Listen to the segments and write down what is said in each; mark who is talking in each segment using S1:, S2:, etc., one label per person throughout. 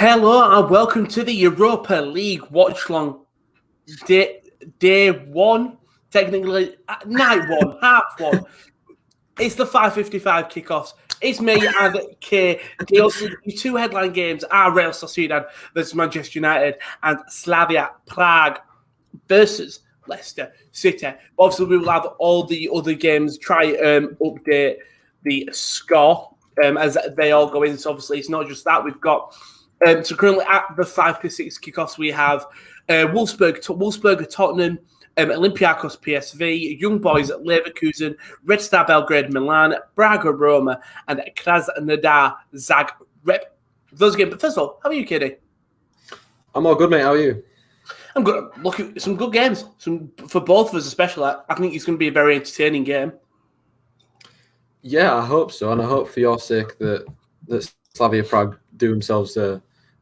S1: Hello and welcome to the Europa League Watchalong day one, technically night one, half one. It's the 5:55 kickoffs. It's me and Kay. The two headline games are Real Sociedad versus Manchester United and Slavia Prague versus Leicester City. Obviously, we will have all the other games, try update the score as they all go in. So obviously, it's not just that. We've got so currently at the 5 to 6 kickoffs, we have Wolfsburg Tottenham, Olympiacos PSV, Young Boys at Leverkusen, Red Star Belgrade Milan, Braga Roma, and Krasnodar Zagreb. Those games. But first of all, how are you, Kieren?
S2: I'm all good, mate. How are you?
S1: I'm good. Look, some good games. For both of us, especially. I think it's going to be a very entertaining game.
S2: Yeah, I hope so, and I hope for your sake that Slavia Prague do themselves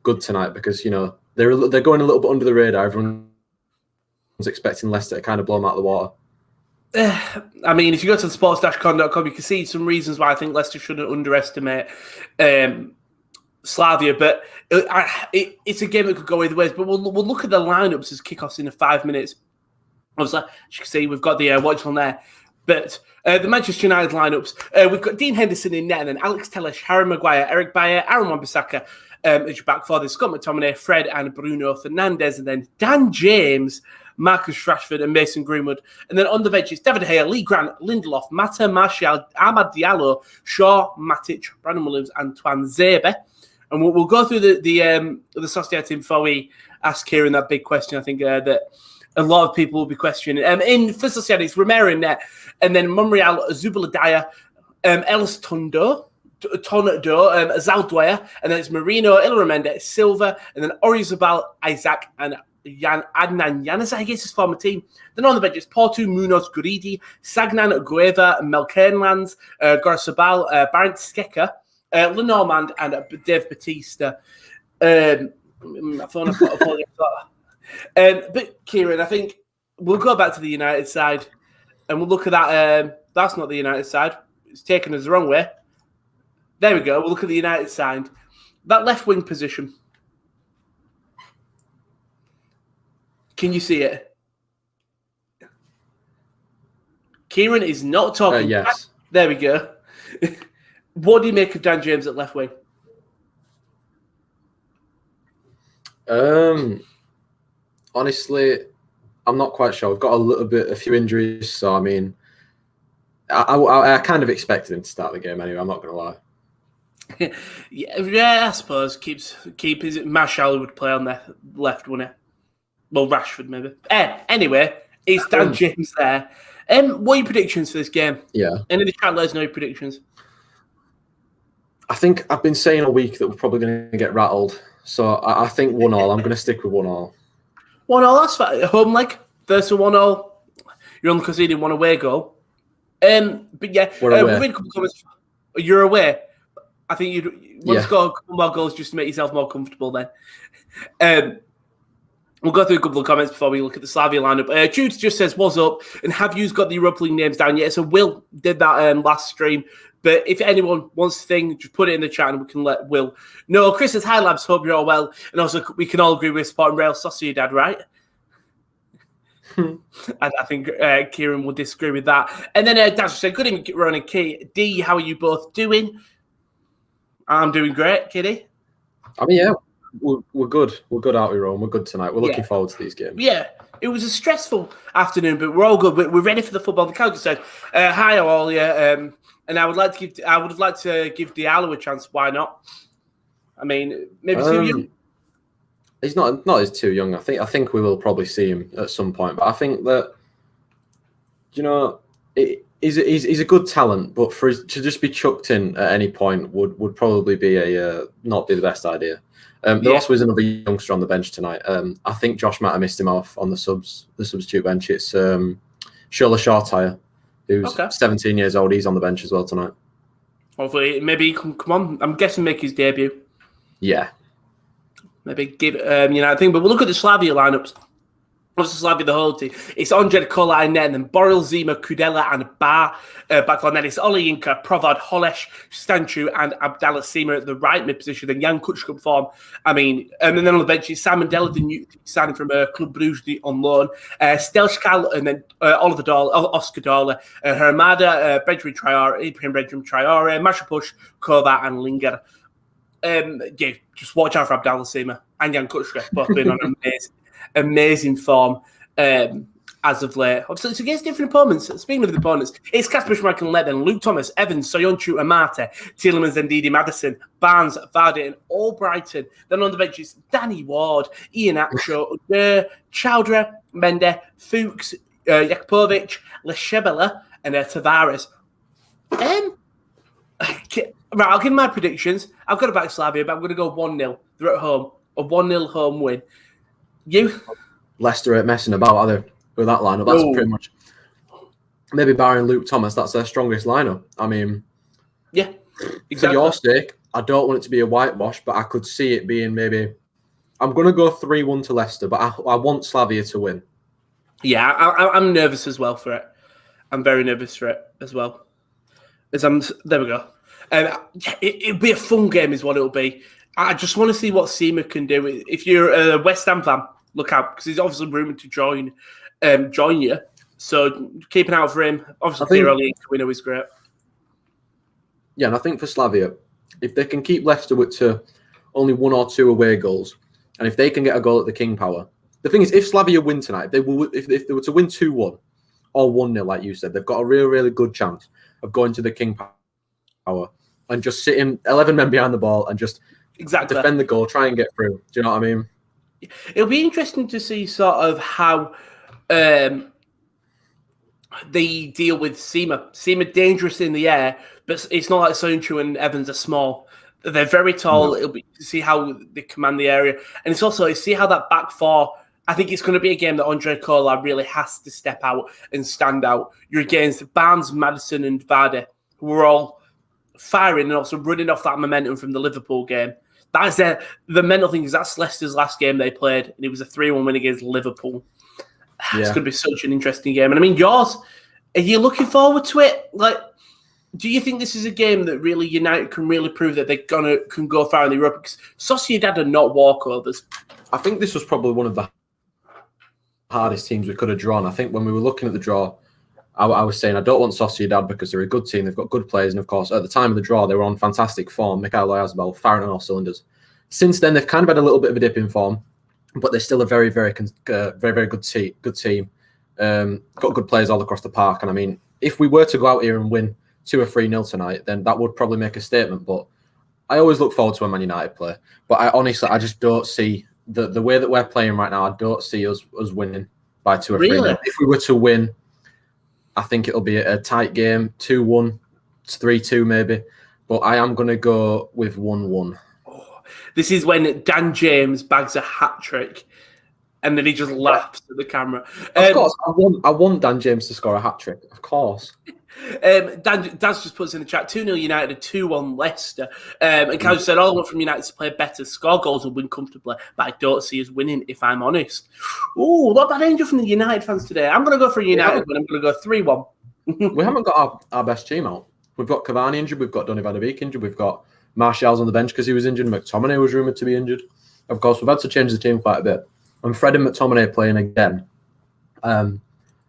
S2: good tonight, because they're going a little bit under the radar. Everyone's expecting Leicester to kind of blow them out of the water.
S1: I mean, if you go to the sports-con.com, you can see some reasons why I think Leicester shouldn't underestimate Slavia. But it's a game that could go either ways. But we'll look at the lineups as kickoffs in 5 minutes. Obviously, as you can see, we've got the Watchalong there. But the Manchester United lineups, we've got Dean Henderson in net, and then Alex Telles, Harry Maguire, Eric Bayer, Aaron Wan-Bissaka as your back four. There's Scott McTominay, Fred and Bruno Fernandes, and then Dan James, Marcus Rashford and Mason Greenwood. And then on the bench, it's David Gea, Lee Grant, Lindelof, Mata Martial, Amad Diallo, Shaw, Matic, Brandon Williams, Antoine Zebe. And we'll go through the Sociedad team before we ask Kieren that big question. I think that a lot of people will be questioning. For Sociedad, it's Romero in net, and then Monreal, Zubaladaya, Ellis Tondo, Zaldwaya, and then it's Marino, Ilramende, Silva, and then Orizabal, Isaac, and Adnan Yanez, I guess his former team. Then on the bench, it's Porto, Munoz, Guridi, Sagnan, Gueva, Melkenlands, Gorsabal, Barent Skeka, Lenormand, and Dave Batista. My phone, apologies for that. But Kieren, I think we'll go back to the United side and we'll look at that. That's not the United side. It's taken us the wrong way. There we go. We'll look at the United side. That left wing position. Can you see it? Kieren is not talking.
S2: Yes.
S1: There we go. What do you make of Dan James at left wing?
S2: Honestly, I'm not quite sure. We've got a few injuries, so I mean, I kind of expected him to start the game anyway. I'm not going to lie.
S1: yeah, I suppose keep. Is it Martial would play on the left, wouldn't it? Well, Rashford maybe. Anyway, it's Dan James there. What are your predictions for this game?
S2: Yeah.
S1: And in the chat, let us know your predictions.
S2: I think I've been saying all week that we're probably going to get rattled. So I think 1-0. I'm going to stick with 1-0.
S1: 1-0, that's fine. Home leg versus 1-0. You're only conceding one away goal. But yeah,
S2: we're away.
S1: We've read a couple of comments. You're away. I think you'd want to score a couple more goals just to make yourself more comfortable then. We'll go through a couple of comments before we look at the Slavia lineup. Jude just says, what's up? And have you got the Europa League names down yet? So Will did that last stream. But if anyone wants to think, just put it in the chat and we can let Will know. Chris says, hi, Labs. Hope you're all well. And also, we can all agree with supporting Real Sociedad, right? I think Kieren will disagree with that. And then Dash said, good evening, Ron and D. How are you both doing? I'm doing great, Kitty.
S2: I mean, yeah, we're good. We're good, aren't we, Ron? We're good tonight. We're looking forward to these games.
S1: Yeah, it was a stressful afternoon, but we're all good. We're ready for the football. The coach said, hi, all you. And I would like to give Diallo a chance. Why not? I mean, maybe too young.
S2: He's not as too young. I think we will probably see him at some point. But I think that he's a good talent. But for to just be chucked in at any point would probably be not be the best idea. There also is another youngster on the bench tonight. I think Josh might have missed him off on the substitute bench. It's Shola Shortire, who's 17 years old. He's on the bench as well tonight.
S1: Hopefully, maybe he can come on. I'm guessing make his debut.
S2: Yeah.
S1: Maybe give United thing. But we'll look at the Slavia lineups. Slavia, the whole team. It's Ondrej Kola in net, and then Boril, Zima, Kudela, and Bar back on. Then it's Olayinka, Provad, Holesh, Stanchu, and Abdallah Sima at the right mid position. Then Jan Kuchkup form. I mean, and then on the bench it's Simon Della, the new signing from Club Brugge on loan. Stelskal, and then Oliver Dahl, Oscar Dahl, Hermada, Benjamin Traore, Ibrahim Benjamin Traore, Mashapush, Kova, and Linger. Just watch out for Abdallah Sima and Jan Kuchkup, both been on amazing form as of late. Obviously, it's against different opponents. Speaking of the opponents, it's Kasper Schmeichel, then Luke Thomas, Evans, Soyuncu, Amate, Tielemans, and Didi Madison, Barnes, Vardy, and Albrighton. Then on the bench is Danny Ward, Ian Acho, Chowdhury, Mende, Fuchs, Jakupovic, Leshebela, and Tavares. Right, I'll give my predictions. I've got to back Slavia, but I'm going to go 1-0. They're at home. A 1-0 home win. You?
S2: Leicester ain't messing about, are they? With that lineup, that's pretty much maybe barring Luke Thomas, that's their strongest lineup. I mean,
S1: yeah, exactly.
S2: For your sake, I don't want it to be a whitewash, but I could see it being maybe. I'm going to go 3-1 to Leicester, but I want Slavia to win.
S1: Yeah, I'm nervous as well for it. I'm very nervous for it as well. There we go. It'll be a fun game, is what it'll be. I just want to see what Seamer can do. If you're a West Ham fan, look out, because he's obviously rumoured to join you. So keep an eye out for him. Obviously, Peter Olayinka, we know he's great.
S2: Yeah, and I think for Slavia, if they can keep Leicester to only 1 or 2 away goals, and if they can get a goal at the King Power, the thing is, if Slavia win tonight, if they were to win 2-1 or 1-0, like you said, they've got a really good chance of going to the King Power and just sitting 11 men behind the ball and just defend the goal, try and get through. Do you know what I mean?
S1: It'll be interesting to see sort of how they deal with Seamer. Seamer dangerous in the air, but it's not like Soyuncu and Evans are small. They're very tall. No. It'll be to see how they command the area. And it's also see how that back four, I think it's going to be a game that Ondrej Kola really has to step out and stand out. You're against Barnes, Madison, and Vardy, who are all firing and also running off that momentum from the Liverpool game. That's the mental thing, is that's Leicester's last game they played, and it was a 3-1 win against Liverpool. Yeah. It's going to be such an interesting game. And I mean, yours, are you looking forward to it? Like, do you think this is a game that really United can really prove that they can go far in the Europa? Because Sociedad are not walkovers.
S2: I think this was probably one of the hardest teams we could have drawn. I think when we were looking at the draw, I was saying I don't want Sociedad because they're a good team. They've got good players. And, of course, at the time of the draw, they were on fantastic form. Mikhail Oyarzabal firing on all cylinders. Since then, they've kind of had a little bit of a dip in form, but they're still a very, very good team. Got good players all across the park. And, I mean, if we were to go out here and win 2 or 3-0 tonight, then that would probably make a statement. But I always look forward to when Man United play. But I just don't see the way that we're playing right now. I don't see us winning by 2 or 3-0. If we were to win, I think it'll be a tight game, 2-1, 3-2 maybe. But I am going to go with 1-1.
S1: Oh, this is when Dan James bags a hat-trick and then he just laughs at the camera.
S2: Of course, I want Dan James to score a hat-trick, of course.
S1: Dan's just puts in the chat 2-0 United, 2-1 Leicester. And Cal just said, all I want from United to play better, score goals and win comfortably, but I don't see us winning, if I'm honest. Oh, what bad angel from the United fans today. I'm going to go for United, but I'm going to go 3-1.
S2: We haven't got our best team out. We've got Cavani injured, we've got Donny van de Beek injured, we've got Martial's on the bench because he was injured, McTominay was rumoured to be injured. Of course, we've had to change the team quite a bit. And Fred and McTominay playing again. And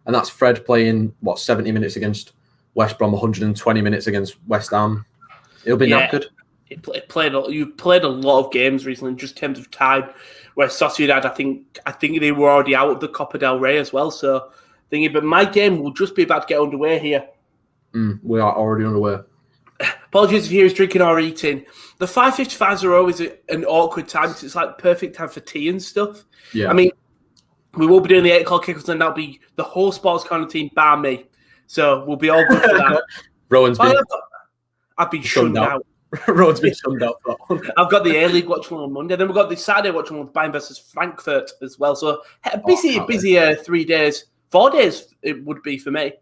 S2: that's Fred playing, 70 minutes against West Brom, 120 minutes against West Ham. It'll be knackered.
S1: You played a lot of games recently, just in terms of time. Where Sociedad, I think they were already out of the Copa del Rey as well. So, but my game will just be about to get underway here.
S2: We are already underway.
S1: Apologies if you're drinking or eating. The 5:55s are always an awkward time because it's like perfect time for tea and stuff.
S2: Yeah.
S1: I mean, we will be doing the 8 o'clock kickoffs, and that'll be the whole Sports Corner team bar me. So we'll be all good for that.
S2: Rowan's been...
S1: I've been shunned out.
S2: Rowan's been shunned out for that one.
S1: I've got the A-League watching on Monday. Then we've got the Saturday watching with Bayern versus Frankfurt as well. So busy 3 days. 4 days it would be for me.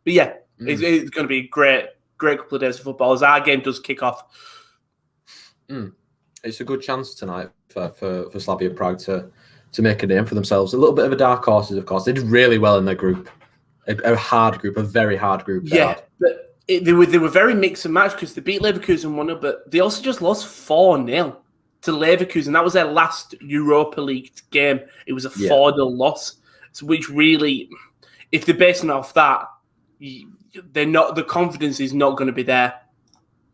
S1: But yeah, it's going to be a great couple of days of football as our game does kick off.
S2: It's a good chance tonight for Slavia Prague to to make a name for themselves. A little bit of a dark horses, of course. They did really well in their group. A hard group, a very hard group.
S1: Yeah, but they were very mixed and matched because they beat Leverkusen 1-0, but they also just lost 4-0 to Leverkusen. That was their last Europa League game. It was a 4-0 loss, which really, if they're basing off that, they're not. The confidence is not going to be there.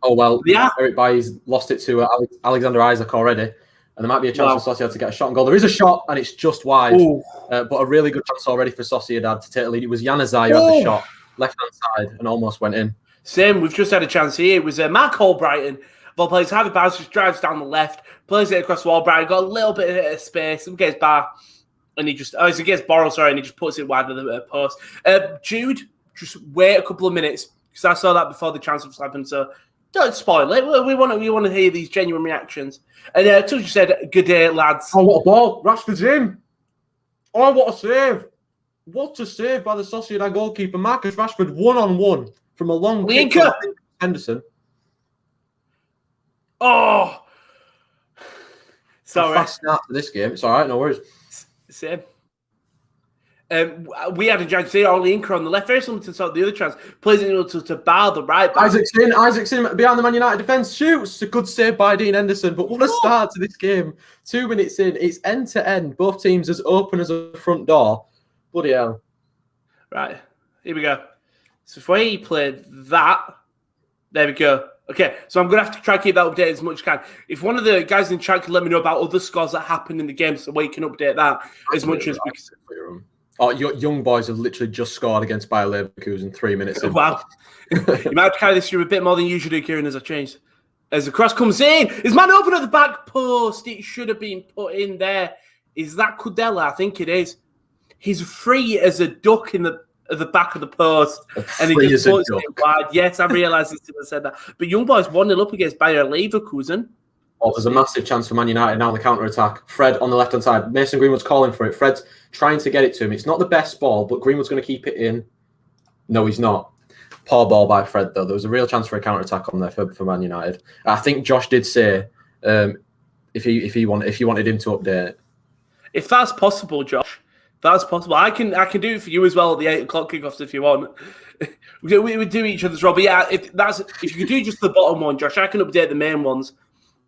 S2: Oh well, Eric Bailly's lost it to Alexander Isak already, and there might be a chance for Sociedad to get a shot on goal. There is a shot, and it's just wide, but a really good chance already for Sociedad to take the lead. It was Januzaj who had the shot, left-hand side, and almost went in.
S1: Same, we've just had a chance here. It was Mark Albrighton. Ball plays Harvey Barnes, just drives down the left, plays it across the wall. Brighton got a little bit of space, and gets bar, and he just he gets Borrell, and he just puts it wide of the post. Jude, just wait a couple of minutes because I saw that before the chance was happened. So don't spoil it. We want to hear these genuine reactions. And Tuchel said, "Good day, lads."
S2: Oh, what a ball! Rashford's in. Oh, what a save! What a save by the Sociedad goalkeeper, Marcus Rashford, 1-on-1 from a long kick from Henderson.
S1: Oh, sorry.
S2: A fast start to this game. It's all right, no worries.
S1: Same. We had a chance here, Olayinka on the left, very similar to the other chance. Plays it to bar the right back.
S2: Isaac's in behind the Man United defence. Shoots. A good save by Dean Henderson. But what a start to this game. 2 minutes in. It's end to end. Both teams as open as a front door. Bloody hell.
S1: Right. Here we go. So if we played that, there we go. Okay, so I'm going to have to try to keep that updated as much as I can. If one of the guys in chat can let me know about other scores that happened in the game so we can update that as much as we can.
S2: Oh, your young boys have literally just scored against Bayer Leverkusen 3 minutes in.
S1: Wow. You might have to carry this through a bit more than you usually do, Kieren, as I changed. As the cross comes in, is man open at the back post? It should have been put in there. Is that Kudela? I think it is. He's free as a duck at the back of the post. And he just puts it wide. Yes, I realised this I said that. But young boys 1-0 up against Bayer Leverkusen.
S2: Oh, there's a massive chance for Man United now on the counter-attack. Fred on the left-hand side. Mason Greenwood's calling for it. Fred's trying to get it to him. It's not the best ball, but Greenwood's going to keep it in. No, he's not. Poor ball by Fred, though. There was a real chance for a counter-attack on there for Man United. I think Josh did say if you wanted him to update.
S1: If that's possible, Josh, that's possible. I can do it for you as well at the 8 o'clock kickoffs if you want. we do each other's role. But yeah, if you could do just the bottom one, Josh, I can update the main ones.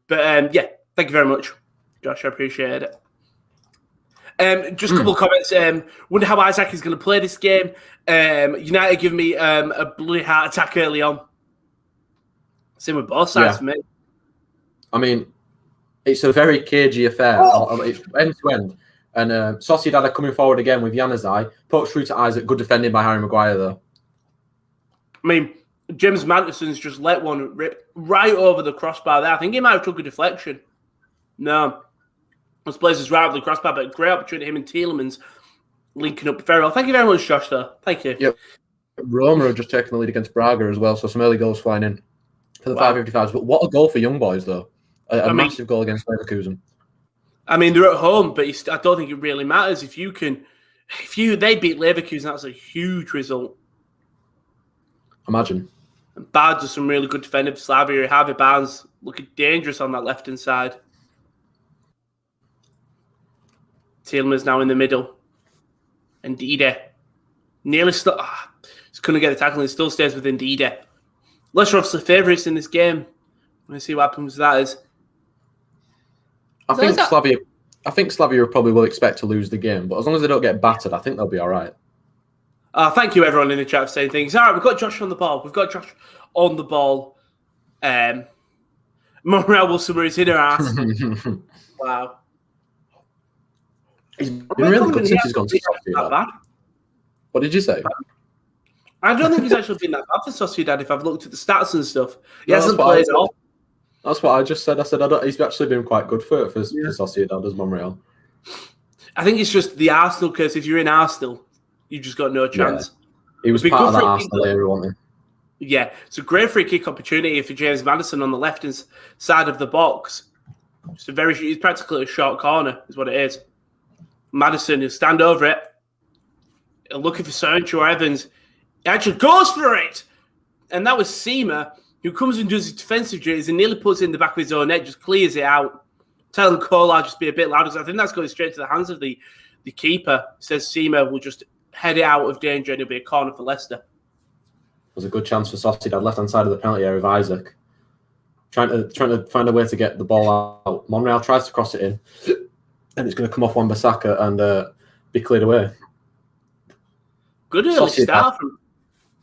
S1: But yeah, thank you very much, Josh. I appreciate it. Just a couple of comments. Wonder how Isaac is going to play this game. United give me a bloody heart attack early on. Same with both sides for me.
S2: I mean, it's a very cagey affair. It's end to end. And Sociedad are coming forward again with Januzaj. Pokes through to Isaac. Good defending by Harry Maguire, though.
S1: I mean, James Madison's just let one rip right over the crossbar there. I think he might have took a deflection. No. This place is right over the crossbar, but great opportunity. Him and Tielemans linking up very well. Thank you very much, Josh, though. Thank you.
S2: Yep. Romero just taking the lead against Braga as well, so some early goals flying in for the 555s. But what a goal for young boys, though. A massive goal against Leverkusen. I
S1: mean, they're at home, but I don't think it really matters. If they beat Leverkusen, that's a huge result.
S2: Imagine.
S1: And Barnes does some really good defending for Slavia. Harvey Barnes looking dangerous on that left-hand side. Tielemans now in the middle. And Dide. Nearly still... just couldn't get the tackle, and it still stays within Dide. Leicester are obviously favourites in this game. Let's see what happens with that is.
S2: I think Slavia probably will expect to lose the game, but as long as they don't get battered, I think they'll be all right.
S1: Thank you, everyone in the chat, for saying things. All right, we've got Josh on the ball. Morel Wilson is in her ass. Wow.
S2: He's been really good since he's gone to Sociedad. What did you say?
S1: I don't think he's actually been that bad for Sociedad if I've looked at the stats and stuff. He hasn't played at all.
S2: That's what I just said. I said he's actually been quite good for Sociedad as Monreal.
S1: I think it's just the Arsenal case. If you're in Arsenal, you just got no chance.
S2: Yeah. He was part of that Arsenal era, wasn't
S1: he? Yeah, it's a great free kick opportunity for James Madison on the left side of the box. It's practically a short corner, is what it is. Madison will stand over it. Looking for Sancho Evans. He actually goes for it. And that was Seema, who comes and does his defensive duties and nearly puts it in the back of his own net, just clears it out. telling Kolar just be a bit louder. I think that's going straight to the hands of the keeper. It says Seamer will just head it out of danger and it'll be a corner for Leicester.
S2: There's a good chance for Sociedad left-hand side of the penalty area of Isaac. Trying to find a way to get the ball out. Monreal tries to cross it in, and it's going to come off Wan-Bissaka and be cleared away.
S1: Good early start from...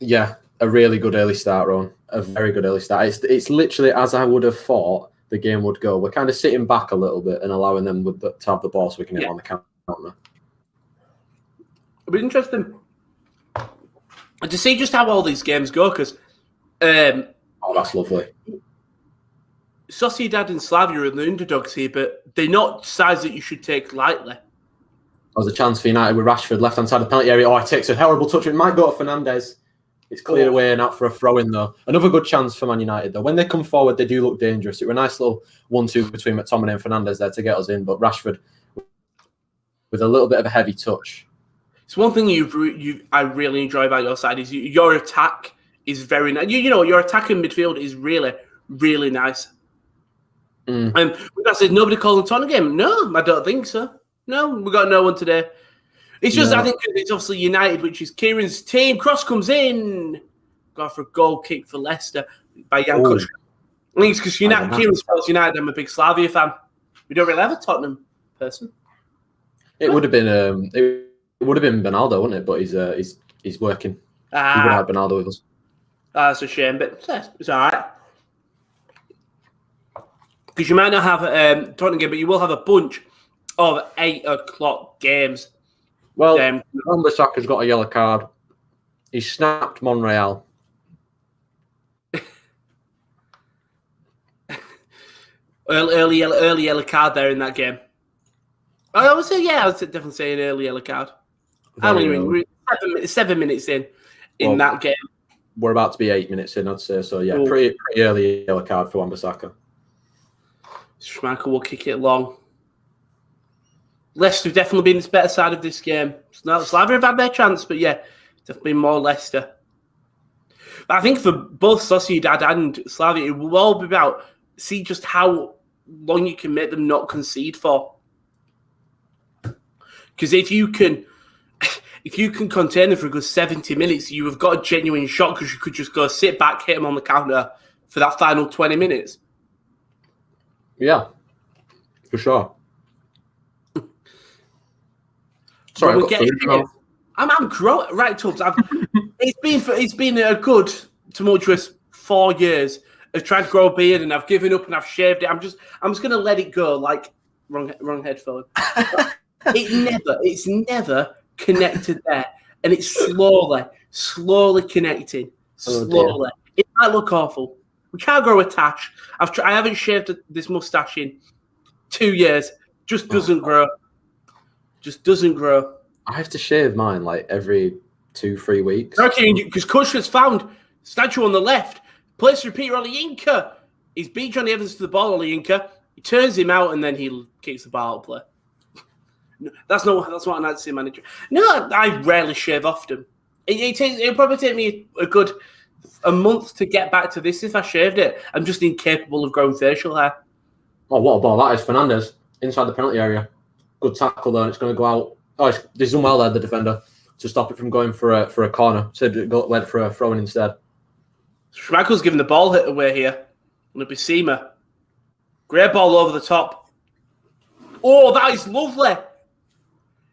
S2: Yeah, a really good early start, Ron. A very good early start. It's literally as I would have thought the game would go. We're kind of sitting back a little bit and allowing them to have the ball so we can hit on the counter.
S1: It'll be interesting to see just how all these games go, because
S2: oh, that's lovely.
S1: Sociedad and Slavia are the underdogs here, but they're not sides that you should take lightly.
S2: There's a chance for United with Rashford left-hand side of the penalty area. Oh, it takes a horrible touch. It might go to Fernandes. It's cleared away and out for a throw-in, though. Another good chance for Man United, though. When they come forward, they do look dangerous. It was a nice little 1-2 between McTominay and Fernandes there to get us in, but Rashford with a little bit of a heavy touch.
S1: It's one thing I really enjoy about your side is your attack is very nice. You know, your attack in midfield is really, really nice. And I said, nobody called the Tottenham game. No, I don't think so. No, we got no one today. It's just, I think it's obviously United, which is Kieran's team. Cross comes in. Got for a goal kick for Leicester by Jan Kuczka. I think it's because Kieran supports United. I'm a big Slavia fan. We don't really have a Tottenham person.
S2: It would have been Bernardo, wouldn't it? But he's working. He would have had Bernardo with us.
S1: That's a shame, but it's all right. Because you might not have a Tottenham game, but you will have a bunch of 8 o'clock games.
S2: Well, Wan-Bissaka's got a yellow card. He snapped Monreal.
S1: early yellow card there in that game. I would definitely say an early yellow card. We're 7 minutes in that game.
S2: We're about to be 8 minutes in, I'd say. So, yeah, pretty early yellow card for Wan-Bissaka.
S1: Schmeichel will kick it long. Leicester have definitely been the better side of this game. Slavia have had their chance, but yeah, definitely more Leicester. But I think for both Sociedad and Slavia, it will all be about see just how long you can make them not concede for. Because if you can contain them for a good 70 minutes, you have got a genuine shot because you could just go sit back, hit them on the counter for that final 20 minutes.
S2: Yeah, for sure. Sorry,
S1: I'm growing. Right, Tubbs. It's been a good, tumultuous 4 years of trying to grow a beard, and I've given up and I've shaved it. I'm just going to let it go. Like wrong headphone. It's never connected there, and it's slowly connecting. Slowly. It might look awful. We can't grow a tash. I haven't shaved this mustache in 2 years. Just doesn't grow. Just doesn't grow.
S2: I have to shave mine like every 2-3 weeks.
S1: Okay, because Kushka's found statue on the left. Plays for Peter Olayinka. He's beat Johnny Evans to the ball, Olayinka. He turns him out and then he kicks the ball out of play. No, that's not an Nazi manager. No, I rarely shave often. It'll probably take me a month to get back to this if I shaved it. I'm just incapable of growing facial hair.
S2: Oh, what a ball that is. Fernandes inside the penalty area. Good tackle though, and it's going to go out. Oh, he's done well there, the defender, to stop it from going for a corner. So it went for a throw-in instead.
S1: Schmeichel's giving the ball hit away here. And it'll be Seamer. Great ball over the top. Oh, that is lovely.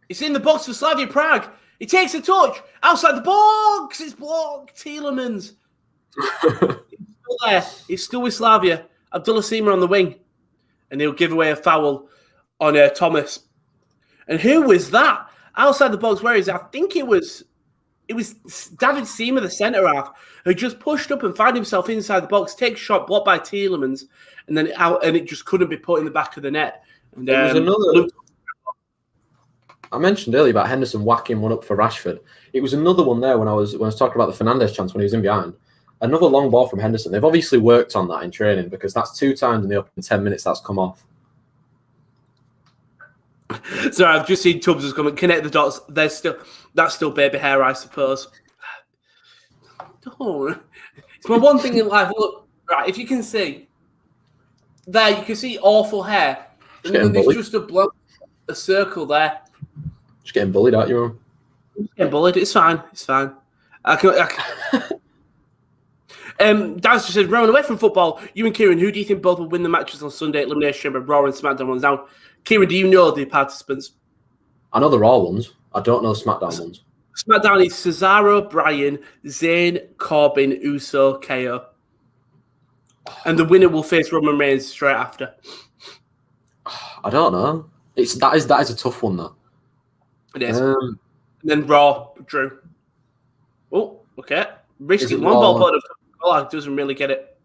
S1: It's in the box for Slavia Prague. He takes a touch. Outside the box. It's blocked. Tielemans. It's still there. It's still with Slavia. Abdullah Seamer on the wing. And he'll give away a foul on Thomas. And who was that? Outside the box, where is it? I think it was David Seamer, the centre half, who just pushed up and found himself inside the box, takes a shot, blocked by Tielemans, and then out, and it just couldn't be put in the back of the net. And
S2: there was another. I mentioned earlier about Henderson whacking one up for Rashford. It was another one there when I was talking about the Fernandes chance when he was in behind. Another long ball from Henderson. They've obviously worked on that in training because that's 2 times in the opening 10 minutes that's come off.
S1: Sorry, I've just seen Tubbs has come and connect the dots. That's still baby hair, I suppose. Don't. It's my one thing in life. Look, right, if you can see there, you can see awful hair.
S2: Just getting
S1: there's
S2: bullied.
S1: just a circle there.
S2: Just getting bullied out your own.
S1: Getting bullied. It's fine. I can. Daz just says, Rowan, away from football, you and Kieren, who do you think both will win the matches on Sunday? Elimination Chamber, Raw and SmackDown ones. Now, Kieren, do you know the participants?
S2: I know the Raw ones. I don't know SmackDown ones.
S1: SmackDown is Cesaro, Bryan, Zayn, Corbin, Uso, KO. And the winner will face Roman Reigns straight after.
S2: I don't know. That is a tough one, though.
S1: It is. And then Raw, Drew. Oh, okay. Risky one ball, but doesn't really get it.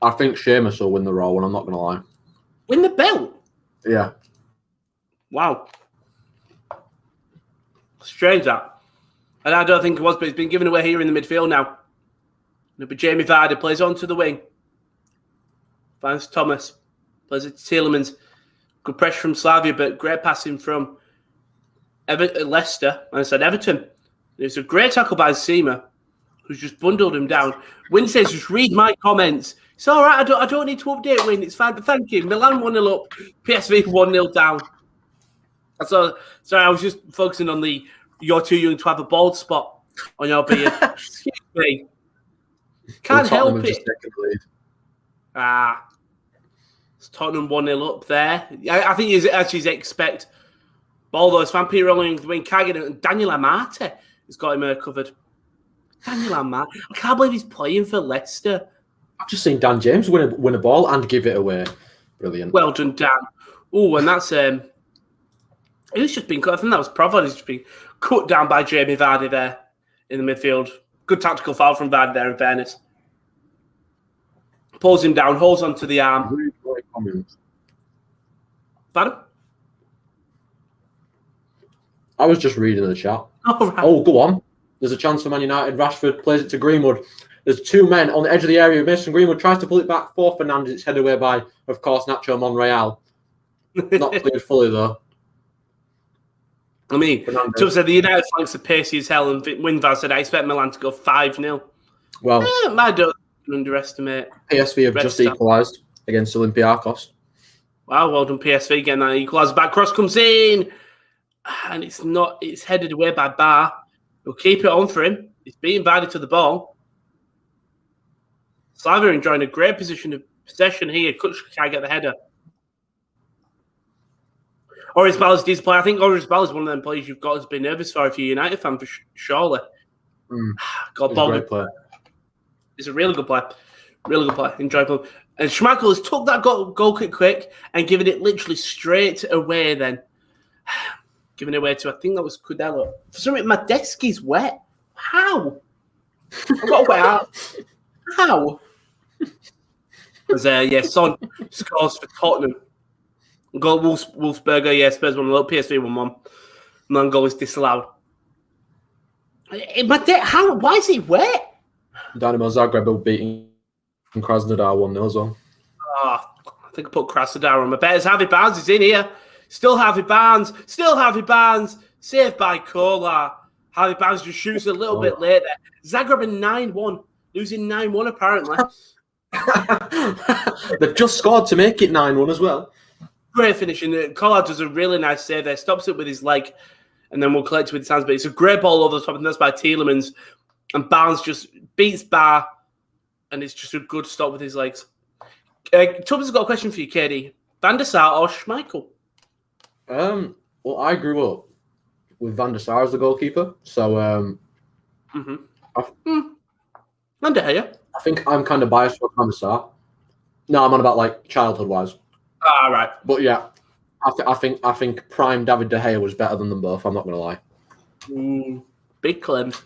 S2: I think Sheamus will win the Raw one, I'm not going to lie.
S1: Win the belt?
S2: Yeah.
S1: Wow. Strange that. And I don't think it was, but it's been given away here in the midfield now. It'll be Jamie Vardy, plays onto the wing. Finds Thomas. Plays it to Tielemans. Good pressure from Slavia, but great passing from Leicester. And I said Everton. There's a great tackle by Seema, who's just bundled him down. Win says, just read my comments. It's all right. I don't need to update Win. It's fine. But thank you. Milan 1-0 up. PSV 1-0 down. So, sorry, I was just focusing on you're too young to have a bald spot on your beard. Excuse me. Can't help it. It's Tottenham 1-0 up there. I think he's actually expect ball though. It's Van Peter Olayinka, Dwayne Kagan, and Daniel Amate has got him covered. Daniel Amate. I can't believe he's playing for Leicester.
S2: I've just seen Dan James win a ball and give it away. Brilliant.
S1: Well done, Dan. Oh, and that's he's just been cut. I think that was Provo. He's just been cut down by Jamie Vardy there in the midfield. Good tactical foul from Vardy there, in fairness. Pulls him down, holds onto the arm. Pardon?
S2: I was just reading the chat.
S1: Right.
S2: Oh, go on. There's a chance for Man United. Rashford plays it to Greenwood. There's two men on the edge of the area. Mason Greenwood tries to pull it back for Fernandes. It's headed away by, of course, Nacho Monreal. Not cleared fully, though.
S1: I mean, Tubb said the United flanks are pacey as hell, and Winvar said, I expect Milan to go 5-0.
S2: Well,
S1: I don't underestimate.
S2: PSV have just equalised against Olympiacos.
S1: Wow, well done, PSV getting that equaliser. Back cross comes in, and it's headed away by Barr. He'll keep it on for him. He's being Vardy to the ball. Slavia enjoying a great position of possession here. Kutch can't get the header. Orizabal is disappointed. I think Orizabal is one of them players you've got to be nervous for if you're a United fan, for surely. Got ball. He's a really good player. Really good player. Enjoy playing. And Schmeichel has took that goal kick quick and given it literally straight away then. Giving it away to, I think that was Cudello. For some reason, my desk is wet. How? I've got to wet out. How? Because, Son scores for Tottenham. Goal Wolfsberger, Spurs 1-0, PSV 1-1. Man goal is disallowed. How? Why is it wet?
S2: Dynamo Zagreb will beating Krasnodar 1-0 as well.
S1: I think I put Krasnodar on my bet. Harvey Barnes is in here. Still Harvey Barnes. Saved by Kolar. Harvey Barnes just shoots a little bit late there. Zagreb in 9-1. Losing 9-1 apparently.
S2: They've just scored to make it 9-1 as well.
S1: Great finishing. Kolar does a really nice save there. Stops it with his leg. And then we'll collect it with his hands. But it's a great ball over the top. And that's by Tielemans. And Barnes just beats Barr. And it's just a good stop with his legs. Tubbs has got a question for you, KD. Van der Sar or Schmeichel?
S2: Well, I grew up with Van der Sar as the goalkeeper. So,
S1: I
S2: think I'm kind of biased for Van der Sar. No, I'm on about like childhood-wise.
S1: Right.
S2: But yeah, I think prime David De Gea was better than them both. I'm not going to lie.
S1: Big claims.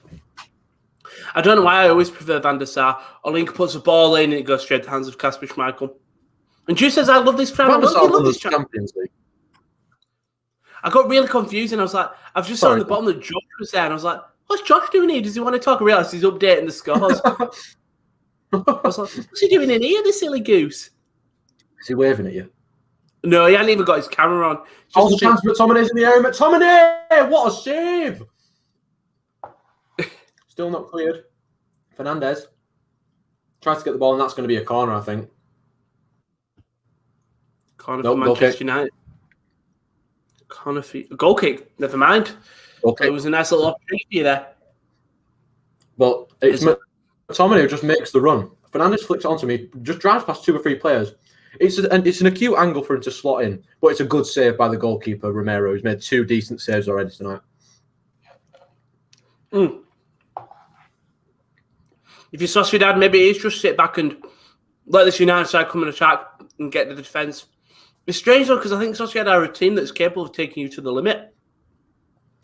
S1: I don't know why I always prefer Van der Sar. Olayinka puts the ball in and it goes straight to the hands of Kasper Schmeichel. And Drew says, I love this channel.
S2: Van der Sar won the Champions League.
S1: I got really confused and I was like, I've just saw on the bottom that Josh was there and I was like, what's Josh doing here? Does he want to talk? I realised he's updating the scores. I was like, what's he doing in here, this silly goose?
S2: Is he waving at you?
S1: No, he hadn't even got his camera on.
S2: Oh, the chance McTominay's in the area. McTominay! What a save! Still not cleared. Fernandes tries to get the ball, and that's going to be a corner, I think.
S1: Corner for Manchester United. Corner for goal kick. Never mind. Okay. It was a nice little opportunity there.
S2: But it's McTominay who just makes the run. Fernandes flicks it onto me, just drives past 2 or 3 players. It's an acute angle for him to slot in, but it's a good save by the goalkeeper, Romero, who's made 2 decent saves already tonight.
S1: If you're Sociedad, maybe it's just sit back and let this United side come and attack and get to the defence. It's strange, though, because I think Sociedad are a team that's capable of taking you to the limit.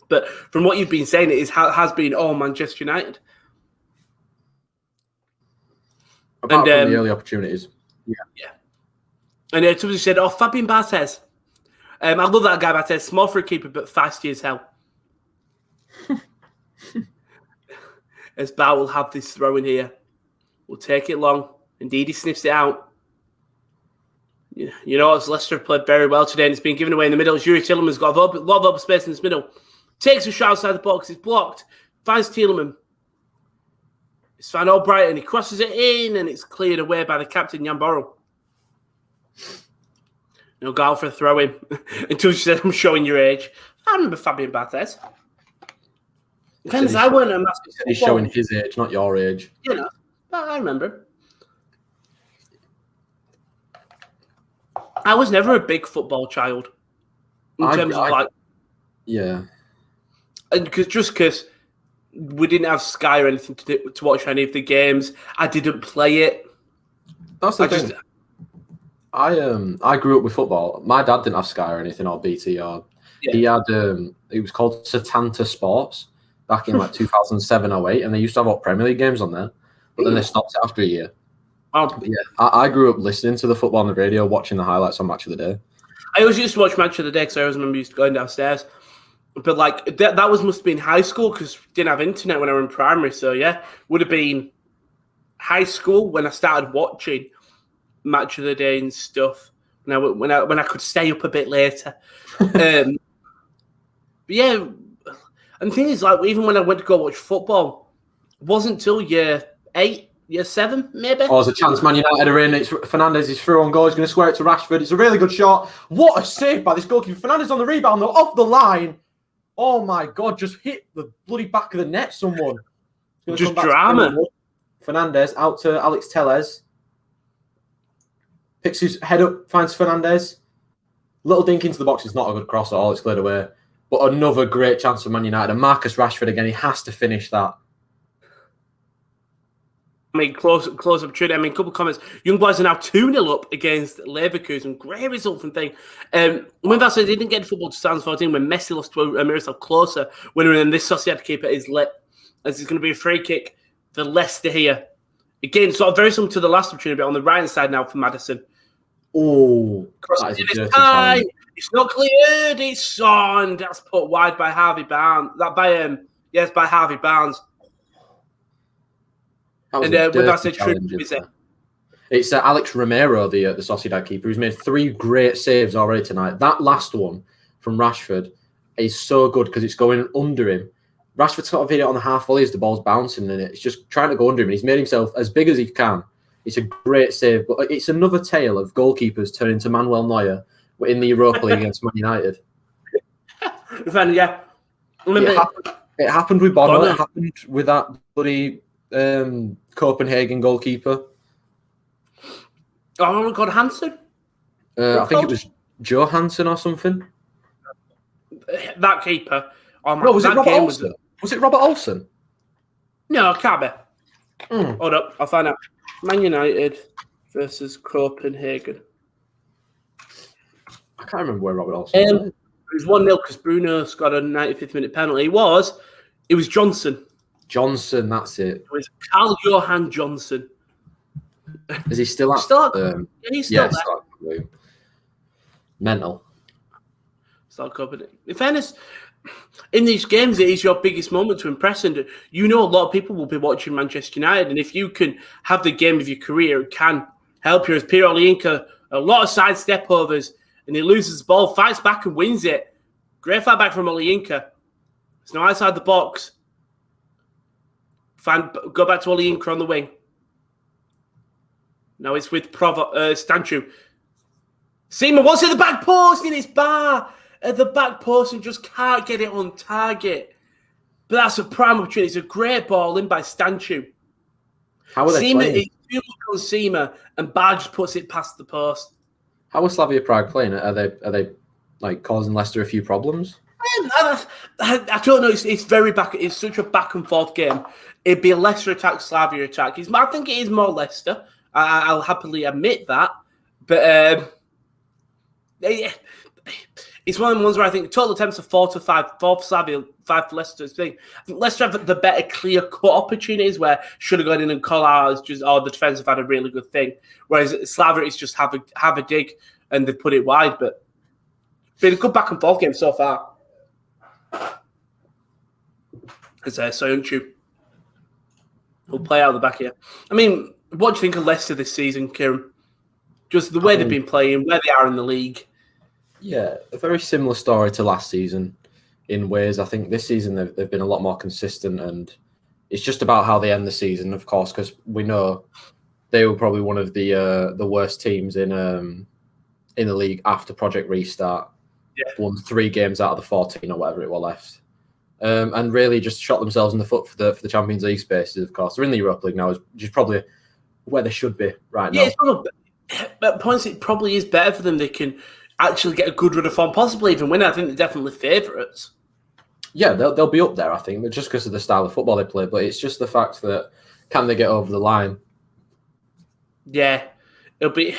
S1: But from what you've been saying, it has been all Manchester United.
S2: Apart from the early opportunities.
S1: Yeah. And somebody said, Fabian Barthez. I love that guy, Barthez. Small for a keeper, but feisty as hell. As Bar will have this throw in here. We'll take it long. Indeed, he sniffs it out. You know, as Leicester played very well today, and it's been given away in the middle. Yuri Tielemans got a lot of open space in this middle. Takes a shot outside the box. It's blocked. Finds Tielemans. It's found Albrighton. He crosses it in, and it's cleared away by the captain, Jan Borrell. No goal for a throw-in. Until she said, I'm showing your age. I remember Fabian Barthez. Depends, I weren't a massive
S2: He's showing his age, not your age.
S1: You know, I remember. I was never a big football child. In terms of like...
S2: Yeah.
S1: And because we didn't have Sky or anything to watch any of the games, I didn't play it.
S2: That's the thing. I grew up with football. My dad didn't have Sky or anything, or BT, or he had it was called Setanta Sports back in like 2007-08, and they used to have Premier League games on there, but then they stopped it after a year. But yeah, I grew up listening to the football on the radio, watching the highlights on Match of the Day.
S1: I always used to watch Match of the Day because I always remember used to going downstairs. But like that must have been high school because we didn't have internet when I was in primary. So yeah, would have been high school when I started watching Match of the Day and stuff. When I could stay up a bit later. But yeah, and the thing is, like, even when I went to go watch football, it wasn't until year 8, year 7, maybe.
S2: Oh, there's a chance Man United are in. It's Fernandes is through on goal. He's going to square it to Rashford. It's a really good shot. What a save by this goalkeeper. Fernandes on the rebound, though, off the line. Oh, my God. Just hit the bloody back of the net, someone.
S1: Just drama.
S2: Fernandes out to Alex Tellez. Picks his head up, finds Fernandes. Little dink into the box. It's not a good cross at all. It's cleared away. But another great chance for Man United. And Marcus Rashford again. He has to finish that.
S1: I mean, close opportunity. I mean, a couple of comments. Young Boys are now 2-0 up against Leverkusen. Great result from thing. When that said, they didn't get football to 2014 when Messi lost to Miroslav Klose. Winner in this Sociedad keeper is as it's going to be a free kick for Leicester here. Again, sort of very similar to the last opportunity, but on the right hand side now for Maddison.
S2: Oh, that is a dirty challenge.
S1: It's not cleared. It's on. That's put wide by Harvey Barnes. By Harvey Barnes.
S2: And with that said, it's Alex Romero, the Sociedad keeper, who's made 3 great saves already tonight. That last one from Rashford is so good because it's going under him. Rashford sort of hit it on the half volley as the ball's bouncing, and it's just trying to go under him. And he's made himself as big as he can. It's a great save, but it's another tale of goalkeepers turning to Manuel Neuer in the Europa League against Man United.
S1: Yeah,
S2: it happened with Bono. It happened with that bloody Copenhagen goalkeeper.
S1: Oh, God, Hansen?
S2: I think it was Johansson or something.
S1: That keeper.
S2: Oh, no, was it Robert Olsen? Was it Robert Olsen?
S1: No, it can't be. Hold up, I'll find out. Man United versus Copenhagen.
S2: I can't remember where Robert Olsen was.
S1: It was 1-0 because Bruno scored a 95th minute penalty. It was Johnson.
S2: Johnson, that's it.
S1: It was Carl-Johan Johnson.
S2: Is he still at?
S1: He's still there.
S2: Mental.
S1: Still Copenhagen. In fairness, in these games, it is your biggest moment to impress. And you know a lot of people will be watching Manchester United. And if you can have the game of your career, it can help you. As Peter Olayinka, a lot of side step overs, and he loses the ball, fights back and wins it. Great fight back from Olayinka. It's now outside the box. Go back to Olayinka on the wing. Now it's with Stanchu. Seaman wants it at the back post in his bar at the back post and just can't get it on target. But that's a prime opportunity. It's a great ball in by Stanchu.
S2: How are they
S1: Seaman
S2: playing?
S1: is on Seaman and Bar just puts it past the post.
S2: How are Slavia Prague playing? Are they like causing Leicester a few problems?
S1: I don't know. It's very back. It's such a back and forth game. It'd be a Leicester attack, Slavia attack. I think it is more Leicester. I'll happily admit that. But it's one of the ones where I think total attempts are 4 to 5, 4 for Slavia, 5 for Leicester's thing. I think Leicester have the better clear-cut opportunities where should have gone in and call out as just, the defence have had a really good thing. Whereas Slavia is just have a dig and they've put it wide. But it's been a good back and forth game so far. It's Soyuncu. We'll play out the back here. I mean, what do you think of Leicester this season, Kieran? Just the way they've been playing, where they are in the league.
S2: Yeah, a very similar story to last season in ways. I think this season they've been a lot more consistent, and it's just about how they end the season, of course, because we know they were probably one of the worst teams in the league after Project Restart. Yeah. Won 3 games out of the 14 or whatever it was left. And really just shot themselves in the foot for the Champions League spaces, of course. They're in the Europa League now, which is probably where they should be right now.
S1: Yeah, at points it probably is better for them. They can actually get a good run of form, possibly even win. I think they're definitely favourites.
S2: Yeah, they'll be up there, I think, just because of the style of football they play. But it's just the fact that can they get over the line?
S1: Yeah, it'll be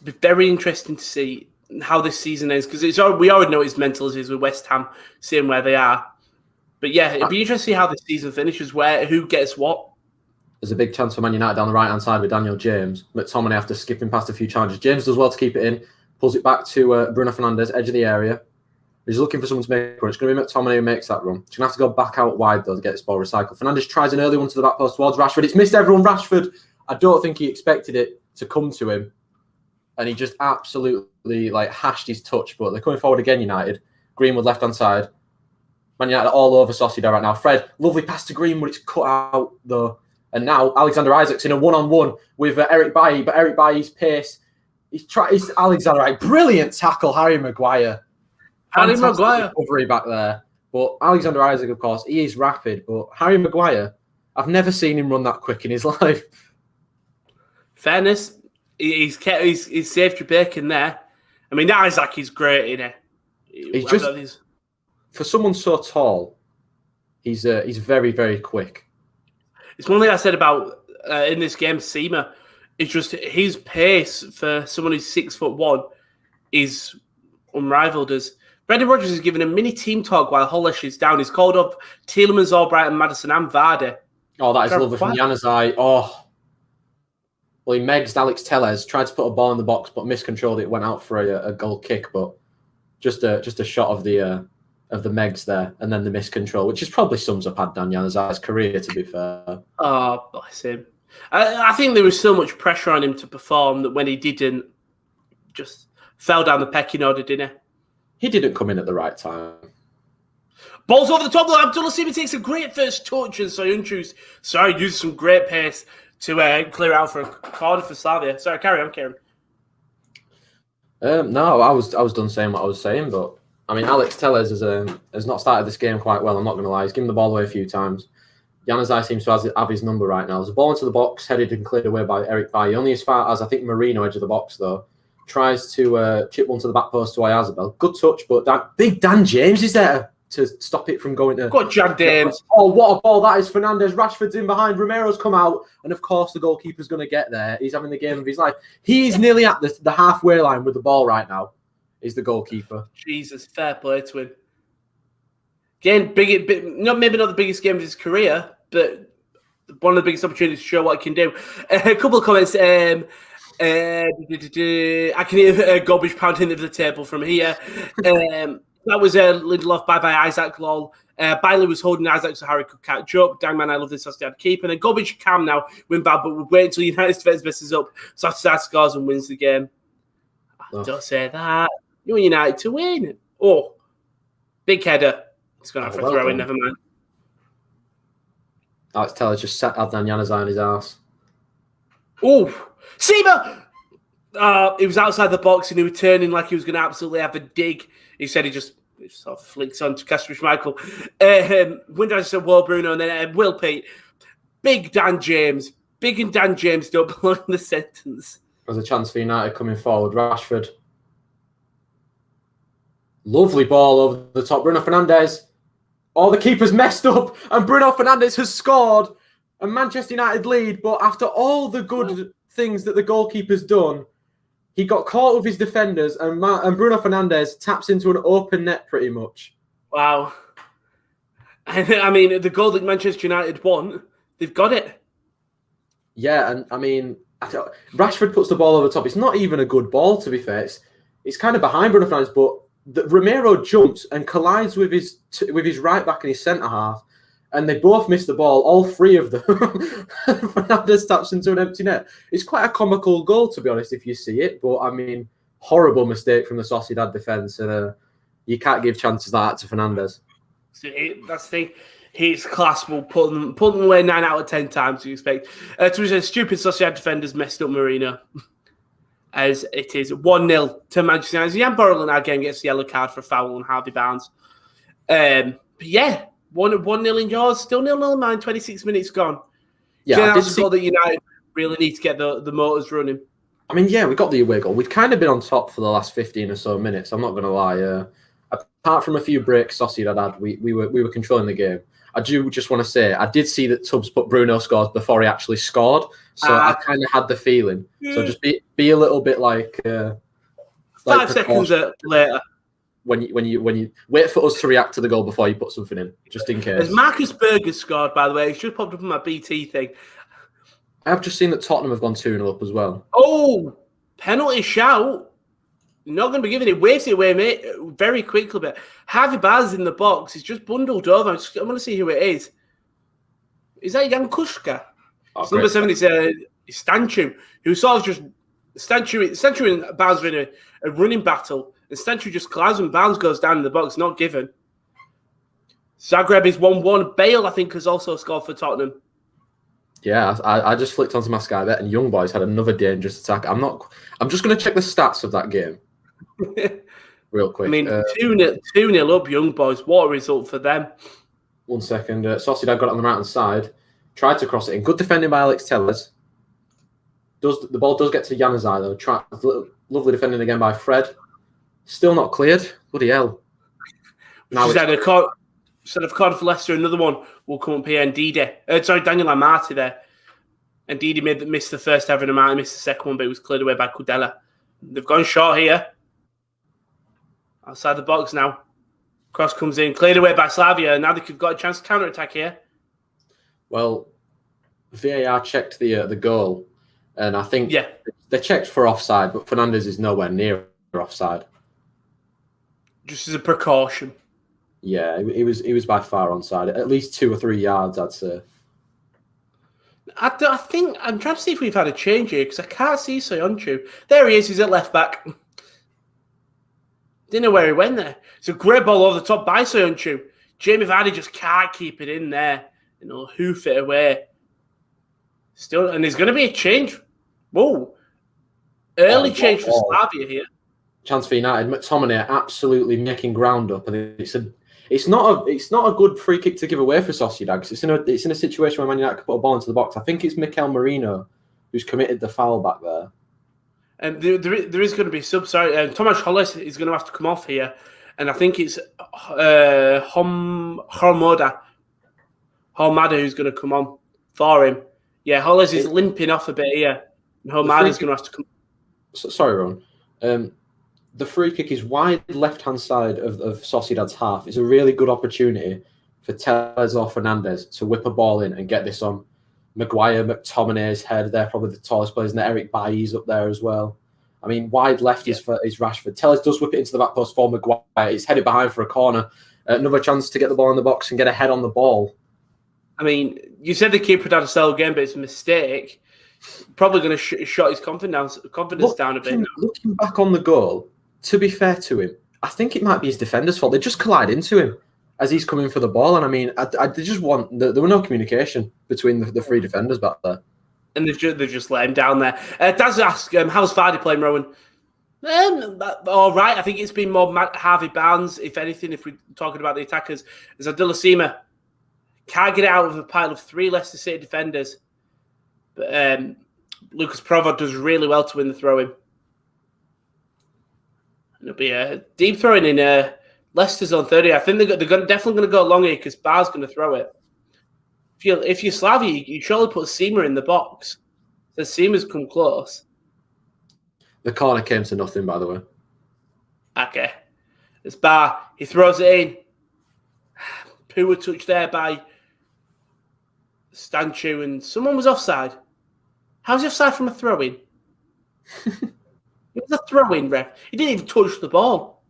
S1: very interesting to see how this season ends, because we already know it's mental as is with West Ham, seeing where they are. But yeah, it'd be interesting to see how this season finishes, who gets what.
S2: There's a big chance for Man United down the right-hand side with Daniel James. McTominay after skipping past a few challenges. James does well to keep it in, pulls it back to Bruno Fernandes, edge of the area. He's looking for someone to make it. It's going to be McTominay who makes that run. He's going to have to go back out wide, though, to get this ball recycled. Fernandes tries an early one to the back post towards Rashford. It's missed everyone. Rashford, I don't think he expected it to come to him. And he just absolutely hashed his touch. But they're coming forward again, United. Greenwood left-hand side. Man United all over Sociedad right now. Fred, lovely pass to Greenwood. It's cut out, though. And now Alexander Isak's in a one-on-one with Eric Bailly. But Eric Bailly's pace. He's Alexander Isak. Brilliant tackle, Harry Maguire. Fantastic recovery back there. But Alexander Isak, of course, he is rapid. But Harry Maguire, I've never seen him run that quick in his life.
S1: Fairness, he's saved your bacon there. I mean, Isak is great, isn't he?
S2: He's just, for someone so tall, he's very, very quick.
S1: It's one thing I said about in this game, Seema. It's just his pace for someone who's 6'1" is unrivaled. As Brendan Rodgers has given a mini team talk while Hollish is down. He's called up Tielemans, Albright, Maddison, and Vardy.
S2: Oh, that is lovely from Januzaj. Oh, well, he megged Alex Telles, tried to put a ball in the box, but miscontrolled it. Went out for a goal kick, but just a shot of the megs there, and then the miscontrol, which is probably sums up Adnan Januzaj's career, to be fair.
S1: Oh, bless him. I think there was so much pressure on him to perform that when he didn't, just fell down the pecking order, didn't he?
S2: He didn't come in at the right time.
S1: Ball's over the top, though. Abdullah Seema takes a great first touch, and Soyuncu's uses some great pace to clear out for a corner for Slavia. Sorry, carry on, Kieran.
S2: No, I was done saying what I was saying, but I mean, Alex Telles has not started this game quite well. I'm not going to lie. He's given the ball away a few times. Januzaj seems to have his number right now. There's a ball into the box, headed and cleared away by Eric Bailly. Only as far as, I think, Marino, edge of the box, though. Tries to chip one to the back post to Ayazabel. Good touch, but big Dan James is there to stop it from going to...
S1: Good Jan James.
S2: Oh, what a ball that is. Fernandes. Rashford's in behind. Romero's come out. And, of course, the goalkeeper's going to get there. He's having the game of his life. He's nearly at the halfway line with the ball right now, is the goalkeeper.
S1: Jesus, fair play to him. Again, maybe not the biggest game of his career, but one of the biggest opportunities to show what he can do. A couple of comments. I can hear garbage pounding into the table from here. That was Lindelof, bye-bye Isaac, lol. Bailey was holding Isaac so Harry could catch up. Dang man, I love this Sociedad keep. And then garbage calm now, win bad, but we'll wait until United's defence messes up. Sociedad scores and wins the game. Don't say that. You want United to win. Oh, big header. It's going to have to throw in, never mind.
S2: Alex Telles just sat Adnan Januzaj on his arse.
S1: Oh, Seema! He was outside the box and he was turning like he was going to absolutely have a dig. He said he just sort of flicks on to Kasper Schmeichel. Windows said, well, Bruno, and then Will Pete. Big Dan James. Big and Dan James don't belong in the sentence.
S2: There's a chance for United coming forward. Rashford. Lovely ball over the top. Bruno Fernandes. Oh, the keeper's messed up. And Bruno Fernandes has scored. And Manchester United lead. But after all the good things that the goalkeeper's done, he got caught with his defenders. And Bruno Fernandes taps into an open net pretty much.
S1: Wow. I mean, the goal that Manchester United won, they've got it.
S2: Yeah, and I mean, Rashford puts the ball over the top. It's not even a good ball, to be fair. It's kind of behind Bruno Fernandes, but Romero jumps and collides with his right back and his centre half, and they both miss the ball, all three of them. Fernandes taps into an empty net. It's quite a comical goal, to be honest, if you see it. But, I mean, horrible mistake from the Sociedad defence, and you can't give chances like that to Fernandes.
S1: That's the thing. His class will put them away 9 out of 10 times, you expect. To be stupid Sociedad defenders messed up Marino. As it is 1-0 to Manchester United. Jan Borrell in our game gets the yellow card for a foul on Harvey Barnes. But yeah, 1-0 in yours. Still 0-0 in mine. 26 minutes gone. Yeah, that's a goal that United really need to get the motors running.
S2: I mean, yeah, we got the away goal. We've kind of been on top for the last 15 or so minutes. I'm not going to lie. Apart from a few breaks Sociedad had, we were controlling the game. I do just want to say, I did see that Tubbs put Bruno scores before he actually scored, so I kind of had the feeling. So just be a little bit like
S1: 5 seconds later.
S2: When you wait for us to react to the goal before you put something in, just in case.
S1: As Marcus Berger scored, by the way, it's just popped up on my BT thing.
S2: I've just seen that Tottenham have gone 2-0 up as well.
S1: Oh, penalty shout. Not going to be giving it. Waves it away, mate, very quickly. But Harvey Barnes in the box. He's just bundled over. I'm going to see who it is. Is that Jan Kushka?
S2: Oh,
S1: it's number 7. It's Stanchu, who sort of just... Stanchu and Barnes are in a running battle. And Stanchu just collides when Barnes goes down in the box. Not given. Zagreb is 1-1. Bale, I think, has also scored for Tottenham.
S2: Yeah, I just flicked onto my Sky Bet and Young Boys had another dangerous attack. I'm just going to check the stats of that game real quick.
S1: I mean, 2-0 up, Young Boys. What a result for them.
S2: 1 second. Sociedad got it on the right-hand side. Tried to cross it in. Good defending by Alex Telles. The ball does get to Januzaj, though. Lovely defending again by Fred. Still not cleared. Bloody hell. Now
S1: Instead of card for Leicester, another one will come up here. And Daniel Amati there. And Didi missed the first ever, and Amati missed the second one, but it was cleared away by Kudela. They've gone short here. Outside the box now. Cross comes in, cleared away by Slavia. Now they've got a chance to counter-attack here.
S2: Well, VAR checked the goal, and I think they checked for offside, but Fernandes is nowhere near offside.
S1: Just as a precaution.
S2: Yeah, he was by far onside. At least 2 or 3 yards, I'd say.
S1: I think I'm trying to see if we've had a change here because I can't see Soyuncu. There he is. He's at left back. Didn't know where he went there. It's a great ball over the top by Soyuncu. Jamie Vardy just can't keep it in there. Hoof it away. Still, and there's going to be a change. Whoa, early change for Slavia here.
S2: Chance for United. McTominay absolutely making ground up, and it's not a good free kick to give away for Sociedad because it's in a situation where Man United can put a ball into the box. I think it's Mikel Merino who's committed the foul back there.
S1: And there is going to be sub. Sorry, Tomáš Hollis is going to have to come off here, and I think it's Hormada who's going to come on for him. Yeah, Hollis is limping off a bit here, and Hormada's going to have to come.
S2: Sorry, Ron. The free kick is wide left-hand side of Sociedad's half. It's a really good opportunity for Telles or Fernandes to whip a ball in and get this on Maguire, McTominay's head. They're probably the tallest players, and Eric Bailly's up there as well. I mean, wide left is Rashford. Telles does whip it into the back post for Maguire. It's headed behind for a corner. Another chance to get the ball in the box and get a head on the ball.
S1: I mean, you said the keeper had a sell again, but it's a mistake. Probably going to shut his confidence down a bit.
S2: Looking back on the goal, to be fair to him, I think it might be his defender's fault. They just collide into him as he's coming for the ball. And I mean, they just there were no communication between the three defenders back there.
S1: And they've just let him down there. Daz asks, how's Vardy playing, Rowan? All right. I think it's been more Harvey Barnes, if anything, if we're talking about the attackers. As Abdullah Sima can't get out of a pile of 3 Leicester City defenders. But Lucas Provo does really well to win the throw-in. It'll be a deep throw-in in Leicester's on 30. I think they're definitely going to go long here because Bar's going to throw it. If you're Slavia, you surely put Seema in the box. So Seema's come close.
S2: The corner came to nothing, by the way.
S1: Okay. It's Bar. He throws it in. Poor touch there by Stanchu, and someone was offside. How's he offside from a throw-in? It was a throw-in, ref. He didn't even touch the ball.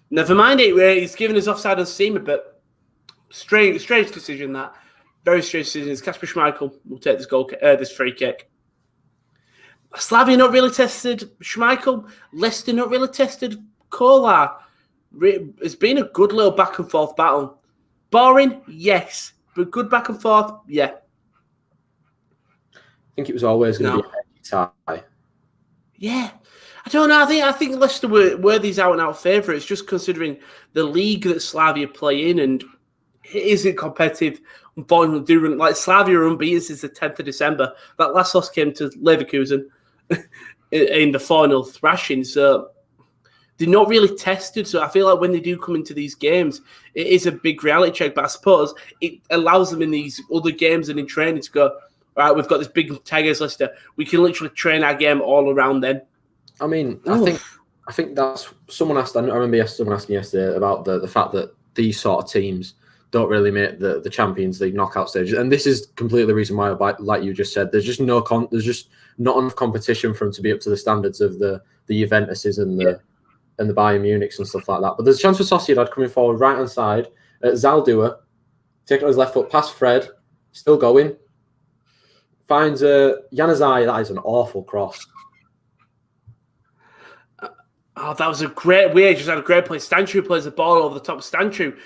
S1: Never mind it. He's giving us offside on Seema, but strange decision that. Very strange decision. Kasper Schmeichel will take this free kick. Slavia not really tested Schmeichel. Leicester not really tested Kolar. It's been a good little back and forth battle. Boring, yes, but good back and forth, yeah.
S2: I think it was always going to be a tie.
S1: Yeah, I don't know. I think Leicester were these out and out favourites, just considering the league that Slavia play in, and it isn't competitive. Unfortunately, like Slavia are unbeaten since the 10th of December. That last loss came to Leverkusen in the 4-0 thrashing, so they're not really tested. So I feel like when they do come into these games, it is a big reality check. But I suppose it allows them in these other games and in training to go, all right, we've got this big Tigers Leicester. We can literally train our game all around them.
S2: I mean, I think that's someone asked. I remember someone asking yesterday about the fact that these sort of teams don't really make the Champions League knockout stages, and this is completely the reason why. Like you just said, there's just not enough competition for them to be up to the standards of the Juventuses and the Bayern Munichs and stuff like that. But there's a chance for Sociedad coming forward, right hand side. Zaldua taking on his left foot, past Fred, still going. Finds Januzaj. That is an awful cross.
S1: Oh, that was a great. We just had a great play. Stanchu plays the ball over the top of Stanchu.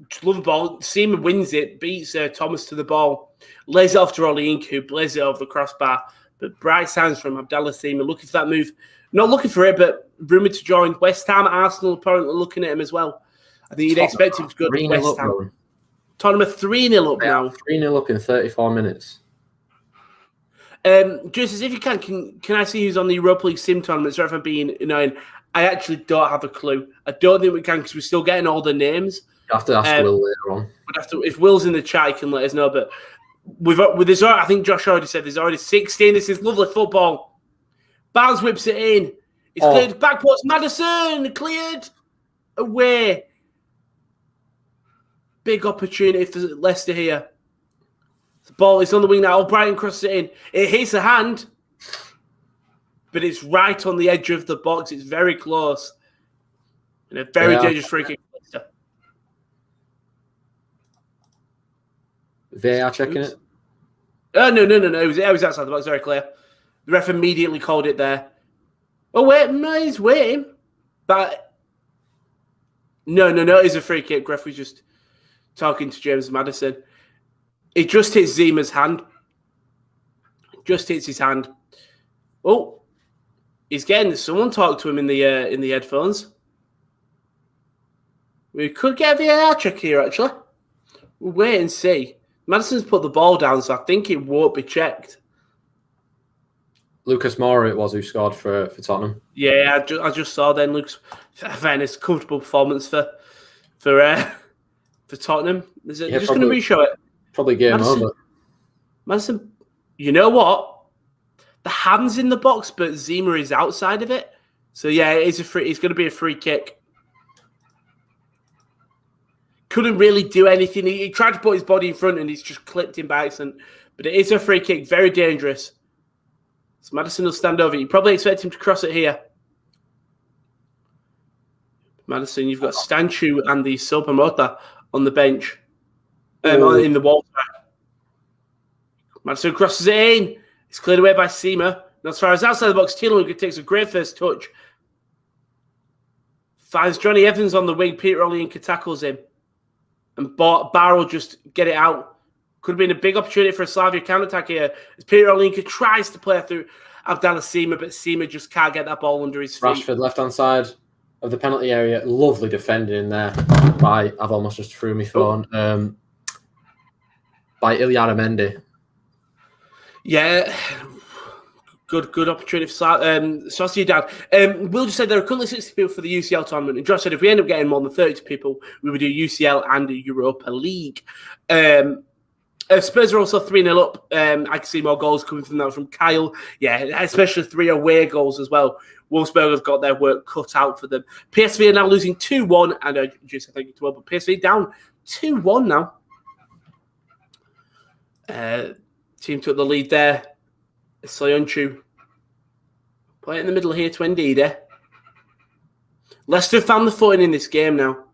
S1: Just love the ball. Seema wins it, beats Thomas to the ball, lays it off to Olayinka, who plays it over the crossbar. But bright signs from Abdallah Seema, looking for that move. Not looking for it, but rumoured to join West Ham. Arsenal apparently looking at him as well. I think you'd expect him to go to West Ham. Tottenham are 3-0 up now.
S2: 3-0 up in 34 minutes.
S1: Just if you can I see who's on the Europa League sim tournament? Sorry if I'm being annoying. I actually don't have a clue. I don't think we can because we're still getting all the names.
S2: You have to ask Will later on.
S1: If Will's in the chat, he can let us know. But I think Josh already said there's already 16. This is lovely football. Barnes whips it in. It's cleared back post. Maddison cleared away. Big opportunity for Leicester here. The ball is on the wing now. Brighton crosses it in. It hits a hand, but it's right on the edge of the box. It's very close. And a very dangerous free kick.
S2: VAR checking it?
S1: Oh, no. It was outside the box. Very clear. The ref immediately called it there. Oh, wait. No, he's waiting. But no. It's a free kick. Ref was just talking to James Maddison. It just hits Zima's hand. Just hits his hand. Oh, he's getting someone talk to him in the headphones. We could get a VAR check here, actually. We'll wait and see. Madison's put the ball down, so I think it won't be checked.
S2: Lucas Moura it was who scored for Tottenham.
S1: Yeah, I just saw then. Lucas, fairness, comfortable performance for Tottenham. They're just going to re-show it.
S2: Probably game over.
S1: Madison, you know what? The hand's in the box, but Zima is outside of it. So yeah, it's going to be a free kick. Couldn't really do anything. He tried to put his body in front and he's just clipped him by accident. But it is a free kick, very dangerous. So Maddison will stand over. You probably expect him to cross it here. Maddison, you've got Stanchu and the Silpamota on the bench. In the wall. Maddison crosses it in. It's cleared away by Seema. And as far as outside the box, Thielemann takes a great first touch. Finds Johnny Evans on the wing. Peter Olayinka tackles him. And Bar will just get it out. Could have been a big opportunity for a Slavia counter-attack here as Peter Olayinka tries to play through Abdallah Sima, but Sima just can't get that ball under his feet.
S2: Rashford, left-hand side of the penalty area. Lovely defending in there by, I've almost just threw my phone, by Ilyara Mendy.
S1: Yeah, good opportunity for Sociedad. Will just said there are currently 60 people for the UCL tournament, and Josh said if we end up getting more than 30 people, we would do UCL and Europa League. Spurs are also 3-0 up. I can see more goals coming from that from Kyle. Yeah, especially 3 away goals as well. Wolfsburg have got their work cut out for them. PSV are now losing 2-1, and just I think it's well, but PSV down 2-1 now. Team took the lead there. Soyuncu. Play it in the middle here to Ndidi. Leicester found the footing in this game now.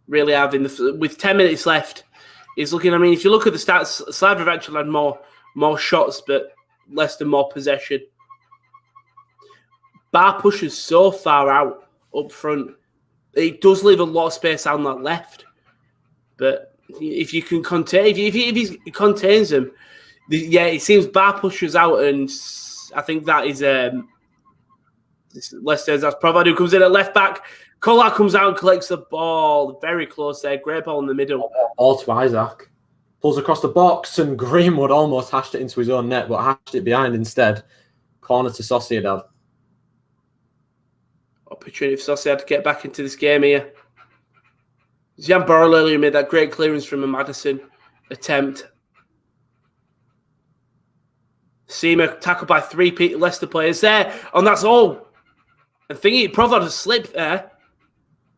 S1: Really have with 10 minutes left. He's looking. I mean, if you look at the stats, Slavia have actually had more shots, but Leicester more possession. Bar pushes so far out up front. It does leave a lot of space on that left, but if you can contain, if he contains them, yeah, it seems Bar pushes out, and I think that is Leicester's. That's Provad who comes in at left back. Kolar comes out and collects the ball. Very close there. Great ball in the middle.
S2: All to Isaac. Pulls across the box, and Greenwood almost hashed it into his own net, but hashed it behind instead. Corner to Sociedad.
S1: Opportunity for Sociedad to get back into this game here. Jan Borrell earlier made that great clearance from a Madison attempt. Seamer tackled by 3 Leicester players there, and that's all. And Provad has slipped there.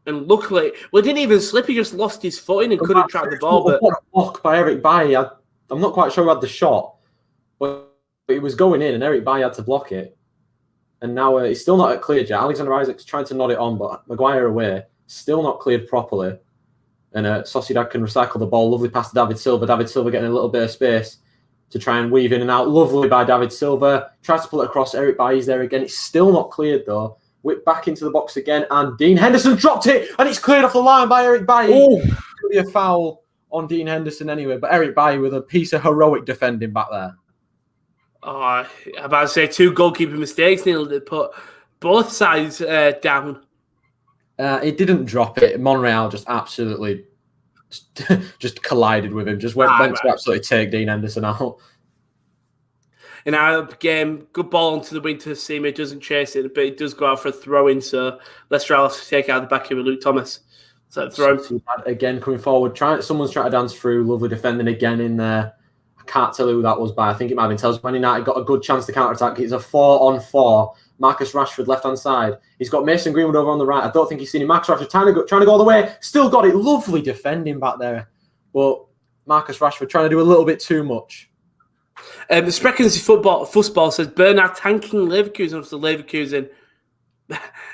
S1: And luckily, well, he didn't even slip. He just lost his footing and couldn't track the ball. But
S2: what a block by Eric Bailly. I'm not quite sure who had the shot, but it was going in, and Eric Bailly had to block it. And now it's still not cleared yet. Alexander Isaac's trying to nod it on, but Maguire away, still not cleared properly. And Sociedad can recycle the ball. Lovely pass to David Silva. David Silva getting a little bit of space to try and weave in and out. Lovely by David Silva. Tries to pull it across. Eric Bailly's there again. It's still not cleared though. Whip back into the box again, and Dean Henderson dropped it, and it's cleared off the line by Eric Bailly. It's going to be a foul on Dean Henderson anyway, but Eric Bailly with a piece of heroic defending back there.
S1: Oh, I'm about to say 2 goalkeeper mistakes nearly to put both sides down.
S2: It didn't drop it. Monreal just absolutely just collided with him. Just went to absolutely take Dean Henderson out.
S1: In our game, good ball onto the wing to Seamer. Doesn't chase it, but it does go out for a throw-in. So Leicester will have to take out the back here with Luke Thomas. So throw
S2: again coming forward. Someone's trying to dance through. Lovely defending again in there. I can't tell who that was by. I think it might have been Telsman. Man United got a good chance to counter-attack. It's a 4-on-4. Marcus Rashford left-hand side. He's got Mason Greenwood over on the right. I don't think he's seen him. Marcus Rashford trying to go all the way. Still got it. Lovely defending back there. But Marcus Rashford trying to do a little bit too much.
S1: The Spreckens Fussball says Bernard tanking Leverkusen after Leverkusen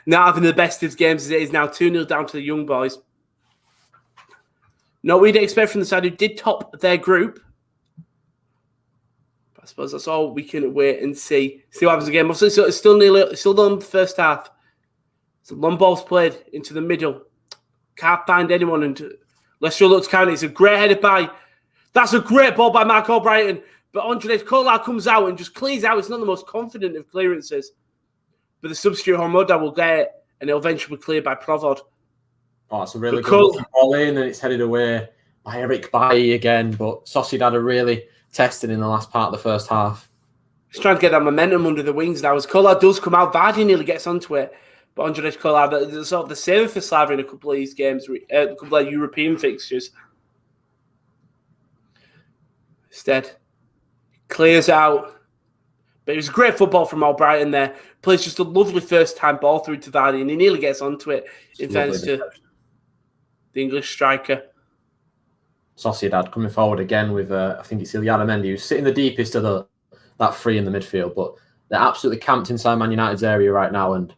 S1: not having the best of games as it is now 2-0 down to the young boys. Not what we'd expect from the side who did top their group. But I suppose that's all we can wait and see. See what happens again. So it's still done the first half. So long balls played into the middle. Can't find anyone. And Leicester looks counter. It's a great header by. That's a great ball by Mark O'Brien. But Andrzej Kolar comes out and just clears out. It's not the most confident of clearances. But the substitute Hormoda will get it, and it'll eventually be cleared by Provad.
S2: Oh, it's a really good ball in, and it's headed away by Eric Bailly again. But Sociedad are really tested in the last part of the first half.
S1: He's trying to get that momentum under the wings now. As Kolar does come out, Vardy nearly gets onto it. But Andrzej Kolar, sort of the saver for Slavia in a couple of these games, a couple of European fixtures. Instead, clears out. But it was great football from O'Brien there. Plays just a lovely first-time ball through to Vardy, and he nearly gets onto it in fairness to the English striker.
S2: Sociedad coming forward again with, I think it's Ilyara Mendy, who's sitting the deepest of that free in the midfield. But they're absolutely camped inside Man United's area right now, and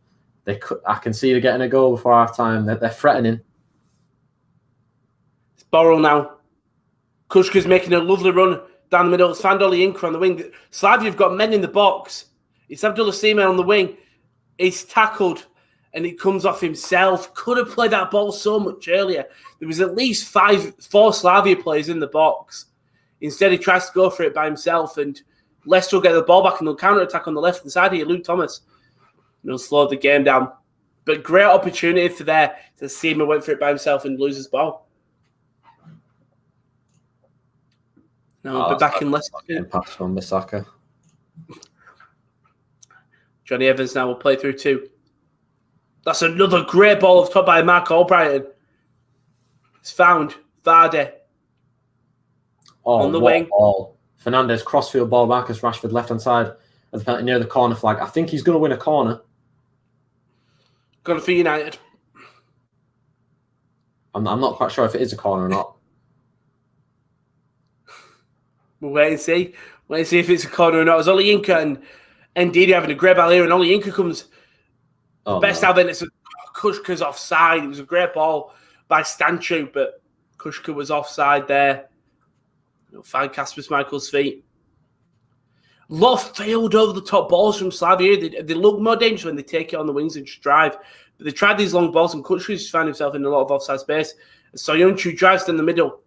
S2: I can see they're getting a goal before half-time. They're threatening.
S1: It's Borrell now. Kushka's making a lovely run down the middle. It's Peter Olayinka on the wing. Slavia have got men in the box. It's Abdullah Sima on the wing. He's tackled and it comes off himself. Could have played that ball so much earlier. There was at least 4 Slavia players in the box. Instead, he tries to go for it by himself, and Leicester will get the ball back and they'll counter-attack on the left-hand side here. Luke Thomas. And he'll slow the game down. But great opportunity for there to Seema went for it by himself and loses ball. Now we're back in Leicester.
S2: Pass from Bissaka.
S1: Johnny Evans now will play through 2. That's another great ball off top by Mark Albrighton. It's found. Vardy. On the wing.
S2: Ball. Fernandes crossfield ball back as Rashford left-hand side near the corner flag. I think he's going to win a corner.
S1: Gone for United.
S2: I'm not quite sure if it is a corner or not.
S1: We'll wait and see. Wait and see if it's a corner or not. As Olayinka and Didi having a great ball here, and Olayinka comes best out of it. It's Kushka's offside. It was a great ball by Stanchu, but Kushka was offside there. Find Kasper Schmeichel's feet. A lot of failed over the top balls from Slavia. They look more dangerous when they take it on the wings and just drive. But they tried these long balls, and Kushka just found himself in a lot of offside space. Soyuncu drives down the middle.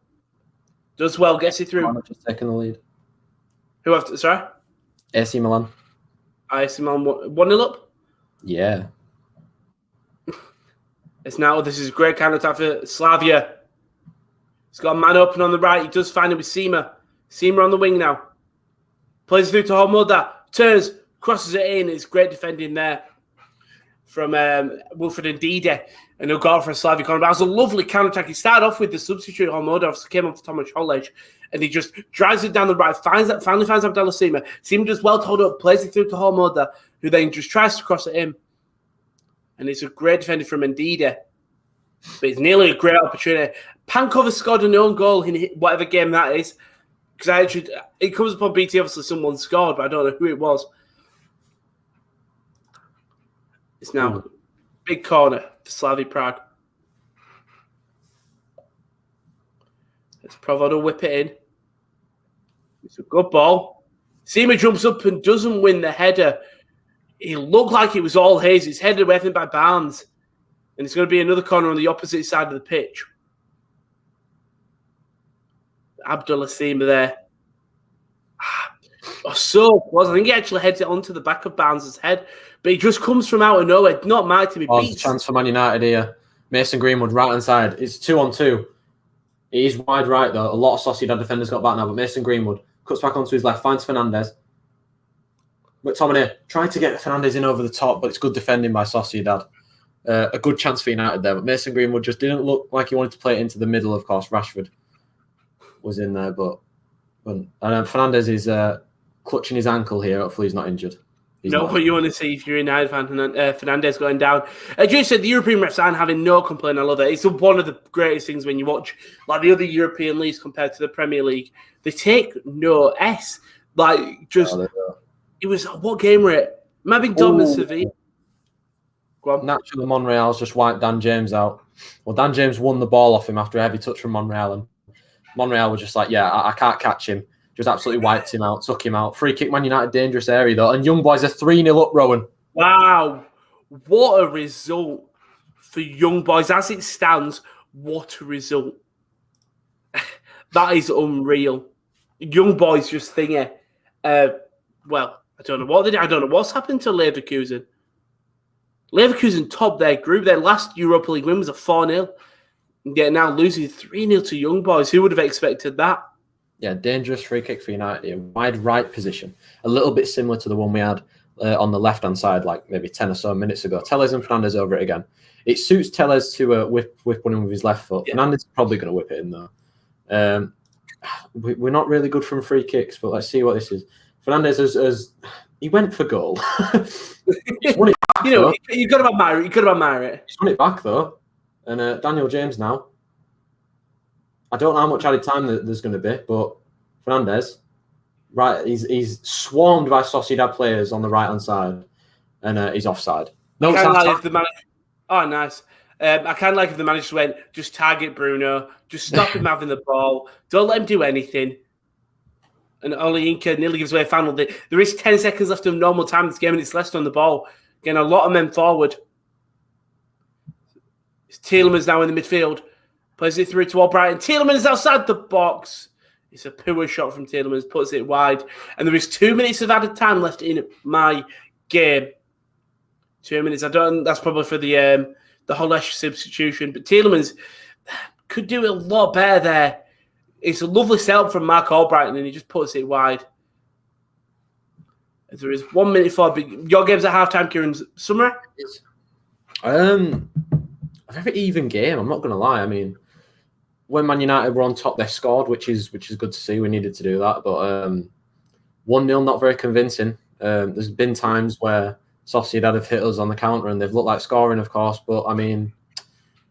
S1: Does well, gets it through.
S2: Just taking the lead.
S1: Who have sorry?
S2: AC Milan.
S1: AC Milan 1-0 up?
S2: Yeah.
S1: This is a great counter-attack for Slavia. He's got a man open on the right. He does find it with Seema. Seema on the wing now. Plays through to Hormoda. Turns, crosses it in. It's great defending there from Wilfred and Didi. And he'll go for a Slavia corner. But that was a lovely counter-attack. He started off with the substitute Hormoda. Obviously came off to Thomas Hollage. And he just drives it down the right. Finally finds Abdallah Seema. Seema just well told up. Plays it through to Hormoda, who then just tries to cross it in. And it's a great defender from Ndidi. But it's nearly a great opportunity. Pankova scored an own goal in whatever game that is. Because it comes upon BT, obviously someone scored, but I don't know who it was. It's now big corner for Slavia Prague. Let's Provodo whip it in. It's a good ball. Seema jumps up and doesn't win the header. It looked like it was all his. It's headed away by Barnes. And it's going to be another corner on the opposite side of the pitch. Abdullah Seema there. So close. I think he actually heads it onto the back of Barnes' head. But he just comes from out of nowhere. Not my team.
S2: There's a chance for Man United here. Mason Greenwood, right-hand side. It's 2-on-2. It is wide right, though. A lot of Sociedad defenders got back now. But Mason Greenwood cuts back onto his left. Finds Fernandes. McTominay trying to get Fernandes in over the top. But it's good defending by Sociedad. A good chance for United there. But Mason Greenwood just didn't look like he wanted to play it into the middle, of course. Rashford was in there, but Fernandes is clutching his ankle here. Hopefully he's not injured.
S1: What you want to see if you're a United fan, Fernandes going down. As you said, the European refs aren't having no complaint. I love it. It's one of the greatest things when you watch like the other European leagues compared to the Premier League. They take no S. It was, what game were it? Maybe Dortmund Sevilla.
S2: Naturally, Monreal's just wiped Dan James out. Well, Dan James won the ball off him after a heavy touch from Monreal, and Monreal was just like, I can't catch him. Just absolutely wiped him out, took him out. Free kick, Man United, dangerous area, though. And Young Boys are 3-0 up, Rowan.
S1: Wow. What a result for Young Boys. As it stands, what a result. That is unreal. Young Boys just thingy. Well, I don't know what they did. I don't know what's happened to Leverkusen. Leverkusen topped their group. Their last Europa League win was a 4-0. Yet now losing 3-0 to Young Boys. Who would have expected that?
S2: Yeah, dangerous free kick for United in wide right position. A little bit similar to the one we had on the left-hand side, like maybe 10 or so minutes ago. Tellez and Fernandes over it again. It suits Tellez to whip one in with his left foot. Yeah. Fernandes is probably going to whip it in, though. We're not really good from free kicks, but let's see what this is. Fernandes he went for goal. He's won it back,
S1: you got to admire it.
S2: He's won it back, though. And Daniel James now. I don't know how much added time there's going to be, but Fernandes, right, he's swarmed by Sociedad players on the right-hand side, and he's offside. No,
S1: oh, nice. I kind of like if the manager went, just target Bruno, just stop him having the ball, don't let him do anything. And Olayinka nearly gives away a final. There is 10 seconds left of normal time in this game, and it's Leicester on the ball. Getting a lot of men forward. It's Tielemans now in the midfield. Plays it through to Albrighton. Tielemans is outside the box. It's a poor shot from Tielemans, puts it wide. And there is 2 minutes of added time left in my game. 2 minutes. That's probably for the Holesh substitution. But Tielemans could do a lot better there. It's a lovely setup from Mark Albrighton, and he just puts it wide. There is 1 minute for your game's at halftime, Kieran. Summary?
S2: A very even game. I'm not going to lie. I mean, when Man United were on top, they scored, which is good to see. We needed to do that, but 1-0 not very convincing. There's been times where Sociedad have hit us on the counter, and they've looked like scoring, of course. But I mean,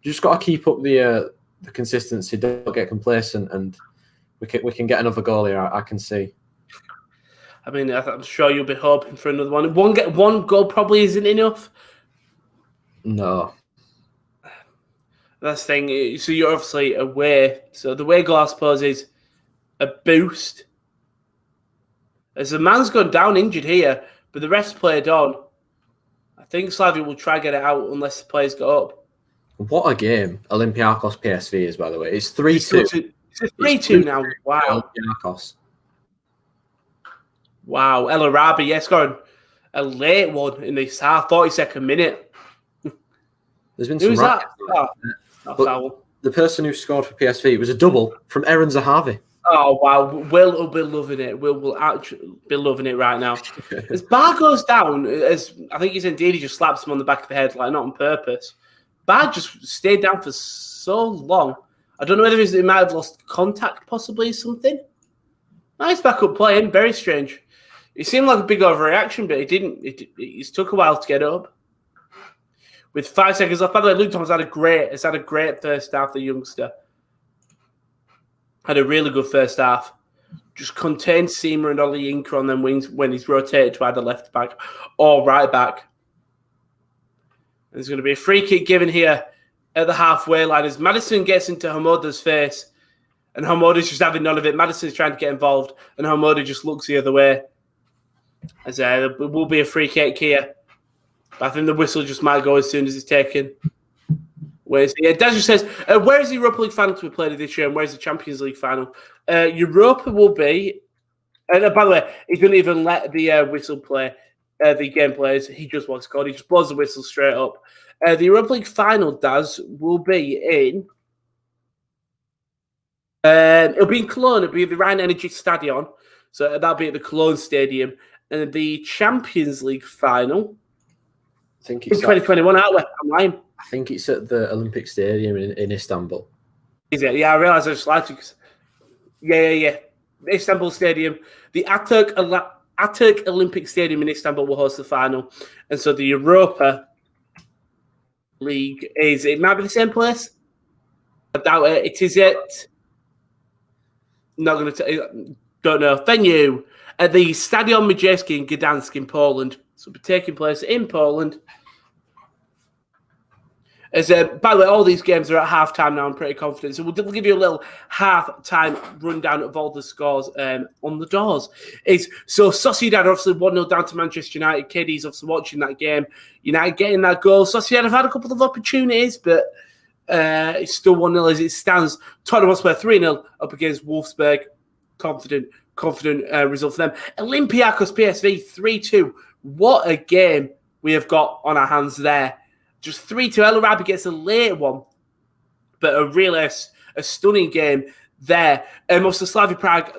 S2: you just got to keep up the consistency. Don't get complacent, and we can get another goal here. I can see.
S1: I mean, I'm sure you'll be hoping for another one. One goal probably isn't enough.
S2: No.
S1: That's the thing. So you're obviously away. So the away goal, I suppose, is a boost. As the man's gone down injured here, but the ref's played on. I think Slavia will try to get it out unless the players go up.
S2: What a game Olympiacos PSV is, by the way. It's 3-2.
S1: It's 3-2 now. Wow.
S2: Olympiacos.
S1: Wow. El Arabi, yes, scoring a late one in the 42nd minute.
S2: There's been some.
S1: Who's that? Foul.
S2: The person who scored for PSV was a double from Aaron Zahavi.
S1: Oh, wow. Will be loving it. Will actually be loving it right now. As Bar goes down, as I think he's indeed, he just slaps him on the back of the head, like not on purpose. Bar just stayed down for so long. I don't know whether he might have lost contact, possibly, or something. Nice backup playing. Very strange. It seemed like a big overreaction, but it didn't. It took a while to get up. With 5 seconds left, by the way, Luke Thomas had a great first half, the youngster. Had a really good first half. Just contained Seamer and Olayinka on them wings when he's rotated to either left back or right back. And there's going to be a free kick given here at the halfway line as Maddison gets into Hamoda's face. And Hamoda's just having none of it. Maddison's trying to get involved, and Hamoda just looks the other way. As there will be a free kick here. But I think the whistle just might go as soon as it's taken. Where's the Daz says, where is the Europa League final to be played this year, and where's the Champions League final? Europa will be, and by the way, he didn't even let the whistle play, the game players. He just wants to go. He just blows the whistle straight up. The Europa League final, Daz, will be in. It'll be in Cologne. It'll be the Rhine Energy Stadion. So that'll be at the Cologne Stadium. And the Champions League final,
S2: I think it's
S1: 2021, aren't we? I'm lying.
S2: I think it's at the Olympic Stadium in Istanbul.
S1: Is it? Yeah, I realise I just lied to you. Yeah. Istanbul Stadium. The Atatürk Olympic Stadium in Istanbul will host the final. And so the Europa League it might be the same place. I doubt it. It is it. Not going to don't know. Venue at the Stadion Majeski in Gdansk in Poland. So it'll be taking place in Poland. As by the way, all these games are at halftime now. I'm pretty confident. So we'll give you a little halftime rundown of all the scores on the doors. So Sociedad obviously 1-0 down to Manchester United. KD's obviously watching that game. United getting that goal. Sociedad have had a couple of opportunities, but it's still 1-0 as it stands. Tottenham Hotspur 3-0 up against Wolfsburg. Confident result for them. Olympiacos PSV 3-2. What a game we have got on our hands there. Just 3-2. El Arabi gets a late one, but a stunning game there. Also, Slavia Prague,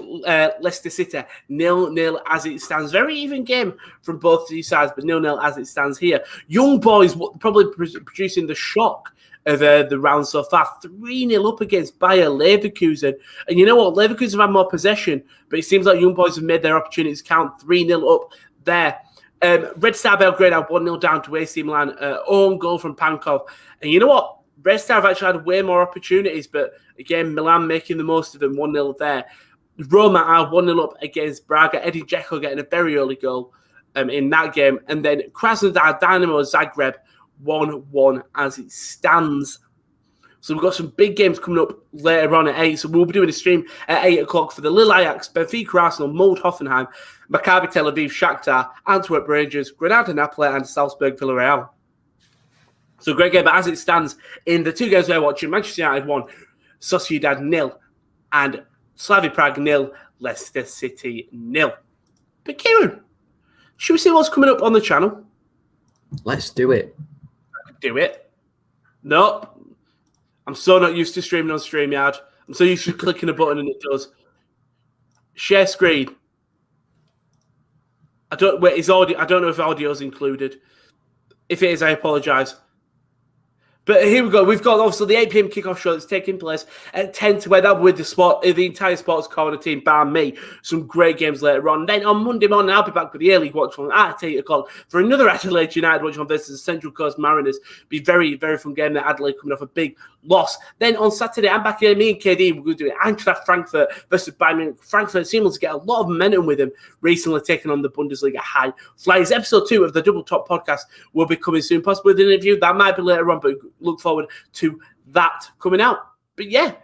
S1: Leicester City, 0-0 as it stands. Very even game from both these sides, but 0-0 as it stands here. Young boys probably producing the shock of the round so far. 3-0 up against Bayer Leverkusen. And you know what? Leverkusen have had more possession, but it seems like Young boys have made their opportunities count. 3-0 up there. Red Star Belgrade are 1-0 down to AC Milan. Own goal from Pankov. And you know what? Red Star have actually had way more opportunities, but again, Milan making the most of them. 1-0 there. Roma are 1-0 up against Braga. Edin Dzeko getting a very early goal in that game. And then Krasnodar Dynamo Zagreb 1-1 as it stands. So we've got some big games coming up later on at 8. So we'll be doing a stream at 8 o'clock for the Lille Ajax, Benfica Arsenal, Molde Hoffenheim, Maccabi Tel Aviv Shakhtar, Antwerp Rangers, Granada Napoli, and Salzburg Villarreal. So great game. But as it stands in the two games we're watching, Manchester United 1, Sociedad 0, and Slavia Prague 0, Leicester City 0. But Kieren, should we see what's coming up on the channel?
S2: Let's do it.
S1: Do it. Nope. I'm so not used to streaming on StreamYard. I'm so used to clicking a button and it does. Share screen. I don't know if audio is included. If it is, I apologise. But here we go. We've got obviously the 8 p.m. kickoff show that's taking place at 10 to where that with the entire Sports Corner team, bar me. Some great games later on. Then on Monday morning, I'll be back with the early watch on at 8 o'clock for another Adelaide United watch on versus Central Coast Mariners. Be very, very fun game that Adelaide coming off a big loss. Then on Saturday, I'm back here. Me and KD, we're going to do it. Eintracht Frankfurt versus Bayern Munich. Frankfurt seems to get a lot of momentum with him recently, taking on the Bundesliga high flyers. Episode 2 of the Double Top podcast will be coming soon, possibly with an interview. That might be later on, but look forward to that coming out. But yeah,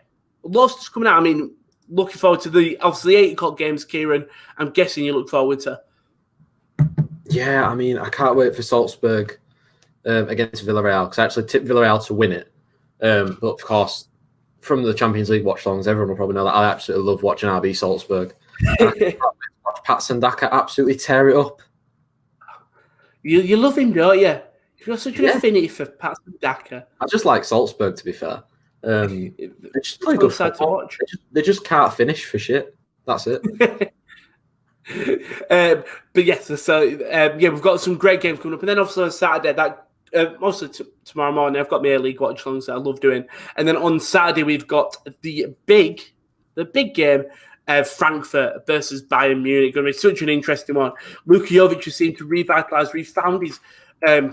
S1: lots coming out. I mean, looking forward to the 8 o'clock games, Kieren. I'm guessing you look forward to.
S2: Yeah, I mean, I can't wait for Salzburg against Villarreal because I actually tipped Villarreal to win it. But of course, from the Champions League watch-alongs, everyone will probably know that I absolutely love watching RB Salzburg. Watch Pat Sandaka absolutely tear it up.
S1: You love him, don't you? You've got such an affinity for Pat Sandaka.
S2: I just like Salzburg, to be fair. They just play good football. They just can't finish for shit. That's it.
S1: But yes, we've got some great games coming up, and then obviously on Saturday, mostly tomorrow morning, I've got my league watch-alongs that I love doing, and then on Saturday we've got the big game. Frankfurt versus Bayern Munich. Going to be such an interesting one. Luka Jovic has seemed to refound his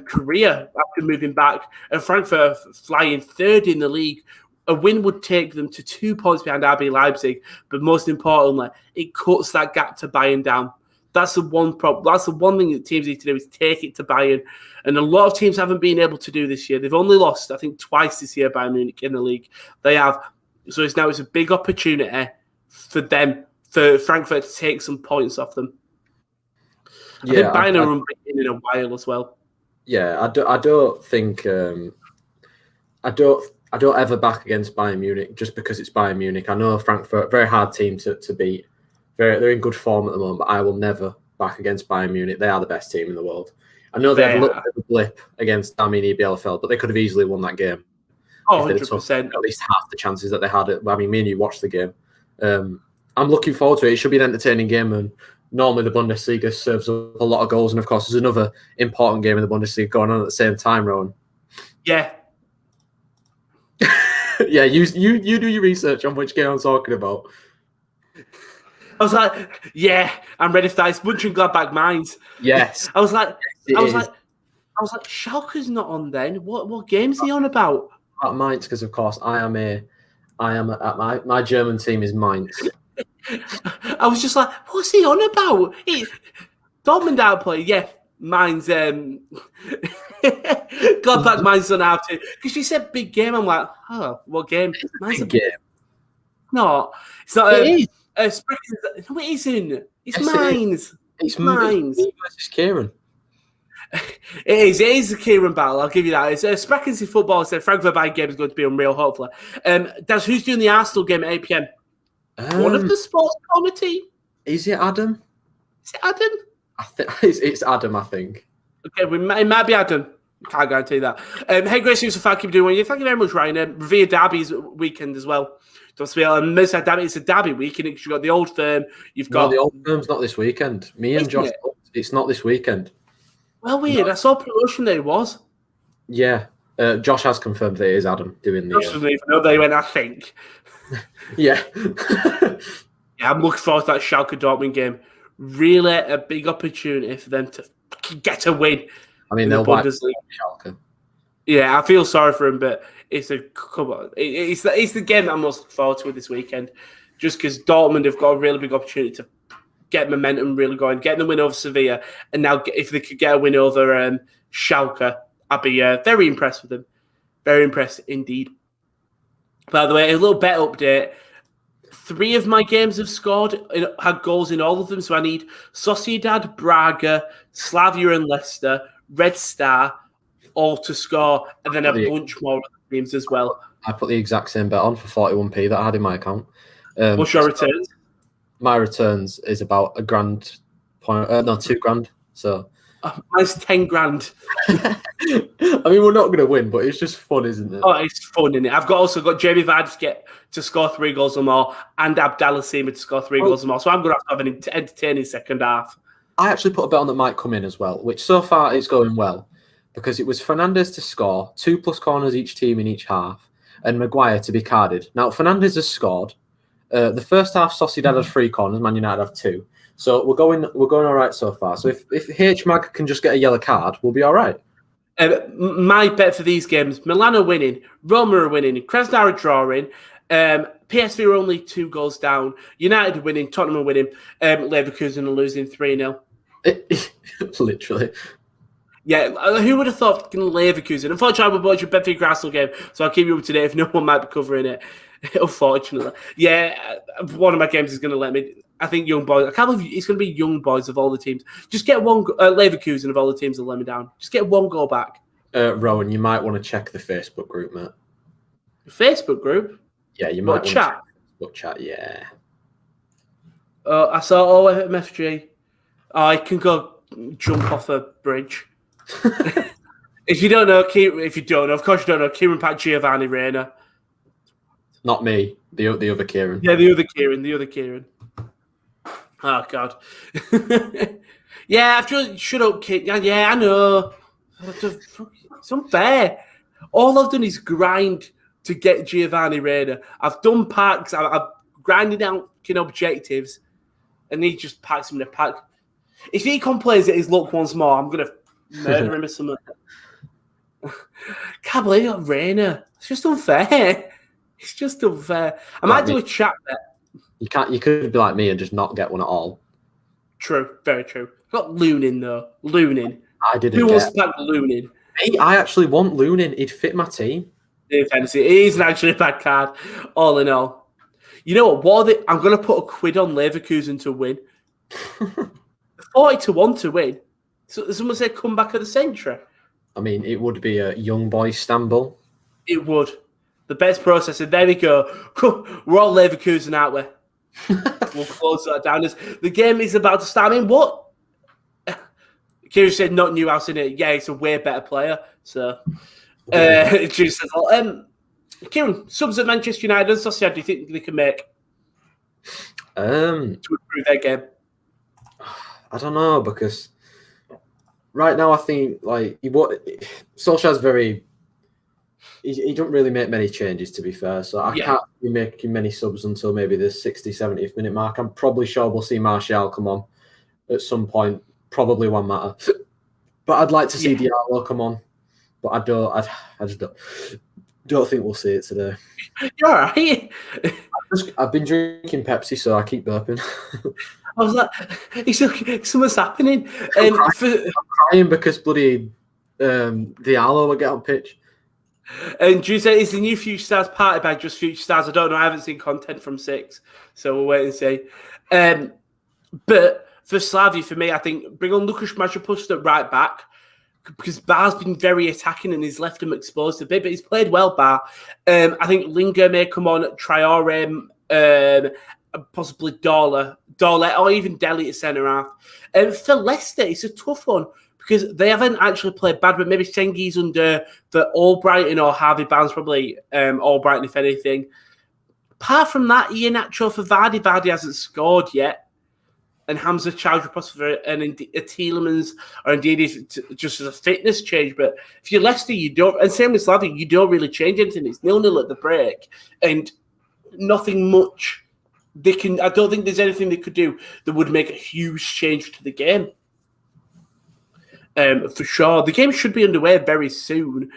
S1: career after moving back. And Frankfurt flying third in the league. A win would take them to 2 points behind RB Leipzig, but most importantly, it cuts that gap to Bayern down. That's the one problem. That's the one thing that teams need to do is take it to Bayern. And a lot of teams haven't been able to do this year. They've only lost, I think, twice this year, Bayern Munich in the league. They have. So it's a big opportunity for Frankfurt to take some points off them. I think Bayern are unbeaten in a while as well.
S2: Yeah, I don't think I don't ever back against Bayern Munich just because it's Bayern Munich. I know Frankfurt, very hard team to beat. They're in good form at the moment, but I will never back against Bayern Munich. They are the best team in the world. I know they had a little bit of a blip against Arminia Bielefeld, but they could have easily won that game.
S1: Oh, 100%.
S2: At least half the chances that they had. I mean, me and you watched the game. I'm looking forward to it. It should be an entertaining game, and normally the Bundesliga serves up a lot of goals. And of course, there's another important game in the Bundesliga going on at the same time, Rowan.
S1: Yeah.
S2: Yeah, you do your research on which game I'm talking about.
S1: I was like, yeah, I'm ready for that. It's Mönchengladbach Mainz.
S2: Yes.
S1: I was like, Schalke's not on then. What game's he on about?
S2: At Mainz, because of course my German team is Mainz.
S1: I was just like, what's he on about? Dortmund outplay, yeah, Mainz. Gladbach Mainz on out too. Because she said big game. I'm like, oh, what game?
S2: Mainz big game.
S1: No, it's not.
S2: It is.
S1: No, it isn't. It's Mainz.
S2: It's Mainz versus Kieren.
S1: It is the Kieren battle. I'll give you that. It's Sprakency football. Said Frankfurt Bayern game is going to be unreal. Hopefully, that's who's doing the Arsenal game at 8 p.m. One of the Sports Corner team.
S2: Is it Adam?
S1: Is it Adam?
S2: I think it's Adam. I think.
S1: Okay, it might be Adam. Can't guarantee that. Hey, Grace, thank you for doing it. Thank you very much, Ryan. Revere Derby's weekend as well. It's a Derby weekend. You've got the Old Firm. You've got
S2: the Old Firm's not this weekend. Me and Josh. It's not this weekend.
S1: Well, weird. I saw promotion that it was.
S2: Yeah. Josh has confirmed that it is Adam doing the...
S1: Josh doesn't even know. They went, I think.
S2: Yeah.
S1: Yeah, I'm looking forward to that Schalke Dortmund game. Really a big opportunity for them to get a win.
S2: I mean, they'll wipe Schalke.
S1: Yeah, I feel sorry for him, but it's the game that I'm most looking forward to this weekend. Just because Dortmund have got a really big opportunity to get momentum really going, get the win over Sevilla, and now if they could get a win over Schalke, I'd be very impressed with them. Very impressed indeed. By the way, a little bet update. 3 of my games have had goals in all of them, so I need Sociedad, Braga, Slavia and Leicester, Red Star, all to score, and then a bunch more teams as well.
S2: I put the exact same bet on for 41p that I had in my account.
S1: What's your returns?
S2: My returns is about £1,000 point. No, £2,000. So
S1: mine's 10 grand.
S2: I mean, we're not going to win, but it's just fun, isn't it?
S1: Oh, it's fun, isn't it? I've also got Jamie Vardy to score 3 goals or more, and Abdallah Seema to score 3 goals or more. So I'm going to have an entertaining second half.
S2: I actually put a bet on that might come in as well, which so far is going well, because it was Fernandes to score 2+ corners each team in each half, and Maguire to be carded. Now Fernandes has scored. The first half, Sociedad had 3 corners, Man United have 2. So we're going all right so far. So if HMAG can just get a yellow card, we'll be all right.
S1: My bet for these games: Milan are winning, Roma are winning, Krasnodar are drawing, PSV are only 2 goals down, United are winning, Tottenham are winning, Leverkusen are losing 3-0.
S2: Literally.
S1: Yeah, who would have thought Leverkusen? Unfortunately, we're watching Benfica Arsenal game, so I'll keep you up to date if no one might be covering it. Unfortunately. Yeah, one of my games is going to let me. I think young boys. I can't believe it's going to be young boys of all the teams. Just get one. Leverkusen of all the teams will let me down. Just get 1 goal back.
S2: Rowan, you might want to check the Facebook group, mate.
S1: Facebook group?
S2: Yeah, you might want
S1: chat?
S2: to check Facebook chat, yeah.
S1: I saw OFMFG. I can go jump off a bridge. If you don't know, of course you don't know, Kieran Pat Giovanni Reina.
S2: Not me, the other Kieran.
S1: Yeah, the other Kieran. Oh, God. Yeah, I've just shut up, kid. Yeah, I know. It's unfair. All I've done is grind to get Giovanni Reina. I've done packs. I've grinded out objectives, and he just packs him in a pack. If he complains at his luck once more, I'm going to murder him or something. Can't believe you got Reina. It's just unfair. It's just unfair. I might do a chat bet.
S2: You could be like me and just not get one at all.
S1: True, very true. Got Lunin though. Lunin.
S2: I didn't.
S1: Who wants to pack Lunin?
S2: Hey, I actually want Lunin. He'd fit my team.
S1: In fantasy, it isn't actually a bad card. All in all, you know what? I'm going to put a quid on Leverkusen to win. 40-1 to win. So someone said comeback of the century.
S2: I mean, it would be a young boy Istanbul.
S1: It would. The best processor. There we go. We're all Leverkusen, aren't we? We'll close that down. The game is about to start. I mean, what? Kieran said not Newhouse in it. Yeah, he's a way better player. So, Kieran, subs at Manchester United and Sociedad, do you think they can make to improve their game?
S2: I don't know, because right now I think Solskjaer's very. He don't really make many changes, to be fair. So I can't be making many subs until maybe the 60th, 70th minute mark. I'm probably sure we'll see Martial come on at some point. Probably won't matter. But I'd like to see Diallo come on. But I just don't think we'll see it today.
S1: You're all right.
S2: I've been drinking Pepsi, so I keep burping.
S1: I was like, something's happening.
S2: I'm crying because bloody Diallo will get on pitch.
S1: And Drew said, is the new Future Stars party bag just Future Stars? I don't know. I haven't seen content from 6, so we'll wait and see. But for Slavia, for me, I think bring on Lukas Majapust at right back, because Bar's been very attacking and he's left him exposed a bit, but he's played well, Bar. I think Linger may come on, Traore, possibly Dorla, or even Deli at centre-half. For Leicester, it's a tough one, because they haven't actually played bad, but maybe Sengi's under the Albrighton, or Harvey Barnes probably Albrighton, if anything. Apart from that, Iheanacho for Vardy. Vardy hasn't scored yet. And Hamza Chowdhury and a Tielemans, or indeed just as a fitness change. But if you're Leicester, you don't, and same with Slavia, you don't really change anything. It's 0-0 at the break, and nothing much they can. I don't think there's anything they could do that would make a huge change to the game. For sure, the game should be underway very soon.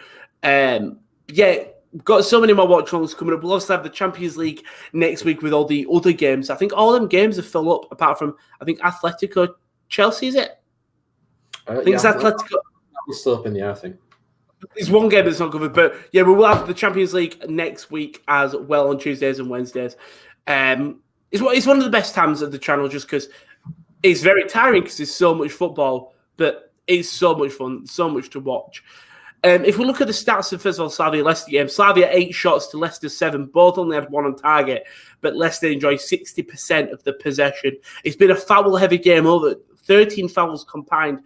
S1: We've got so many more watch-alongs coming up. We'll also have the Champions League next week with all the other games. I think all them games are full up, apart from, I think, Atletico Chelsea, is it? I think it's Atletico.
S2: It's still up in the air, I think.
S1: There's one game that's not covered, but yeah, we will have the Champions League next week as well on Tuesdays and Wednesdays. It's one of the best times of the channel, just because it's very tiring because there's so much football, but it's so much fun, so much to watch. If we look at the stats of, first of all, Slavia-Leicester game, Slavia 8 shots to Leicester 7. Both only had 1 on target, but Leicester enjoyed 60% of the possession. It's been a foul-heavy game, over 13 fouls combined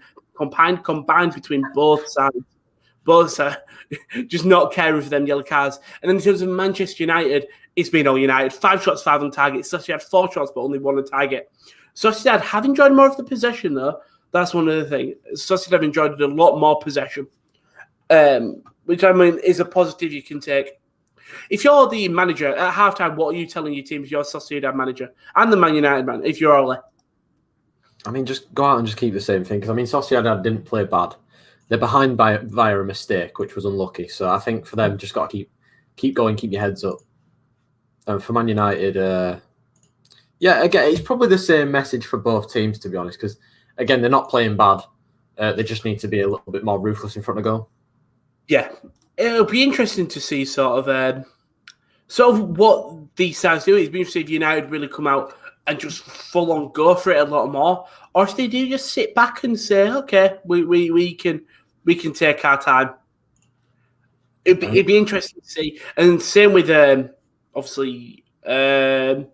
S1: between both sides. Both sides just not caring for them yellow cards. And then in terms of Manchester United, it's been all United. 5 shots, 5 on target. Sociedad had 4 shots, but only 1 on target. Sociedad have enjoyed more of the possession, though. That's one of the things. Sociedad have enjoyed a lot more possession. Which I mean is a positive you can take. If you're the manager at halftime, what are you telling your team if you're Sociedad manager and the Man United man? If you're Ole,
S2: I mean, just go out and just keep the same thing because I mean, Sociedad didn't play bad. They're behind via a mistake, which was unlucky. So I think for them, just got to keep going, keep your heads up. And for Man United, again, it's probably the same message for both teams to be honest, because again, they're not playing bad. They just need to be a little bit more ruthless in front of goal.
S1: Yeah, it'll be interesting to see sort of what these sides do. It's been interesting if United really come out and just full on go for it a lot more, or if they do just sit back and say, "Okay, we can take our time." It'd be interesting to see, and same with obviously. And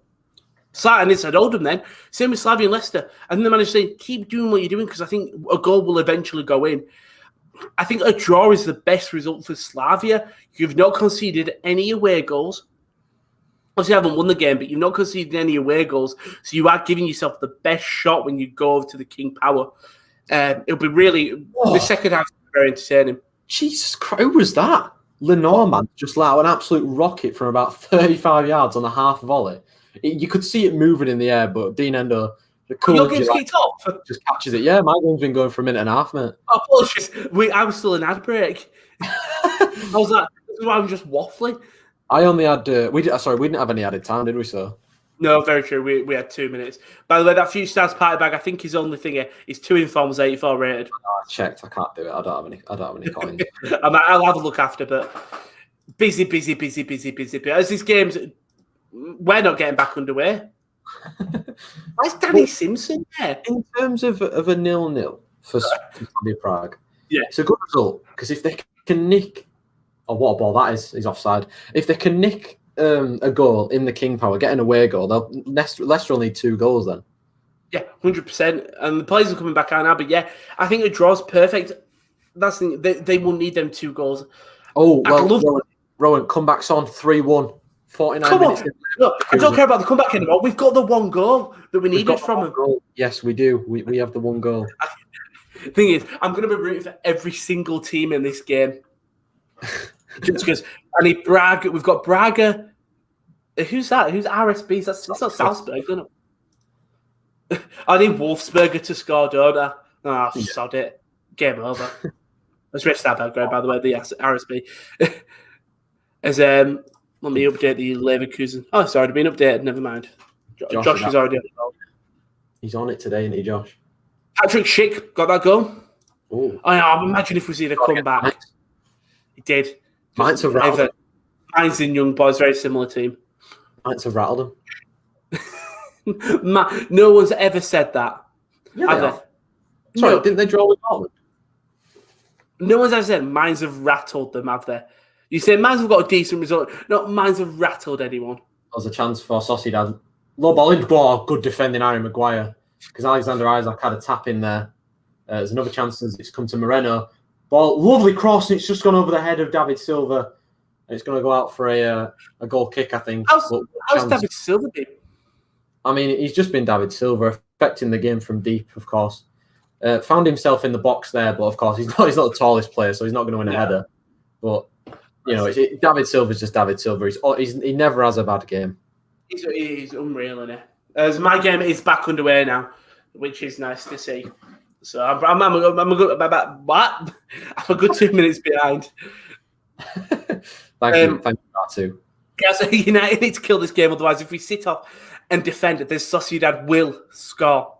S1: it's at Oldham then. Same with Slavia and Leicester. And the manager saying, keep doing what you're doing because I think a goal will eventually go in. I think a draw is the best result for Slavia. You've not conceded any away goals. Obviously, you haven't won the game, but you've not conceded any away goals. So you are giving yourself the best shot when you go over to the King Power. It'll be really... The second half is very entertaining.
S2: Jesus Christ, who was that? Lenormand just let out an absolute rocket from about 35 yards on a half volley. You could see it moving in the air, but Dean Endo, the cool
S1: game's kicked off.
S2: Just catches it. Yeah, my game's been going for a minute and a half, mate.
S1: Oh, bullshit. I was still in ad break. I was like, this is why I'm just waffling.
S2: I only had. We didn't have any added time, did we? So
S1: no, very true. We had 2 minutes. By the way, that Few Stars party bag, I think his only thing is 2 informs, 84 rated.
S2: I checked. I can't do it. I don't have any coins.
S1: I'll have a look after, but busy. As this game's. We're not getting back underway. Why's Danny Simpson there?
S2: In terms of a 0-0 for Slavia Prague,
S1: yeah,
S2: it's a good result because if they can nick, what a ball that is, he's offside. If they can nick a goal in the King Power, get an away goal, Leicester will need 2 goals then. Yeah,
S1: 100%. And the players are coming back out now, but yeah, I think a draw's perfect. That's the thing, they will need them 2 goals.
S2: Oh, well, Rowan, comebacks on 3-1. 49
S1: Come
S2: minutes.
S1: On. No, I don't care about the comeback anymore. We've got the 1 goal that we needed from him.
S2: Yes, we do. We have the 1 goal.
S1: The thing is, I'm going to be rooting for every single team in this game. Just because I need Braga. We've got Braga. Who's that? Who's RSB? That's not Salzburg, isn't it? I need Wolfsberger to score, don't I? Oh, sod it. Game over. Let's rest that Belgrade, by the way, the RSB. Let me update the Leverkusen. Oh, it's already been updated. Never mind. Josh is already on the goal.
S2: He's on it today, isn't he, Josh?
S1: Patrick Schick got that goal.
S2: Oh,
S1: I imagine if we see the comeback. He did.
S2: Mainz have rattled him.
S1: Mainz and Young Boys, very similar team.
S2: Mainz have rattled him.
S1: No one's ever said that.
S2: Yeah, Sorry, didn't they draw with Dortmund?
S1: No one's ever said Mainz have rattled them, have they? You say Mainz have got a decent result. No, Mainz have rattled anyone.
S2: There was a chance for Sociedad. Low ball in, ball, good defending Harry Maguire. Because Alexander Isaac had a tap in there. There's another chance as it's come to Moreno. Ball, lovely cross, and it's just gone over the head of David Silva. And it's going to go out for a goal kick, I think.
S1: How's David Silva been?
S2: I mean, he's just been David Silva, affecting the game from deep, of course. Found himself in the box there, but of course, he's not the tallest player, so he's not going to win a header. But you know, David Silva's just David Silva. He never has a bad game.
S1: He's unreal, isn't he? As my game is back underway now, which is nice to see. So I'm a good 2 minutes behind.
S2: Thank you, too.
S1: Yeah, so United need to kill this game, otherwise, if we sit off and defend it, this Sociedad will score.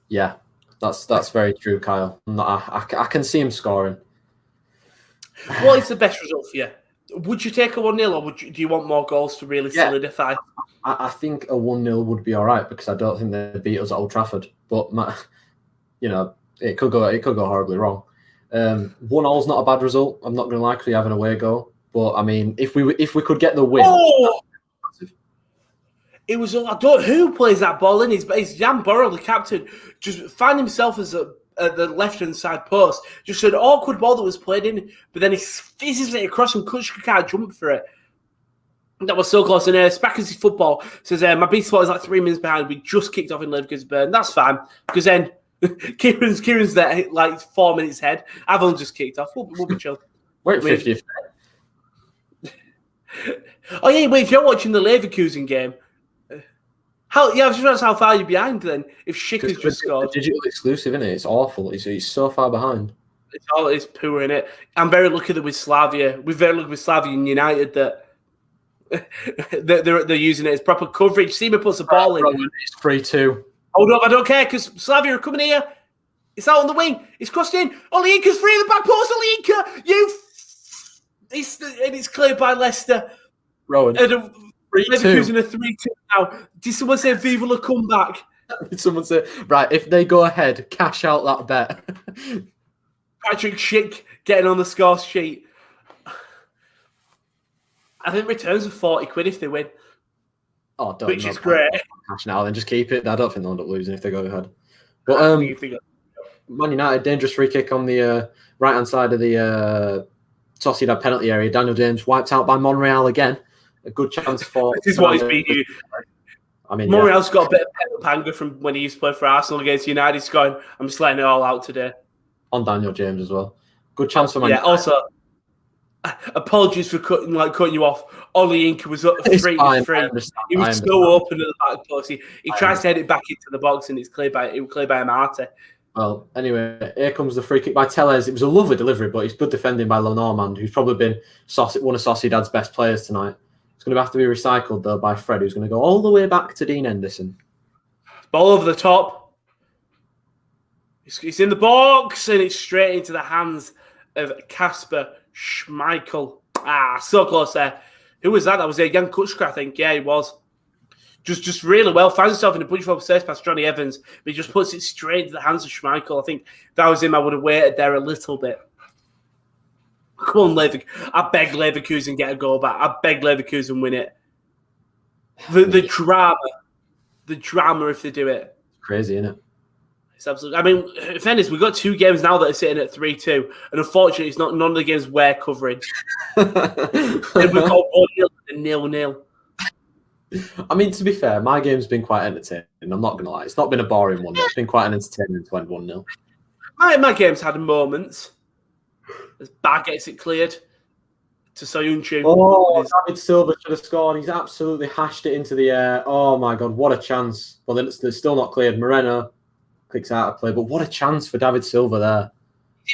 S2: Yeah, that's very true, Kyle. I can see him scoring.
S1: What is the best result for you? Would you take a 1-0 or do you want more goals to really solidify?
S2: I think a 1-0 would be all right because I don't think they beat us at Old Trafford. But it could go horribly wrong. 1-0's not a bad result. I'm not going to lie, because you have an away goal. But I mean, if we could get the win,
S1: it was. I don't who plays that ball in. It's Jan Burrow, the captain, just found himself as at the left-hand side post. Just an awkward ball that was played in, but then he fizzes it across and Kutschka can't jump for it. That was so close. And Spackers Football says, my B spot is like 3 minutes behind. We just kicked off in Leverkusen. That's fine, because then Kieran's there like 4 minutes ahead. I've only just kicked off. We'll be chill.
S2: Wait, 50th.
S1: Oh yeah, wait, if you're watching the Leverkusen game, I was just realised how far you're behind then, if Schick has just scored.
S2: Digital exclusive, isn't it? It's awful. He's so far behind.
S1: It's poor, in it. I'm very lucky that with Slavia, and United that they're using it as proper coverage. Seema puts the ball in.
S2: It's 3-2.
S1: Hold up, I don't care, because Slavia are coming here. It's out on the wing. It's crossed in. Olayinka's free in the back post. Olayinka, it's cleared by Leicester.
S2: Rowan.
S1: Leverkusen are 3-2 now. Did someone say Viva la comeback?
S2: Did someone say, right, if they go ahead, cash out that bet.
S1: Patrick Schick getting on the score sheet. I think returns are 40 quid if they win.
S2: Oh, don't.
S1: Which is great.
S2: Cash now, then just keep it. I don't think they'll end up losing if they go ahead. But Man United, dangerous free kick on the right-hand side of the Sociedad penalty area. Daniel James wiped out by Monreal again. A good chance for...
S1: This is what he's been used. I mean, Monreal's got a bit of anger from when he used to play for Arsenal against United. He's going, I'm just letting it all out today.
S2: On Daniel James as well. Good chance for Man United.
S1: Yeah, also, apologies for cutting you off. Olayinka was up 3-3. He was so open at the back post. He tries to head it back into the box and it was cleared by Amarte.
S2: Well, anyway, here comes the free kick by Tellez. It was a lovely delivery, but it's good defending by Lenormand, who's probably been one of Sociedad's best players tonight. It's going to have to be recycled, though, by Fred, who's going to go all the way back to Dean Henderson.
S1: Ball over the top. It's in the box, and it's straight into the hands of Kasper Schmeichel. So close there. Who was that? That was Jan Kutschka, I think. Yeah, he was. Just really well. Finds himself in a bunch of upstairs past Johnny Evans, but he just puts it straight into the hands of Schmeichel. I think if that was him, I would have waited there a little bit. Come on, Leverkusen. I beg Leverkusen get a goal back. I beg Leverkusen win it. The drama if they do it.
S2: Crazy, isn't it?
S1: It's absolutely. I mean, in fairness, we've got 2 games now that are sitting at 3-2, and unfortunately, it's not none of the games we're covering. We've got 1-0 and 0-0.
S2: I mean, to be fair, my game's been quite entertaining. I'm not going to lie. It's not been a boring one. It's been quite an entertaining to end 1-0.
S1: My game's had moments. As Bag gets it cleared to Soyuncu.
S2: Oh, David Silva should have scored. He's absolutely hashed it into the air. Oh, my God. What a chance. Well, then it's still not cleared. Moreno clicks out of play. But what a chance for David Silva there.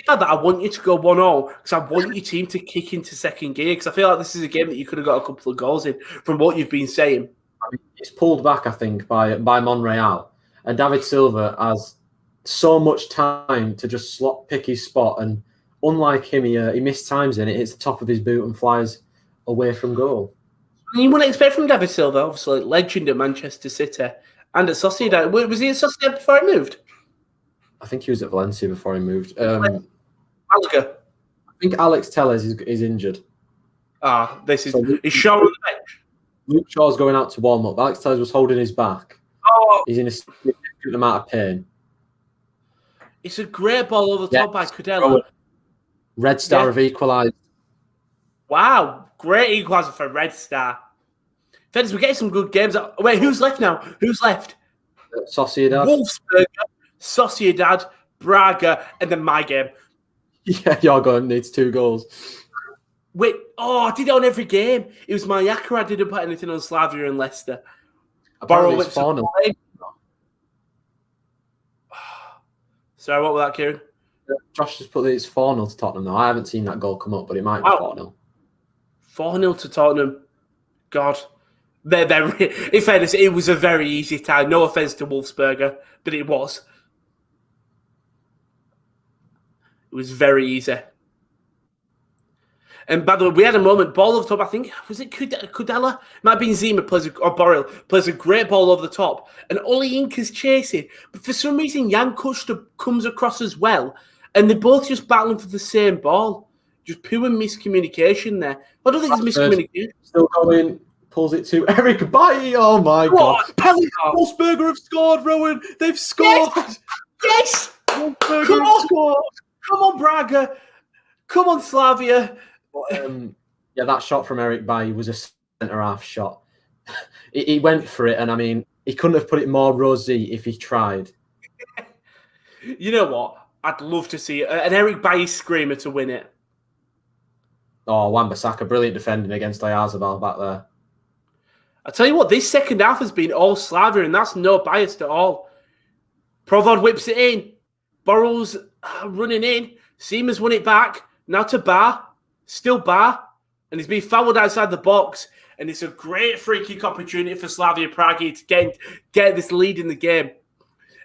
S1: That I want you to go 1-0 because I want your team to kick into second gear because I feel like this is a game that you could have got a couple of goals in from what you've been saying.
S2: I mean, it's pulled back, I think, by Monreal. And David Silva has so much time to just pick his spot. And unlike him, he mistimes it. It hits the top of his boot and flies away from goal.
S1: You wouldn't expect from David Silva, obviously, legend at Manchester City and at Sociedad. Was he at Sociedad before he moved?
S2: I think he was at Valencia before he moved.
S1: Malaga.
S2: I think Alex Tellez is injured.
S1: Is Shaw on the bench?
S2: Luke Shaw's going out to warm up. Alex Tellez was holding his back.
S1: Oh,
S2: he's in a significant amount of pain.
S1: It's a great ball over the top by Cudella.
S2: Red Star have equalised.
S1: Wow, great equaliser for Red Star. Friends, we're getting some good games. Wait, who's left now? Who's left?
S2: Sociedad.
S1: Wolfsburg, Sociedad, Braga, and then my game.
S2: Yeah, your game needs 2 goals.
S1: Wait, I did it on every game. It was my Yaka. I didn't put anything on Slavia and Leicester.
S2: Apparently it's 4-0.
S1: Sorry, what was that, Kieran?
S2: Josh just put that it's 4-0 to Tottenham now. I haven't seen that goal come up, but it might be 4-0.
S1: 4-0 to Tottenham. God. In fairness, it was a very easy tie. No offence to Wolfsberger, but it was. It was very easy. And by the way, we had a moment, ball over the top, I think, was it Cudella? Might have been Zima or Borrell, plays a great ball over the top. And Olayinka's chasing. But for some reason, Jan Kushta comes across as well. And they're both just battling for the same ball. Just pure miscommunication there. I don't think it's miscommunication.
S2: Still going, pulls it to Eric Bailly. Oh my God.
S1: Pelly
S2: Wolfsberger have scored, Rowan. They've scored.
S1: Yes. Come on, Braga. Come on, Slavia.
S2: Yeah, that shot from Eric Bailly was a centre-half shot. He went for it, and I mean, he couldn't have put it more rosy if he tried.
S1: You know what? I'd love to see an Eric Bailly screamer to win it.
S2: Oh, Wan-Bissaka, brilliant defending against Oyarzabal back there.
S1: I tell you what, this second half has been all Slavia, and that's no bias at all. Provod whips it in. Burrows running in. Seamer's won it back. Now to Bar. Still Bar. And he's been fouled outside the box. And it's a great free kick opportunity for Slavia Prague to get this lead in the game.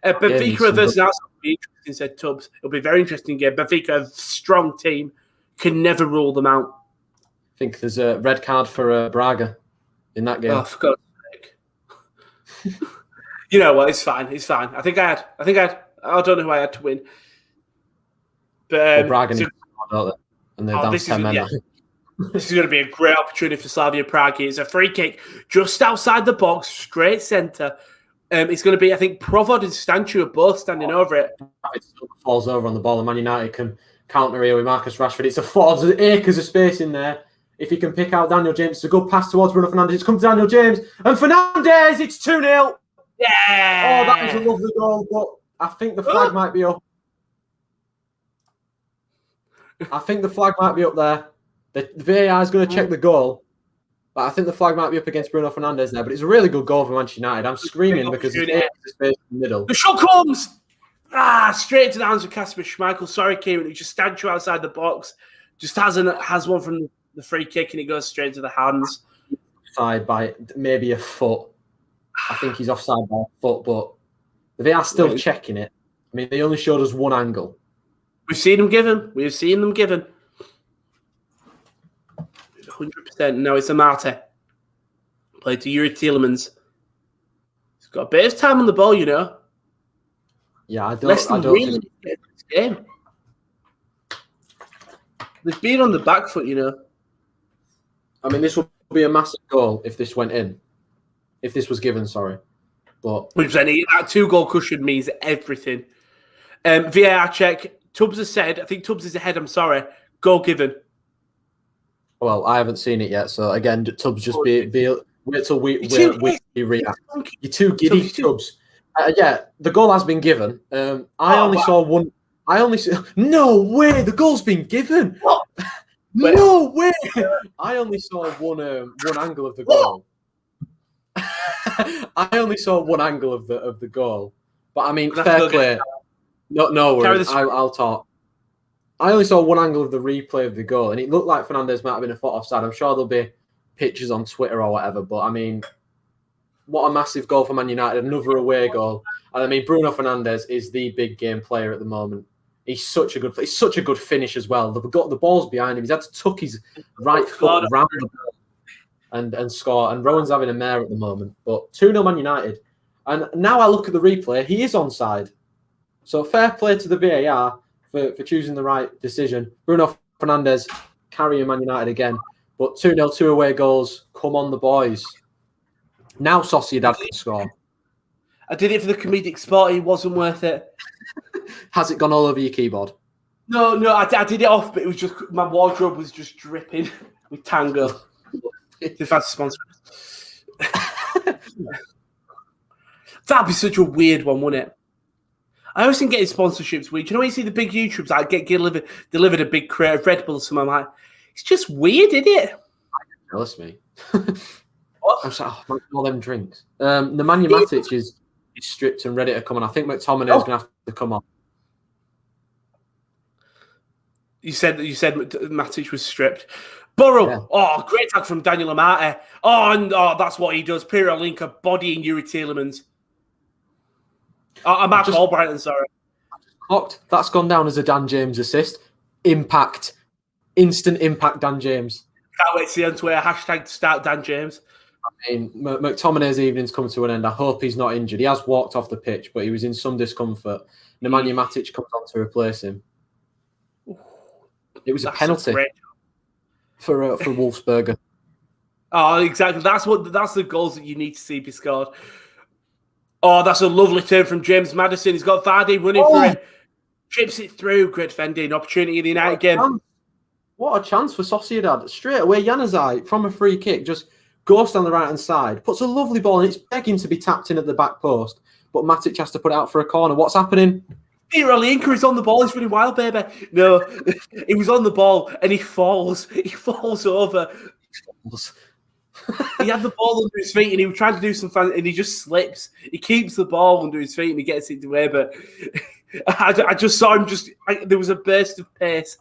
S1: Benfica versus Arsenal will be interesting, said Tubbs. It'll be a very interesting game. Benfica, a strong team, can never rule them out.
S2: I think there's a red card for Braga in that game.
S1: Oh, for God's sake. You know what? It's fine. It's fine. I think I had. I don't know who I had to win. But
S2: Braga need to don't they? And they're down to 10 men.
S1: Yeah. This is going to be a great opportunity for Slavia Prague. It's a free kick just outside the box, straight centre. It's going to be, I think, Provod and Stanchu are both standing over it.
S2: It falls over on the ball, and Man United can counter here with Marcus Rashford. It's a four. There's acres of space in there. If he can pick out Daniel James, it's a good pass towards Bruno Fernandes. It's come to Daniel James. And Fernandes, it's 2-0.
S1: Yeah!
S2: Oh, that was a lovely goal, but I think the flag might be up. I think the flag might be up there. The VAR is going to check the goal, but I think the flag might be up against Bruno Fernandes there. But it's a really good goal for Manchester United. I'm screaming because it's space in the middle.
S1: The shot comes! Straight into the hands of Kasper Schmeichel. Sorry, Kieran. He just stands you outside the box. Just has one from the free kick, and it goes straight into the hands.
S2: Offside by maybe a foot. I think he's offside by a foot, but the VAR still checking it. I mean, they only showed us one angle.
S1: We've seen them given. 100%. No, it's Amate. Played to Yuri Tielemans. He's got a bit of time on the ball, you know.
S2: Yeah, I don't really
S1: get this game. They've been on the back foot, you know.
S2: I mean, this would be a massive goal if this went in. If this was given, sorry. But
S1: that 2-goal cushion means everything. VAR check. Tubbs has said, I think Tubbs is ahead, I'm sorry. Goal given.
S2: Well, I haven't seen it yet, so again, Tubbs just wait till we react. You're too giddy, Tubbs. Yeah, the goal has been given. I only saw one. No way, the goal's been given.
S1: What?
S2: No way. I only saw one angle of the goal. I only saw one angle of the goal, but I mean, fair play. No worries. I'll talk. I only saw one angle of the replay of the goal, and it looked like Fernandes might have been a foot offside. I'm sure there'll be pictures on Twitter or whatever, but I mean, what a massive goal for Man United, another away goal. And I mean, Bruno Fernandes is the big game player at the moment. He's such a good finish as well. The ball's behind him. He's had to tuck his right foot around the ball and score. And Rowan's having a mare at the moment. But 2-0 Man United. And now I look at the replay, he is onside. So fair play to the VAR for choosing the right decision. Bruno Fernandes carrying Man United again. But 2-0, 2 away goals. Come on, the boys. Now Sociedad can score.
S1: I did it for the comedic spot. It wasn't worth it.
S2: Has it gone all over your keyboard?
S1: No, I did it off, but it was just my wardrobe was just dripping with Tango. If that's a sponsor. That'd be such a weird one, wouldn't it? I always think getting sponsorships weird. You know when you see the big YouTubers like get delivered a big crate of Red Bull or something like, it's just weird, isn't it?
S2: Jealous me. What? I'm sorry, all them drinks. Nemanja Matic is stripped and ready to come on. I think McTominay is going to have to come on.
S1: You said Matic was stripped. Burrow, great tag from Daniel Amate. That's what he does. Peter Olayinka bodying Yuri Tielemans. I'm Mark Albrighton, sorry.
S2: Clocked. That's gone down as a Dan James assist. Impact. Instant impact, Dan James.
S1: Can't wait to see on Twitter. # start Dan James.
S2: I mean, McTominay's evening's come to an end. I hope he's not injured. He has walked off the pitch, but he was in some discomfort. Nemanja Matic comes on to replace him. It was a penalty for Wolfsberger.
S1: Oh, exactly. That's the goals that you need to see be scored. Oh, that's a lovely turn from James Maddison. He's got Vardy running for it. Chips it through. Great defending. Opportunity in the United game.
S2: What a chance for Sociedad. Straight away, Januzaj, from a free kick, just goes down the right-hand side, puts a lovely ball, and it's begging to be tapped in at the back post. But Matic has to put it out for a corner. What's happening?
S1: Peter Olayinka is on the ball. He's running wild, baby. No, he was on the ball, and he falls. He falls over. He had the ball under his feet, and he was trying to do some fun, and he just slips. He keeps the ball under his feet, and he gets it away. But I just saw him. There was a burst of pace.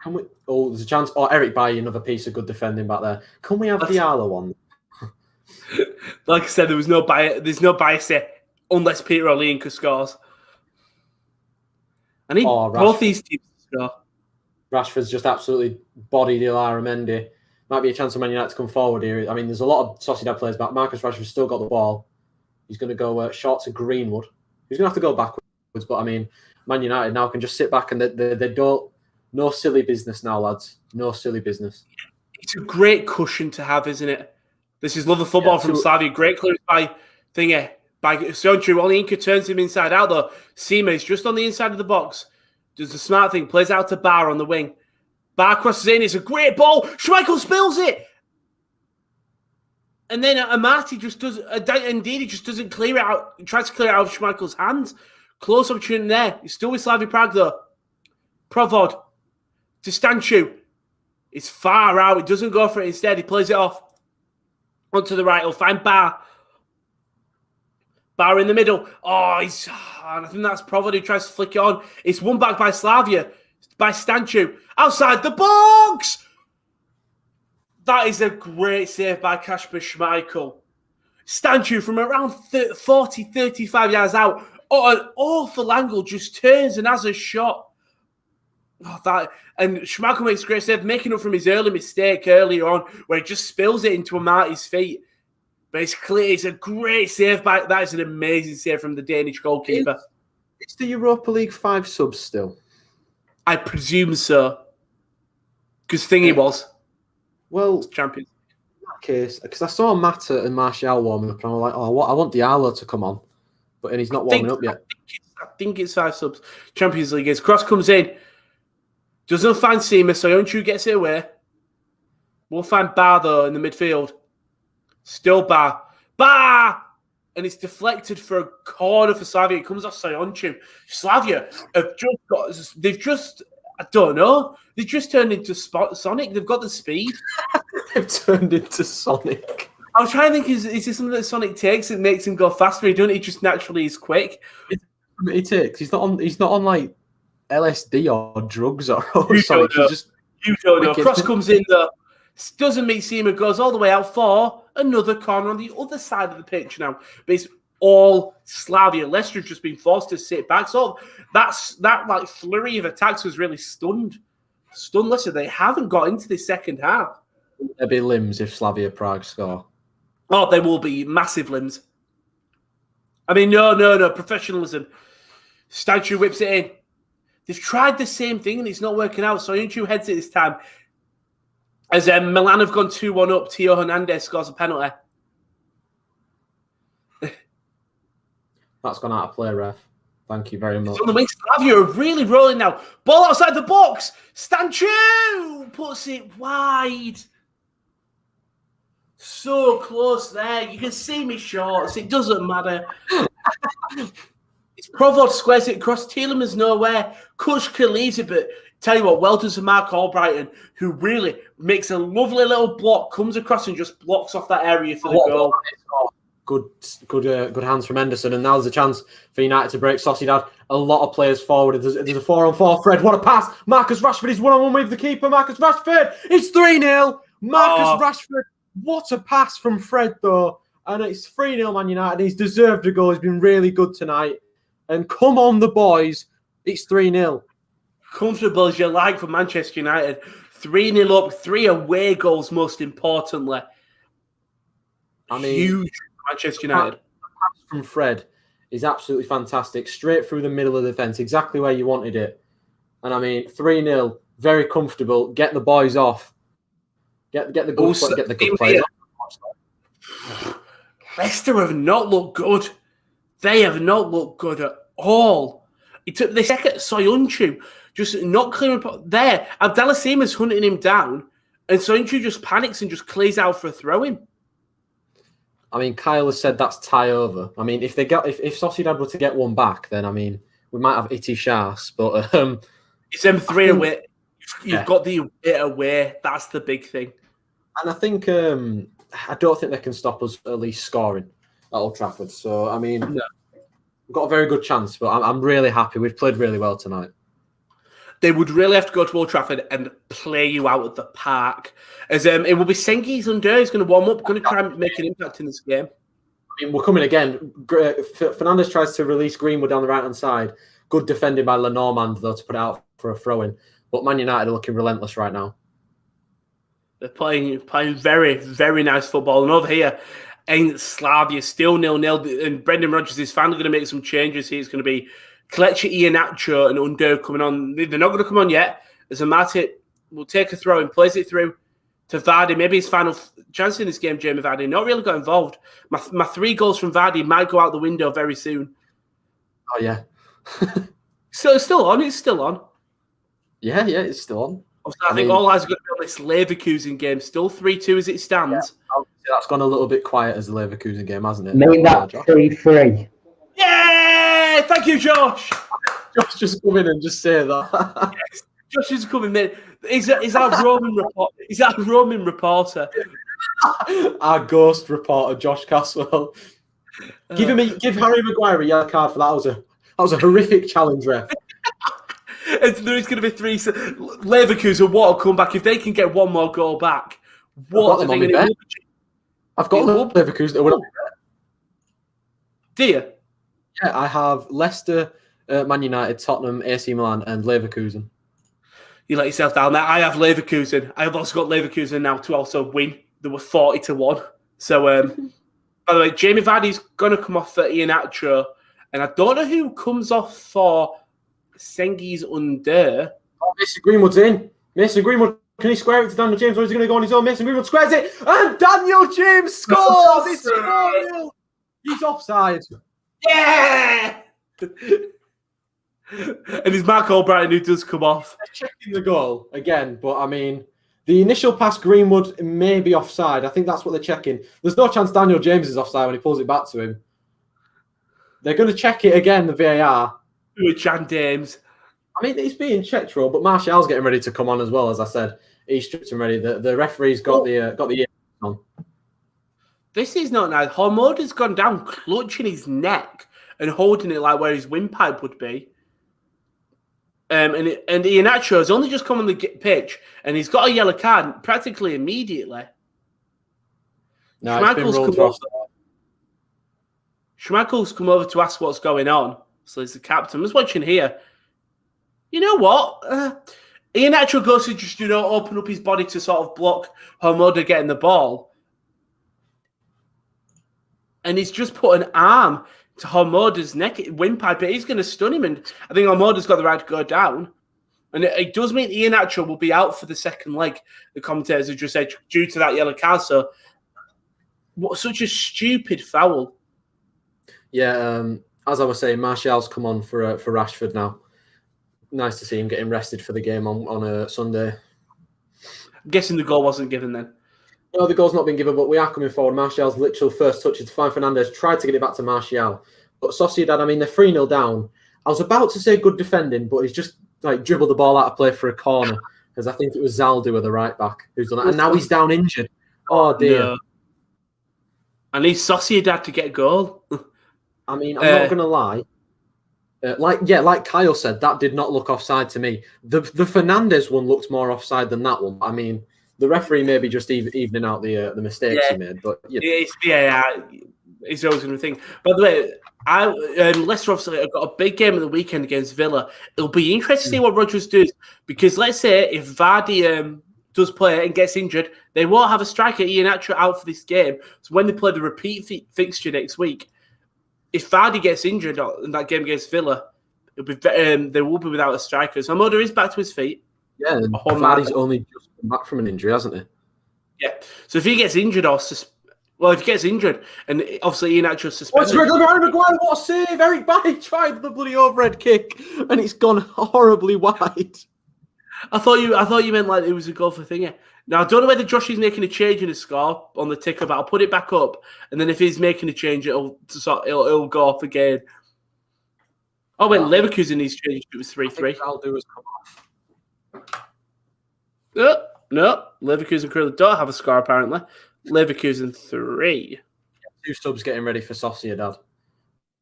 S2: Can we? Oh, there's a chance. Oh, Eric Bailly, another piece of good defending back there. Can we have Diallo one?
S1: Like I said, there's no bias there unless Peter Olayinka scores. I need both these teams to score.
S2: Rashford's just absolutely bodied Ilara Mendy. Might be a chance for Man United to come forward here. I mean, there's a lot of Sociedad players back. Marcus Rashford's still got the ball. He's going to go short to Greenwood. He's going to have to go backwards. But, I mean, Man United now can just sit back and they don't... No silly business now, lads. No silly business.
S1: It's a great cushion to have, isn't it? This is love of football from Slavia. Great clearance by Sontru. Olayinka turns him inside out, though. Seema is just on the inside of the box. Does the smart thing. Plays out to Bar on the wing. Bar crosses in. It's a great ball. Schmeichel spills it. And then Amati just does... Indeed, he just doesn't clear it out. He tries to clear it out of Schmeichel's hands. Close opportunity there. He's still with Slavia Prague, though. Provod. To Stanchu. It's far out. He doesn't go for it. Instead, he plays it off. Onto the right. He'll find Bar. Bar in the middle. Oh, I think that's Provod who tries to flick it on. It's won back by Slavia. By Stanchu. Outside the box! That is a great save by Kasper Schmeichel. Stanchu from around 40, 35 yards out. Oh, an awful angle. Just turns and has a shot. And Schmeichel makes a great save, making up from his early mistake earlier on, where he just spills it into Amati's feet. But it's clear, it's a great save by that is an amazing save from the Danish goalkeeper.
S2: It's the Europa League 5 subs still.
S1: I presume so. Because Thingy was.
S2: Well,
S1: champions.
S2: In that case, because I saw Mata and Martial warming up, and I was like, I want Diallo to come on. And he's not warming up yet.
S1: I think it's 5 subs. Champions League is. Cross comes in. Doesn't find Seema, so Soyuncu gets it away. We'll find Bar, though, in the midfield. Still Bar. Bar! And it's deflected for a corner for Slavia. It comes off Soyuncu. Slavia have I don't know. They've just turned into Sonic. They've got the speed.
S2: They've turned into Sonic.
S1: I was trying to think, is this something that Sonic takes that makes him go faster? He doesn't. He just naturally is quick.
S2: He takes. He's not on like LSD or drugs or Sonic.
S1: You don't know. Cross comes in though. Doesn't meet Seema, goes all the way out for another corner on the other side of the pitch now. But it's all Slavia. Leicester have just been forced to sit back. So that like flurry of attacks was really stunned Leicester. They haven't got into the second half.
S2: There'll be limbs if Slavia Prague score.
S1: Oh, there will be massive limbs. I mean, no. Professionalism. Stanchu whips it in. They've tried the same thing and it's not working out. Soyuncu heads it this time. As Milan have gone 2-1 up, Theo Hernandez scores a penalty.
S2: That's gone out of play, ref. Thank you very much.
S1: On the wing, Slavia are really rolling now. Ball outside the box. Stanchu puts it wide. So close there. You can see me shorts. It doesn't matter. It's Provod squares it across. Tielemans nowhere. Kushka leaves it, but tell you what, well done to Mark Albrighton, who really makes a lovely little block, comes across and just blocks off that area for the goal.
S2: Good hands from Henderson, and now there's a chance for United to break Sociedad. A lot of players forward. There's a 4-on-4. Fred, what a pass! Marcus Rashford is 1-on-1 with the keeper. Marcus Rashford, it's 3-0. Marcus Rashford, what a pass from Fred though, and it's 3-0 Man United. He's deserved a goal. He's been really good tonight. And come on, the boys, it's 3-0.
S1: Comfortable as you like for Manchester United. 3-0 up, 3 away goals, most importantly. I mean, huge Manchester United.
S2: The pass from Fred is absolutely fantastic. Straight through the middle of the defence, exactly where you wanted it. And I mean, 3-0 very comfortable. Get the boys off. Get the good players off.
S1: Leicester have not looked good. They have not looked good at all. It took the second Soyuncu just not clearing there. Abdallah Seaman's hunting him down, and Soyuncu just panics and just clears out for a throw-in.
S2: I mean, Kyle has said that's tie over. I mean, if Sociedad were to get one back, then I mean, we might have itty shas, but
S1: it's them three away. You've got the away. That's the big thing.
S2: And I think I don't think they can stop us at least scoring at Old Trafford. So I mean, we've got a very good chance. But I'm really happy. We've played really well tonight.
S1: They would really have to go to Old Trafford and play you out at the park. As it will be Cengiz Under. He's going to warm up, going to try and make an impact in this game.
S2: I mean, we're coming again. Fernandes tries to release Greenwood down the right-hand side. Good defending by Lenormand, though, to put it out for a throw-in. But Man United are looking relentless right now.
S1: They're playing very, very nice football. And over here, in Slavia, still 0-0. And Brendan Rodgers is finally going to make some changes here. It's going to be Kelechi Iheanacho and Under coming on. They're not going to come on yet. As a Matip will take a throw and plays it through to Vardy. Maybe his final chance in this game, Jamie Vardy. Not really got involved. My 3 goals from Vardy might go out the window very soon.
S2: Oh, yeah.
S1: So it's still on. It's still on.
S2: Yeah, it's still on.
S1: I think all eyes are going to be on this Leverkusen game. Still 3-2 as it stands.
S2: Yeah, that's gone a little bit quiet as the Leverkusen game, hasn't it?
S3: Make that 3-3.
S1: Yeah! Thank you, Josh.
S2: Josh just come in and just say that.
S1: Yes, Josh is coming in. He's our Roman report. He's our Roman reporter.
S2: Our ghost reporter, Josh Caswell. Give Harry Maguire a yellow card for that. That was a horrific challenge, ref.
S1: There is going to be 3. Leverkusen, what a comeback. If they can get one more goal back, what a thing.
S2: I've got Leverkusen.
S1: Do you?
S2: Yeah, I have Leicester, Man United, Tottenham, AC Milan, and Leverkusen.
S1: You let yourself down there. I have Leverkusen. I have also got Leverkusen now to also win. They were 40-1. So, by the way, Jamie Vardy's going to come off for Iheanacho, and I don't know who comes off for Cengiz Under.
S2: Oh, Mason Greenwood's in. Mason Greenwood, can he square it to Daniel James, or is he going to go on his own? Mason Greenwood squares it, and Daniel James scores! It's 4-0. He's offside.
S1: Yeah! And it's Mark Albrighton who does come off.
S2: They're checking the goal again, but I mean, the initial pass Greenwood may be offside. I think that's what they're checking. There's no chance Daniel James is offside when he pulls it back to him. They're going to check it again, the VAR.
S1: With Jan James.
S2: I mean, it's being checked, Ro, but Martial's getting ready to come on as well, as I said. He's stripped him ready. The referee's got the ear on.
S1: This is not nice. Hormoda's gone down, clutching his neck and holding it like where his windpipe would be. And Iheanacho has only just come on the pitch, and he's got a yellow card practically immediately.
S2: No, it's been rolled off.
S1: Schmeichel's come over to ask what's going on. So he's the captain. I was watching here. You know what? Iheanacho goes to just, open up his body to sort of block Hormoda getting the ball. And he's just put an arm to Hormoda's neck, windpipe. But he's going to stun him. And I think Hormoda's got the right to go down. And it does mean Iheanacho will be out for the second leg, the commentators have just said, due to that yellow card. So, what such a stupid foul.
S2: Yeah, as I was saying, Martial's come on for Rashford now. Nice to see him getting rested for the game on a Sunday.
S1: I'm guessing the goal wasn't given then.
S2: No, the goal's not been given, but we are coming forward. Martial's literal first touch is to find Fernandes, tried to get it back to Martial. But Sociedad, I mean, they're 3-0 down. I was about to say good defending, but he's just dribbled the ball out of play for a corner, because I think it was Zaldu, the right back, who's done it. And now he's down injured. Oh, dear. No.
S1: I need Sociedad to get a goal.
S2: I mean, I'm not going to lie. Like Kyle said, that did not look offside to me. The Fernandes one looked more offside than that one. I mean, the referee may be just evening out the mistakes he made. But it's always going to think. By the way, Leicester obviously have got a big game at the weekend against Villa. It'll be interesting to see what Rodgers does, because let's say if Vardy does play and gets injured, they won't have a striker, Iheanacho, out for this game. So when they play the repeat fixture next week, if Vardy gets injured in that game against Villa, it'll be they will be without a striker. So Hormoda is back to his feet. Yeah, and Vardy's only just come back from an injury, hasn't he?
S1: Yeah. So if he gets injured if he gets injured, and obviously Iheanacho suspended.
S2: Harry Maguire, what a save! Eric Bailly tried the bloody overhead kick, and it's gone horribly wide.
S1: I thought you meant like it was a goal for thingy. Now I don't know whether Josh is making a change in his score on the ticker, but I'll put it back up, and then if he's making a change, it'll go off again. Oh wait, Leverkusen needs changed. It was 3-3.
S2: I'll do is come off.
S1: No, Leverkusen currently don't have a score apparently. Leverkusen 3.
S2: 2 subs getting ready for Sociedad.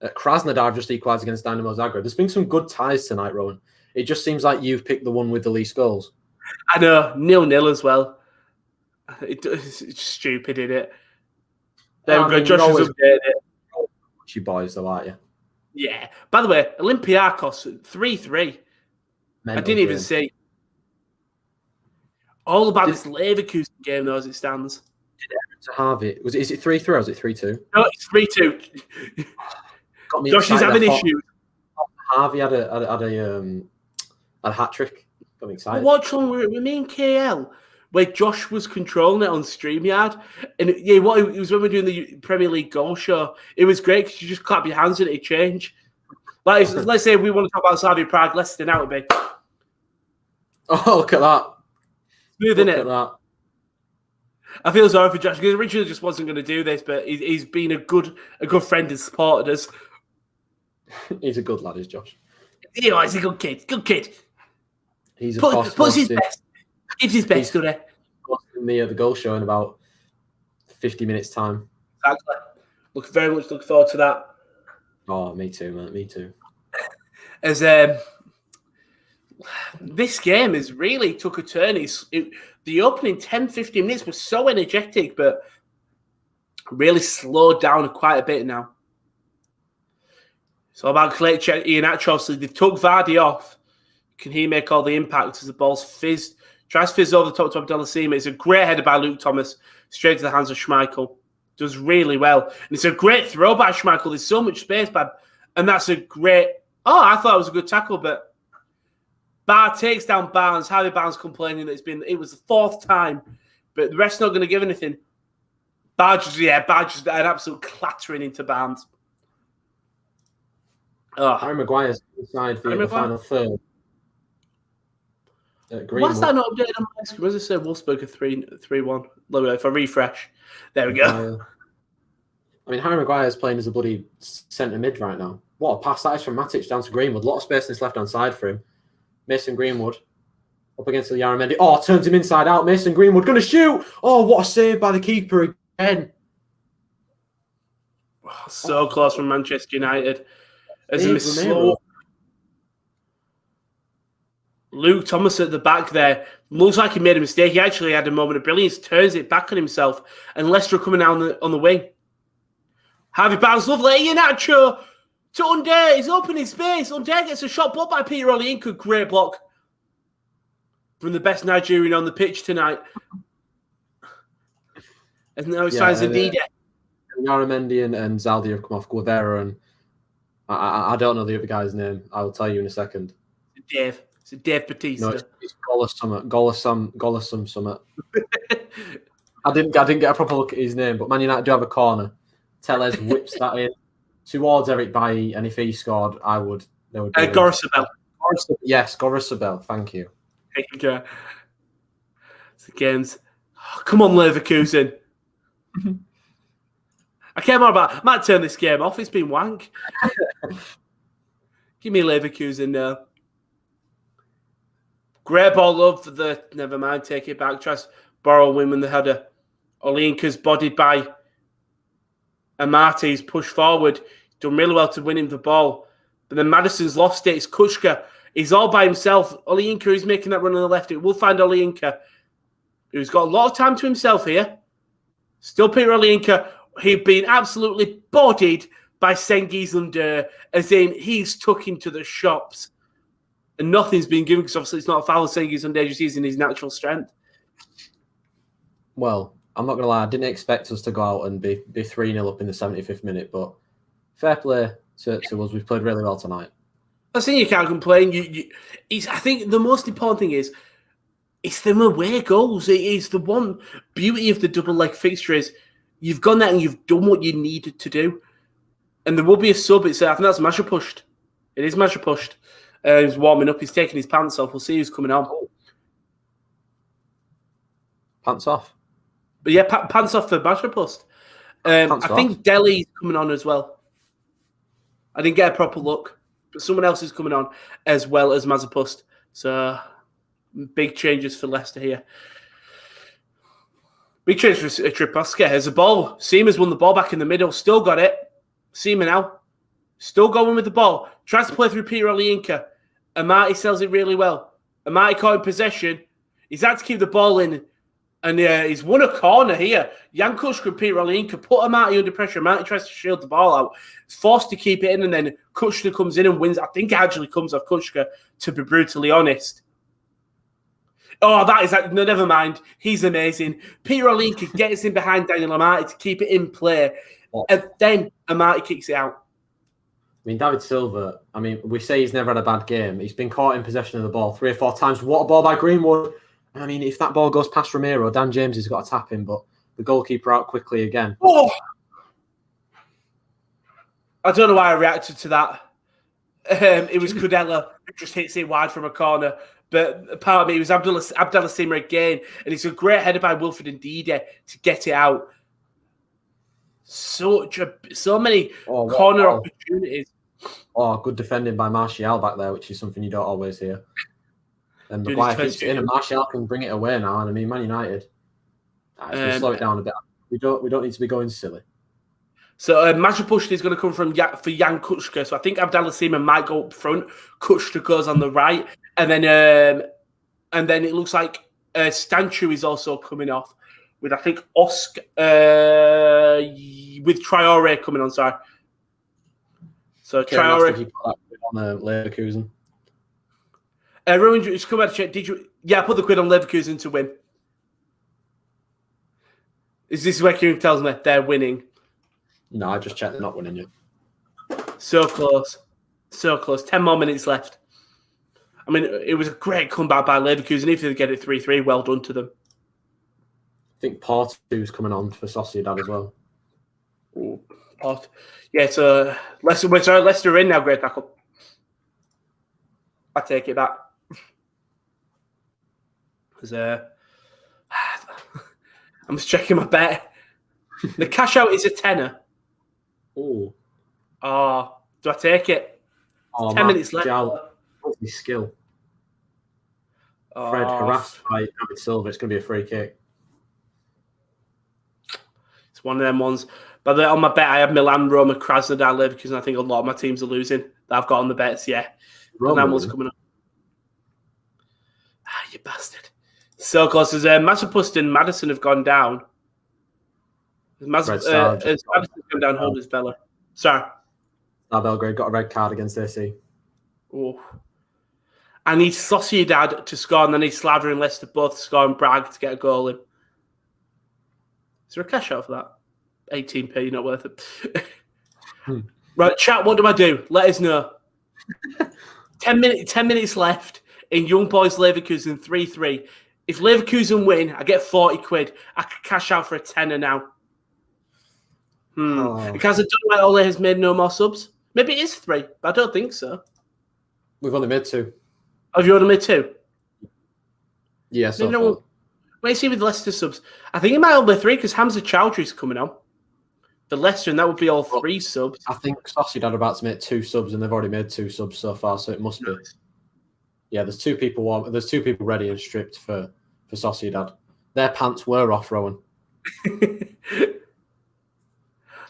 S2: Krasnodar just equalised against Dynamo Zagreb. There's been some good ties tonight, Rowan. It just seems like you've picked the one with the least goals.
S1: I know, 0-0 as well. It's stupid, isn't it? There we go. Josh has updated it.
S2: You boys, though, aren't you?
S1: Yeah. By the way, Olympiacos 3-3. I didn't even see. All about this Leverkusen game, though, as it stands.
S2: To Harvey, is it 3-3 or is it 3-2?
S1: No, it's 3-2. Josh is having issues.
S2: Harvey had a hat trick. Got me excited.
S1: Watchalong with me and KL, where Josh was controlling it on StreamYard, and it was when we were doing the Premier League goal show. It was great because you just clap your hands and it change. Like let's say we want to talk about Slavia Prague, Leicester now would be.
S2: Oh, look at that!
S1: Smooth, isn't it?
S2: Look at that.
S1: I feel sorry for Josh because originally just wasn't going to do this, but he's been a good friend and supported us.
S2: He's a good lad, is Josh.
S1: He's a good kid. Good kid.
S2: He's
S1: puts his best. Gives his best, doesn't he?
S2: Me at the goal show in about 50 minutes' time.
S1: Exactly. Very much look forward to that.
S2: Oh, me too, man. Me too.
S1: As this game has really took a turn. The opening 10-15 minutes was so energetic, but really slowed down quite a bit now. It's all about Iheanacho. Obviously, they took Vardy off. Can he make all the impact as the ball's fizzed? Tries to fizz over the top to Abdelhacim. It's a great header by Luke Thomas, straight to the hands of Schmeichel. Does really well. And it's a great throw by Schmeichel. There's so much space, and that's a great... Oh, I thought it was a good tackle, but Bar takes down Barnes. Harvey Barnes complaining that it was the 4th time, but the rest not going to give anything. Bar just an absolute clattering into Barnes. Oh.
S2: Harry Maguire's inside the final third.
S1: Why's that not updated on my screen? As I said, Wolfsburg 3-1. If I refresh, there we go.
S2: I mean, Harry Maguire is playing as a bloody centre mid right now. What a pass that is from Matic down to Greenwood. A lot of space in his left hand side for him. Mason Greenwood up against Yaramendi. Oh, turns him inside out. Mason Greenwood going to shoot. Oh, what a save by the keeper again.
S1: Oh, so close from Manchester United. As a slow. Luke Thomas at the back there. Looks like he made a mistake. He actually had a moment of brilliance. Turns it back on himself. And Leicester coming down on the wing. Harvey Barnes, lovely. Iheanacho to Under. He's open in space. Under gets a shot blocked by Peter Olayinka. Great block from the best Nigerian on the pitch tonight. And now he signs Ndidi.
S2: Yaramendi and Zaldi have come off. Guevara and I don't know the other guy's name. I'll tell you in a second.
S1: Dave. It's Dave Batista.
S2: No, it's Golasum Summit. I didn't get a proper look at his name, but Man United do have a corner. Tellez whips that in towards Eric Bailly, and if he scored, they would.
S1: Gorisabel.
S2: Yes, Gorisabel. Thank you.
S1: It's against. Oh, come on, Leverkusen. I care more about. I might turn this game off. It's been wank. Give me Leverkusen now. Great ball up for the. Never mind. Take it back. Tries borrow win when the header. Olayinka's bodied by Amati's pushed forward. Done really well to win him the ball. But then Madison's lost it. It's Kushka. He's all by himself. Olayinka is making that run on the left. It will find Olayinka, who's got a lot of time to himself here. Still Peter Olayinka. He'd been absolutely bodied by Cengiz Under, as in he's took him to the shops. And nothing's been given because obviously it's not a foul. Cengiz Under just using his natural strength.
S2: Well, I'm not going to lie. I didn't expect us to go out and be 3-0 up in the 75th minute, but fair play to us. We've played really well tonight.
S1: I think you can't complain. I think the most important thing is it's them away goals. It is the one beauty of the double leg fixture is you've gone there and you've done what you needed to do. And there will be a sub. I think that's Masha pushed. It is Masha pushed. He's warming up. He's taking his pants off. We'll see who's coming on.
S2: Pants off.
S1: But yeah, pants off for Masha post. I think Delhi's coming on as well. I didn't get a proper look, but someone else is coming on as well as Mazepust. So big changes for Leicester here. Big change for Tripowski. Has the ball. Seamer's won the ball back in the middle. Still got it. Seamer now. Still going with the ball. Tries to play through Peter Olayinka. Amati sells it really well. Amati caught in possession. He's had to keep the ball in. And he's won a corner here. Jan Kuczka and Peter Olayinka put Amati under pressure. Amati tries to shield the ball out. He's forced to keep it in. And then Kuczka comes in and wins. I think it actually comes off Kuczka, to be brutally honest. Oh, that is... No, never mind. He's amazing. Peter Olayinka gets in behind Daniel Amati to keep it in play. And then Amati kicks it out.
S2: I mean, David Silva, we say he's never had a bad game. He's been caught in possession of the ball 3 or 4 times. What a ball by Greenwood. I mean, if that ball goes past Romero, Dan James has got to tap him, but the goalkeeper out quickly again.
S1: Oh! I don't know why I reacted to that. It was Kudela who just hits it wide from a corner. But part of me, it was Abdallah Simmer again. And it's a great header by Wilfred Ndidi to get it out. So many corner opportunities.
S2: Oh, good defending by Martial back there, which is something you don't always hear. And Maguire keeps it in, and Martial can bring it away now. And I mean, Man United, slow it down a bit. We don't need to be going silly. So
S1: Mazepust is going to come for Jan Kuczka. So I think Abdallah Seaman might go up front. Kuczka goes on the right, and then it looks like Stanchu is also coming off with, I think, Oscar with Traore coming on. Sorry. So Traore
S2: on the Leverkusen.
S1: Rowan, just come out to check. Did you? Yeah, I put the quid on Leverkusen to win. Is this where Kieran tells me they're winning?
S2: No, I just checked they're not winning yet.
S1: So close. So close. 10 more minutes left. I mean, it was a great comeback by Leverkusen. If they get it 3-3, well done to them.
S2: I think Porto's coming on for Sociedad as well.
S1: Ooh, yeah, so Leicester in now. Great tackle. I take it back. I'm just checking my bet. The cash out is a tenner.
S2: Oh,
S1: do I take it? 10 minutes left.
S2: Lovely skill. Fred harassed by David Silva. It's going to be a free kick.
S1: It's one of them ones. But on my bet, I have Milan, Roma, Krasnodar, Leverkusen. I think a lot of my teams are losing that I've got on the bets. Yeah, and that one's coming up. You bastard! So close. As Mazepust and Madison have gone down. Madison's gone down. Hold his Bella. Sorry.
S2: Belgrade got a red card against AC.
S1: Oh. I need Sociedad to score, and I need Slavia and Leicester both to score and Prague to get a goal in. Is there a cash out for that? 18p, not worth it. Right, chat, what do I do? Let us know. 10 minutes left in Young Boys Leverkusen 3-3. If Leverkusen win, I get 40 quid. I could cash out for a tenner now. Because I don't know why Ole has made no more subs. Maybe it is 3, but I don't think so.
S2: We've only made 2.
S1: Have you only made 2?
S2: Yeah, so
S1: wait, see with Leicester subs. I think it might only be 3 because Hamza Chowdhury's coming on. For Leicester, and that would be all 3 subs.
S2: I think Sociedad are about to make 2 subs, and they've already made 2 subs so far, so it must be. Yeah, there's 2 people warm. There's 2 people ready and stripped for Sociedad. Their pants were off, Rowan.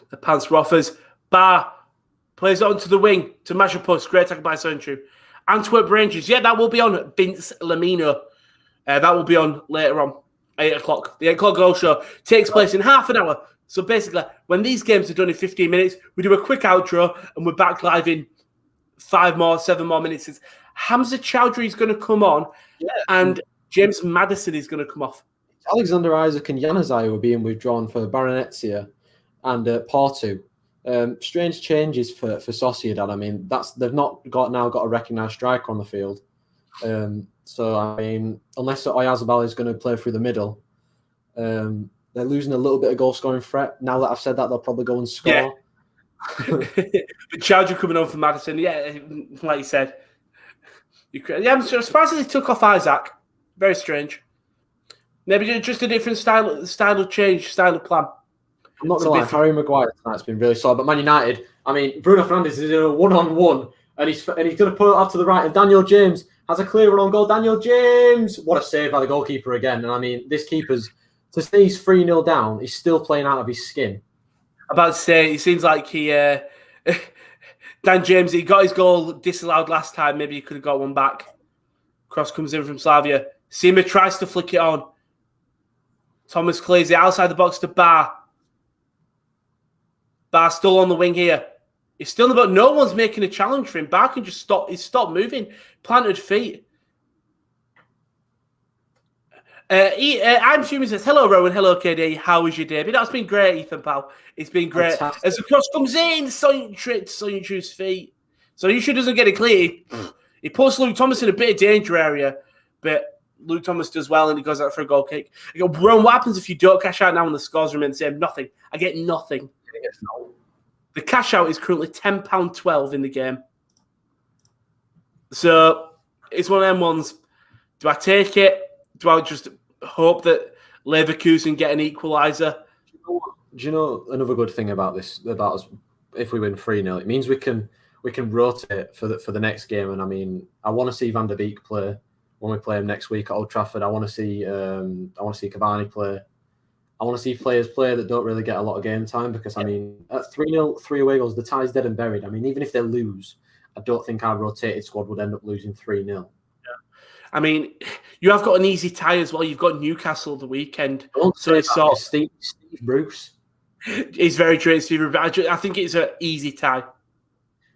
S1: The pants were off as Bar plays it onto the wing to Mazepust. Great tackle by Sanchu. Antwerp Rangers. Yeah, that will be on Vince Lamino. That will be on later on, 8 o'clock. The 8 o'clock goal show takes place in half an hour. So basically, when these games are done in 15 minutes, we do a quick outro and we're back live in 7 more minutes. It's Hamza Chowdhury is going to come on and James Maddison is going to come off.
S2: Alexander Isaac and Januzaj were being withdrawn for Baronetsia and Porto. Strange changes for Sociedad. I mean, they've not got a recognised striker on the field. So, I mean, unless Oyarzabal is going to play through the middle, they're losing a little bit of goal-scoring threat. Now that I've said that, they'll probably go and score.
S1: Yeah. But Chowdhury coming on for Madison, yeah, like you said. I'm surprised they took off Isaac. Very strange. Maybe just a different style of change, style of plan.
S2: I'm not going to lie, Harry Maguire tonight's been really solid. But Man United, I mean, Bruno Fernandes is in a one-on-one, and he's going to put it off to the right, and Daniel James has a clear run on goal. Daniel James, what a save by the goalkeeper again. And I mean, this keeper's, to say he's 3-0 down, he's still playing out of his skin.
S1: I'm about to say, it seems like he, Dan James, he got his goal disallowed last time. Maybe he could have got one back. Cross comes in from Slavia. Seema tries to flick it on. Thomas clears it outside the box to Bar. Bar still on the wing here. He's still in the box. No one's making a challenge for him. Bar can just stop. He's stopped moving. Planted feet. I'm assuming he says, hello, Rowan. Hello, KD. How was your day? But that's been great, Ethan, pal. It's been great. Fantastic. As the cross comes in, Soyunchu's feet. Soyunchu doesn't get it clear. He puts Luke Thomas in a bit of danger area, but Luke Thomas does well, and he goes out for a goal kick. I go, Rowan, what happens if you don't cash out now and the scores remain the same? Nothing. I get nothing. The cash out is currently £10.12 in the game. So it's one of them ones. Do I take it? Do I just hope that Leverkusen get an equaliser?
S2: Do you know another good thing about this? About us, if we win 3-0, it means we can rotate for the next game. And I mean, I want to see Van der Beek play when we play him next week at Old Trafford. I want to see Cavani play. I want to see players play that don't really get a lot of game time, because I mean, at 3-0, 3 away goals, the tie's dead and buried. I mean, even if they lose, I don't think our rotated squad would end up losing 3-0.
S1: I mean, you have got an easy tie as well. You've got Newcastle the weekend.
S2: So it's sort of Steve Bruce.
S1: It's very true, Steve Bruce. I think it's an easy tie.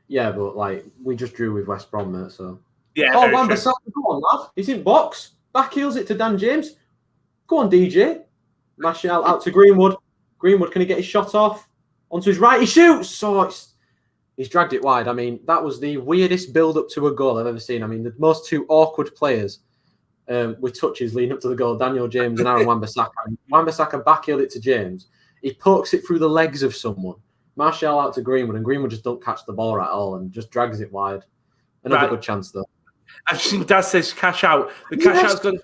S2: Yeah, but like we just drew with West Brom, mate, so.
S1: Yeah.
S2: Oh, Wan-Bissaka, go on, lad. He's in box. Back heels it to Dan James. Go on, DJ. Mashing out to Greenwood. Greenwood, can he get his shot off? Onto his right, he shoots. So he's dragged it wide. I mean, that was the weirdest build-up to a goal I've ever seen. I mean, the most two awkward players with touches leading up to the goal, Daniel James and Aaron Wan-Bissaka. Wan-Bissaka backheeled it to James. He pokes it through the legs of someone. Martial out to Greenwood, and Greenwood just don't catch the ball at all and just drags it wide. Another good chance, though.
S1: I've seen Dad says cash out. The cash out's gone.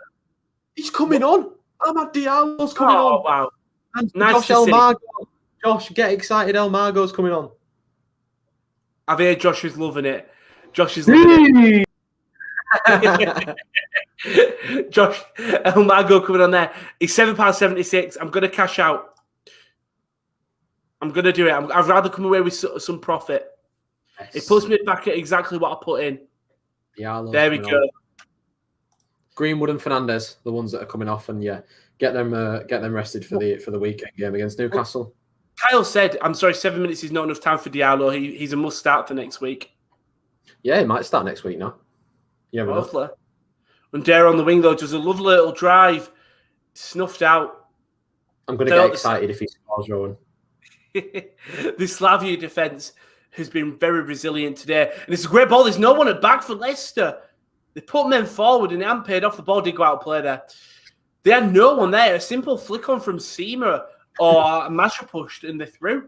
S2: He's coming on. Amad Diallo's coming on.
S1: Oh, wow.
S2: And
S1: Nice
S2: Josh Elmargo. Josh, get excited. Elmargo's coming on.
S1: I've heard Josh is loving it. Josh is loving it. Josh Elmargo coming on there. He's £7.76. I'm going to cash out. I'm going to do it. I'd rather come away with some profit. Yes. It puts me back at exactly what I put in. There we go.
S2: Greenwood and Fernandes, the ones that are coming off, and yeah, get them rested for the weekend game against Newcastle.
S1: Kyle said, I'm sorry, 7 minutes is not enough time for Diallo. He's a must start for next week.
S2: Yeah, he might start next week now. Yeah,
S1: hopefully. And Dare on the wing, though, does a lovely little drive. Snuffed out.
S2: I'm going to get excited if he scores, Rowan.
S1: The Slavia defence has been very resilient today. And it's a great ball. There's no one at back for Leicester. They put men forward and they haven't paid off. The ball did go out of play there. They had no one there. A simple flick on from Seema or a masher pushed and they're through.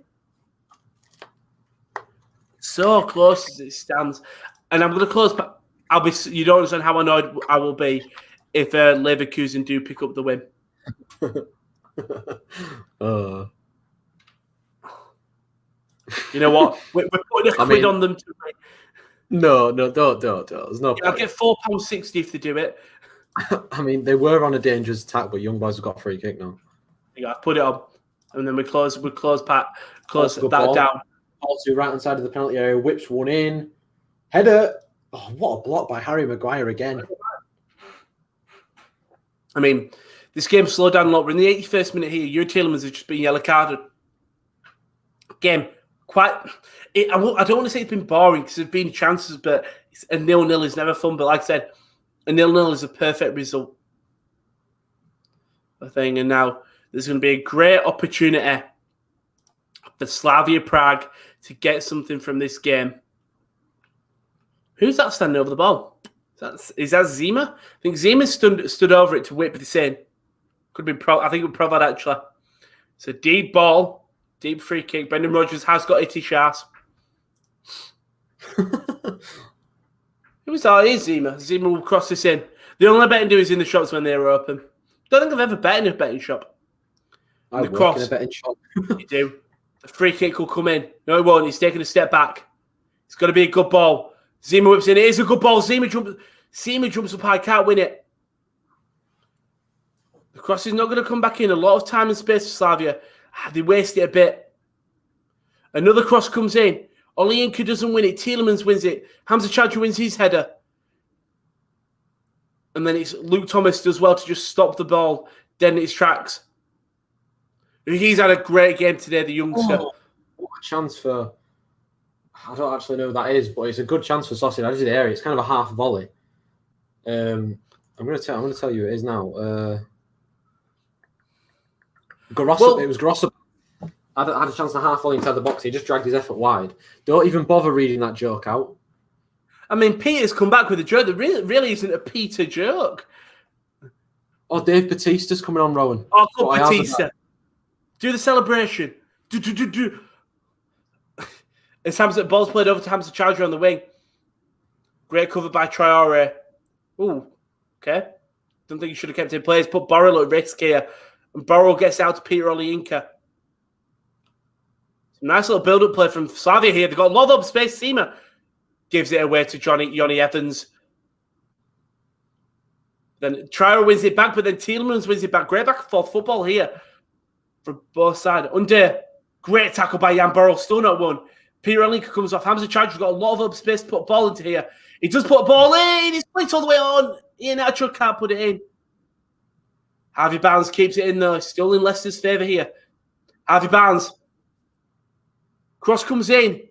S1: So close as it stands. And I'm going to close, but you don't understand how annoyed I will be if Leverkusen do pick up the win. You know what? We're putting a quid on them to win.
S2: No, don't. There's no point.
S1: I'll get £4.60 if they do it.
S2: I mean, they were on a dangerous attack, but Young Boys have got a free kick now.
S1: Yeah, I've put it on, and then we close that
S2: ball
S1: down.
S2: Ball to right hand side of the penalty area, whips one in, header. Oh, what a block by Harry Maguire again.
S1: I mean, this game slowed down a lot. We're in the 81st minute here. Your Tielemans have just been yellow carded. Game I don't want to say it's been boring because there's been chances, but a 0-0 is never fun. But like I said, a 0-0 is a perfect result, I think. And now there's going to be a great opportunity for Slavia Prague to get something from this game. Who's that standing over the ball? Is that Zima? I think Zima stood over it to whip this in. Could have been I think it was Provad actually. It's a deep ball, deep free kick. Brendan Rodgers has got itty shots. Who was that? It is Zima. Zima will cross this in. The only betting do is in the shops when they're open. Don't think I've ever bet in a betting shop.
S2: I work in a betting shop.
S1: You do. The free kick will come in. No, it won't. He's taking a step back. It's got to be a good ball. Zima whips in. It is a good ball. Zima jumps up high. Can't win it. The cross is not going to come back in. A lot of time and space for Slavia. They waste it a bit. Another cross comes in. Olayinka doesn't win it. Tielemans wins it. Hamza Chadra wins his header. And then it's Luke Thomas does well to just stop the ball dead in its tracks. He's had a great game today, the youngster.
S2: Oh, what a chance for... I don't actually know who that is, but it's a good chance for Sociedad. It's in the area. It's kind of a half volley. I'm going to tell you who it is now. It was Grosso. I had a chance to half volley inside the box. He just dragged his effort wide. Don't even bother reading that joke out.
S1: I mean, Peter's come back with a joke that really isn't a Peter joke.
S2: Oh, Dave Batista's coming on, Rowan.
S1: Oh, good Batista. Do the celebration. Do. As ball's played over to Hamza Chadra on the wing. Great cover by Traore. Ooh, okay. Don't think he should have kept it in place. Put Borrell at risk here. And Borrell gets out to Peter Olayinka. Nice little build-up play from Slavia here. They've got a lot of space. Zima gives it away to Johnny Evans. Then Traore wins it back, but then Tielemans wins it back. Great back and forth football here from both sides. Under great tackle by Jan Borrell. Still not won. Peter Olayinka comes off. Hamza Chadra's got a lot of up space to put a ball into here. He does put a ball in. He's played all the way on. Ian Atchell can't put it in. Harvey Barnes keeps it in though. Still in Leicester's favour here. Harvey Barnes. Cross comes in.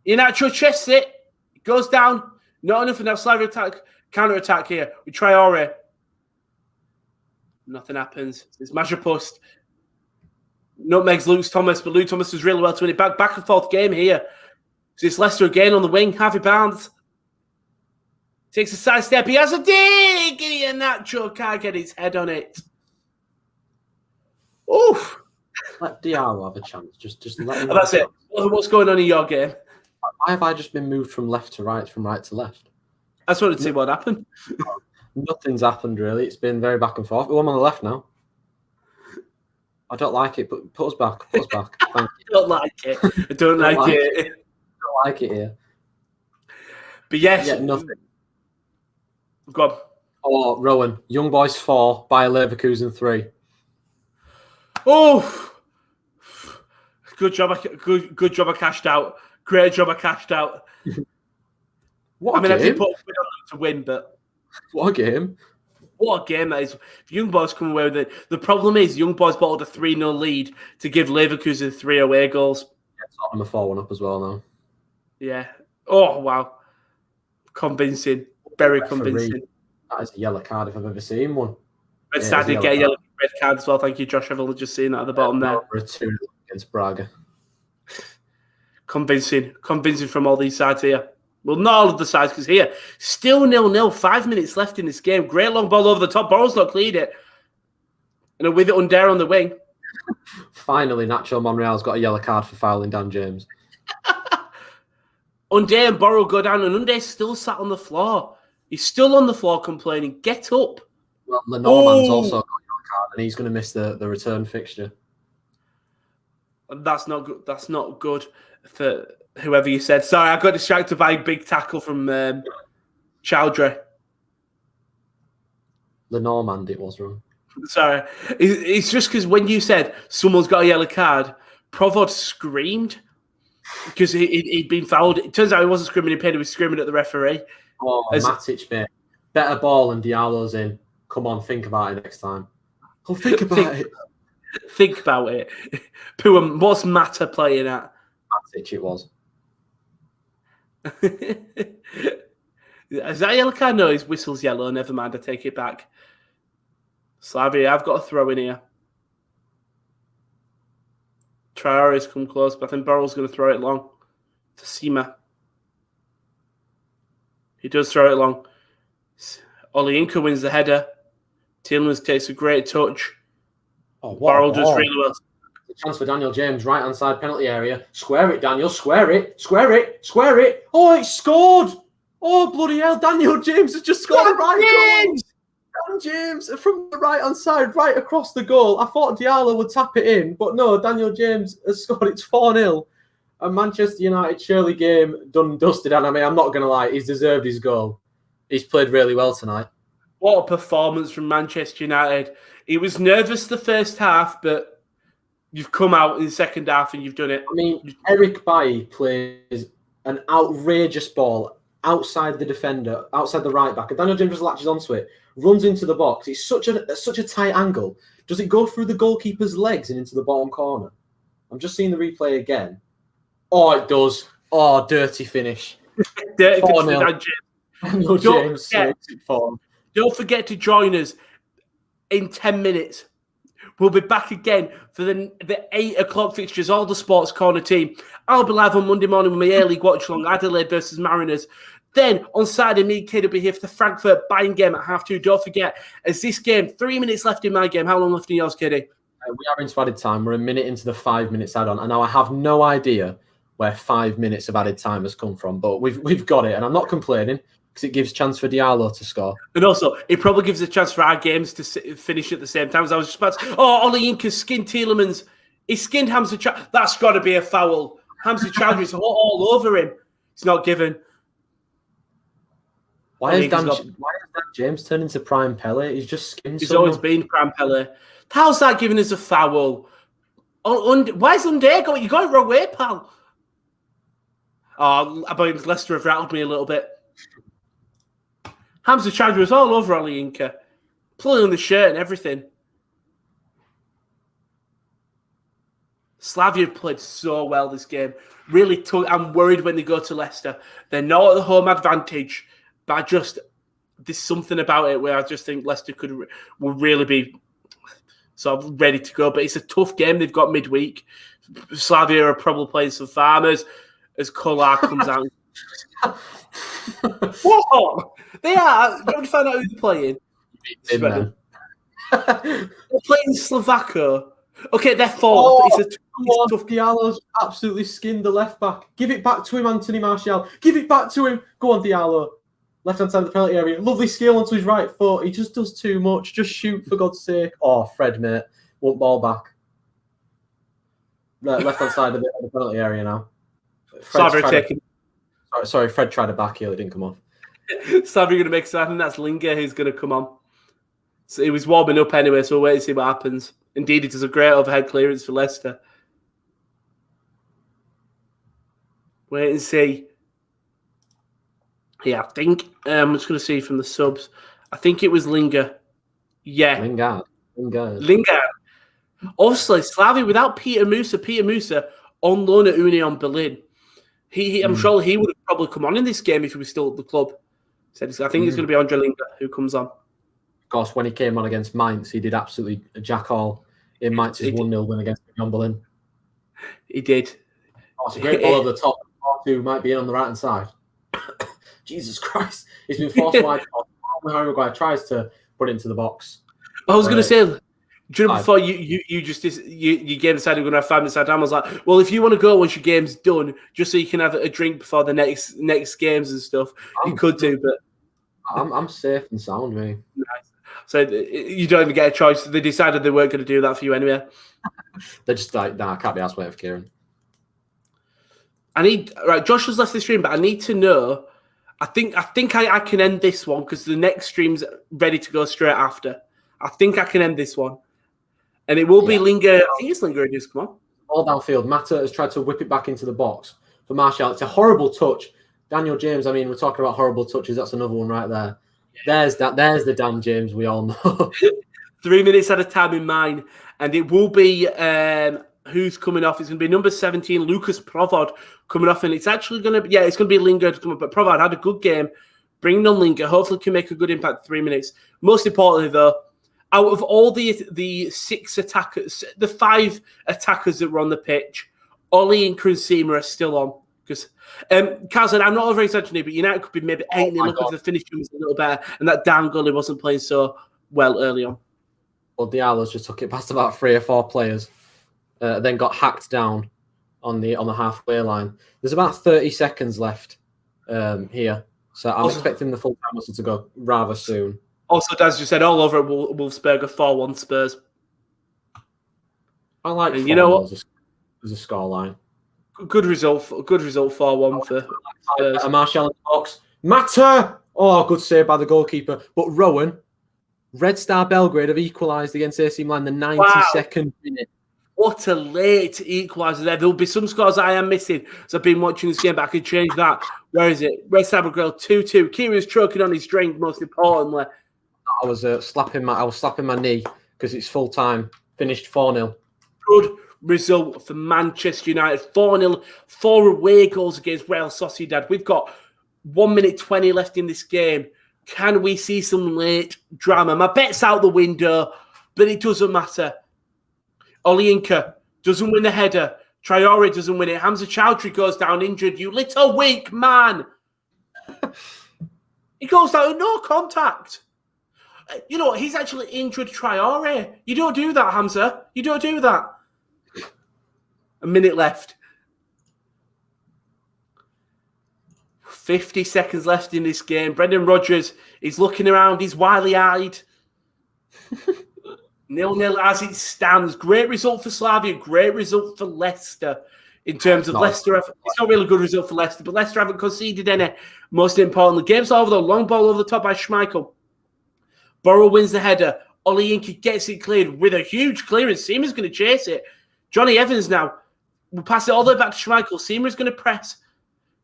S1: Ian Atchell chests it. It goes down. Not enough for now. Slavia counter-attack here with Traore. Nothing happens. It's Masha Post. Nutmegs Luke Thomas, but Luke Thomas does really well to win it back. Back and forth game here. So it's Leicester again on the wing. Harvey Barnes takes a side step. He has a dig. Ian Atchell can't get his head on it. Oof.
S2: Let Diallo have a chance. Just let him.
S1: That's it. What's going on in your game?
S2: Why have I just been moved from left to right to left?
S1: I just wanted to see what happened.
S2: Nothing's happened really. It's been very back and forth. I'm on the left now. I don't like it, but put us back. Thank you.
S1: I don't like it. I don't like it.
S2: I don't like it here.
S1: But yes.
S2: Yeah, nothing.
S1: Go on.
S2: Oh, Rowan. Young Boys 4, Bayer Leverkusen 3.
S1: Oh, good job. Good job. I cashed out. Great job. I cashed out.
S2: What a game.
S1: I did put a bid on to win, but
S2: what a game.
S1: What a game that is. If Young Boys come away with it. The problem is Young Boys bottled a 3-0 lead to give Leverkusen 3 away goals.
S2: Tottenham are 4-1 up as well now.
S1: Yeah. Oh, wow. Convincing. Very convincing.
S2: That is a yellow card if I've ever seen one.
S1: Red Star did get a yellow red card as well. Thank you, Josh. I've only just seen that at the bottom there.
S2: For a 2 against Braga.
S1: Convincing from all these sides here. Well, not all of the sides, because here, still 0-0, 5 minutes left in this game. Great long ball over the top. Borrell's not cleared it. And with it Under on the wing.
S2: Finally, Nacho Monreal's got a yellow card for fouling Dan James.
S1: Under and Borrell go down, and Under's still sat on the floor. He's still on the floor complaining. Get up.
S2: Well, Lenormand's also got a yellow card, and he's going to miss the return fixture.
S1: That's not good. That's not good for whoever you said. Sorry, I got distracted by a big tackle from Chowdhury.
S2: Lenormand, it was wrong.
S1: Sorry. It's just because when you said someone's got a yellow card, Provod screamed because he'd been fouled. It turns out he wasn't screaming in pain, he was screaming at the referee.
S2: Oh, Matic, mate. Better ball and Diallo's in. Come on, think about it next time. Oh, think about it.
S1: Think about it. Puam, what's Mata playing at?
S2: Matic, it was.
S1: Is that a yellow card? No, his whistle's yellow. Never mind, I take it back. Slavia, I've got a throw in here. Traore's come close, but I think Borrell's going to throw it long to Sima. He does throw it long. Olayinka wins the header. Tielemans takes a great touch.
S2: Barrel
S1: does really well.
S2: The chance for Daniel James, right-hand side penalty area. Square it, Daniel. Square it. Oh, it's scored. Oh, bloody hell. Daniel James has just scored a right goal. Dan James from the right-hand side, right across the goal. I thought Diallo would tap it in, but no, Daniel James has scored. It's 4-0. A Manchester United Shirley game done and dusted. And I mean, I'm not going to lie, he's deserved his goal. He's played really well tonight.
S1: What a performance from Manchester United. He was nervous the first half, but you've come out in the second half and you've done it.
S2: I mean, Eric Bailly plays an outrageous ball outside the defender, outside the right back. And Daniel James just latches onto it, runs into the box. It's such a tight angle. Does it go through the goalkeeper's legs and into the bottom corner? I'm just seeing the replay again. Oh, it does. Oh, dirty finish.
S1: Dirty finish.
S2: Daniel James.
S1: Don't forget to join us in 10 minutes. We'll be back again for the 8 o'clock fixtures, all the Sports Corner team. I'll be live on Monday morning with my A-League watchalong, Adelaide versus Mariners. Then on Saturday, me and Kid will be here for the Frankfurt Bayern game at 2:30. Don't forget, as this game, 3 minutes left in my game. How long left in yours, Kiddy?
S2: We are into added time. We're a minute into the 5 minutes add-on. And now I have no idea where 5 minutes of added time has come from. But we've got it. And I'm not complaining, because it gives chance for Diallo to score. And
S1: also, it probably gives a chance for our games to finish at the same time. As I was just about to... Oh, Olayinka skinned Tielemans. He skinned Hamza Chowdhury. That's got to be a foul. Hamza Chowdhury's all over him. It's not given.
S2: Why has Dan James turned into Prime Pele? He's just skinned
S1: He's always been Prime Pele. How's that giving us a foul? Why is Unday going? You got it wrong way, pal. Oh, I believe Leicester have rattled me a little bit. Hamza Chowdhury was all over Olayinka, pulling on the shirt and everything. Slavia played so well this game. Really, I'm worried when they go to Leicester. They're not at the home advantage, but there's something about it where I just think Leicester will really be sort of ready to go. But it's a tough game they've got midweek. Slavia are probably playing some farmers as Kolar comes out. What? They are. You want to find out who they're playing? They're playing Slovakia. Okay, they're fourth. It's
S2: tough. Diallo's absolutely skinned the left back. Give it back to him, Anthony Martial. Give it back to him. Go on, Diallo. Left-hand side of the penalty area. Lovely skill onto his right foot. He just does too much. Just shoot, for God's sake. Oh, Fred, mate. Want ball back. Left-hand side of the penalty area now. Sorry, Fred tried a back heel. It didn't come off.
S1: Slavia going to make something. That's Linger who's going to come on. So he was warming up anyway, so we'll wait and see what happens. Indeed, it does a great overhead clearance for Leicester. Wait and see. Yeah, I think I'm just going to see from the subs. I think it was Linger. Yeah. Lingard. Obviously, Slavia without Peter Musa on loan at Union Berlin. I'm sure he would have probably come on in this game if he was still at the club. I think it's going to be Andre Linger who comes on.
S2: Of course, when he came on against Mainz, he did absolutely jack all in Mainz's 1-0 win against Union Berlin.
S1: He did.
S2: Oh, it's a great ball over the top. Who might be in on the right-hand side. Jesus Christ. He's been forced wide. Harry Maguire tries to put it into the box.
S1: I was going to say, do you know before you game decided we're going to have 5 minutes out, I was like, well, if you want to go once your game's done, just so you can have a drink before the next games and stuff, you could do, but...
S2: I'm safe and sound, mate.
S1: Nice. So you don't even get a choice. They decided they weren't going to do that for you anyway.
S2: They're just like, nah, I can't be asked waiting for Kieren.
S1: Josh has left the stream, but I need to know. I think I can end this one because the next stream's ready to go straight after. I think I can end this one. And it will be Linger. I think it's Linger who just come on.
S2: All downfield. Mata has tried to whip it back into the box for Martial. It's a horrible touch. Daniel James, I mean, we're talking about horrible touches. That's another one right there. Yeah. There's the Dan James we all know.
S1: 3 minutes at a time in mine. And it will be who's coming off. It's going to be number 17, Lucas Provod, coming off. And it's actually going to be, it's going to be Linger to come up. But Provod had a good game. Bringing on Linger. Hopefully can make a good impact 3 minutes. Most importantly, though, out of all the 6 attackers, the 5 attackers that were on the pitch, Olayinka and Seema are still on. Because, Kazan, I'm not very exaggerating, but United could be maybe 8-0 because the finishing was a little better, and that damn goalie wasn't playing so well early on.
S2: Well, Diallo's just took it past about 3 or 4 players, then got hacked down on the halfway line. There's about 30 seconds left here, so I'm expecting the full time whistle to go rather soon. Also,
S1: Daz just said all over at Wolfsburg, 4-1 Spurs.
S2: I like, you know what, as a scoreline.
S1: Good result 4-1 for Spurs.
S2: Martial in the box. Mata! Oh, good save by the goalkeeper. But Rowan, Red Star Belgrade have equalised against AC Milan the 92nd minute.
S1: What a late equaliser there. There'll be some scores I am missing as I've been watching this game, but I can change that. Where is it? Red Star Belgrade 2-2. Kieran's choking on his drink, most importantly.
S2: I was slapping my knee because it's full time. Finished 4-0.
S1: Good result for Manchester United. 4-0, 4 away goals against Real Sociedad. We've got 1 minute 20 left in this game. Can we see some late drama? My bet's out the window, but it doesn't matter. Olayinka doesn't win the header. Traore doesn't win it. Hamza Chowdhury goes down injured. You little weak man. He goes down with no contact. You know, he's actually injured Traore. You don't do that, Hamza. You don't do that. A minute left. 50 seconds left in this game. Brendan Rodgers is looking around. He's wily-eyed. 0-0 as it stands. Great result for Slavia. Great result for Leicester. In terms of Leicester, it's not really a good result for Leicester, but Leicester haven't conceded any. Most importantly, the game's over, though. Long ball over the top by Schmeichel. Burrow wins the header. Olayinka gets it cleared with a huge clearance. Seamer's going to chase it. Johnny Evans now will pass it all the way back to Schmeichel. Seamer's going to press.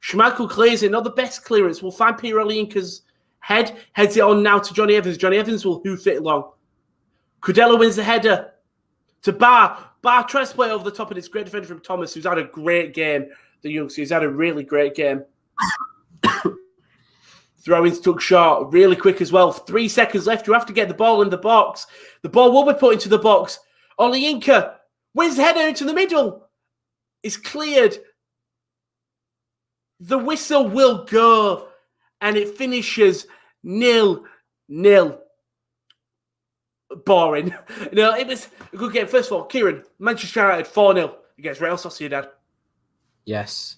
S1: Schmeichel clears it. Not the best clearance. We'll find Peter Olayinka's head. Heads it on now to Johnny Evans. Johnny Evans will hoof it long. Cudella wins the header to Bar. Bar tries to play over the top, and it's great defender from Thomas, who's had a great game. The youngster, he's had a really great game. Throw-ins took short, really quick as well. 3 seconds left. You have to get the ball in the box. The ball will be put into the box. Olayinka wins the header into the middle. It's cleared. The whistle will go, and it finishes 0-0. Boring. No, it was a good game. First of all, Kieren, Manchester United 4-0 against Real Sociedad.
S2: Yes.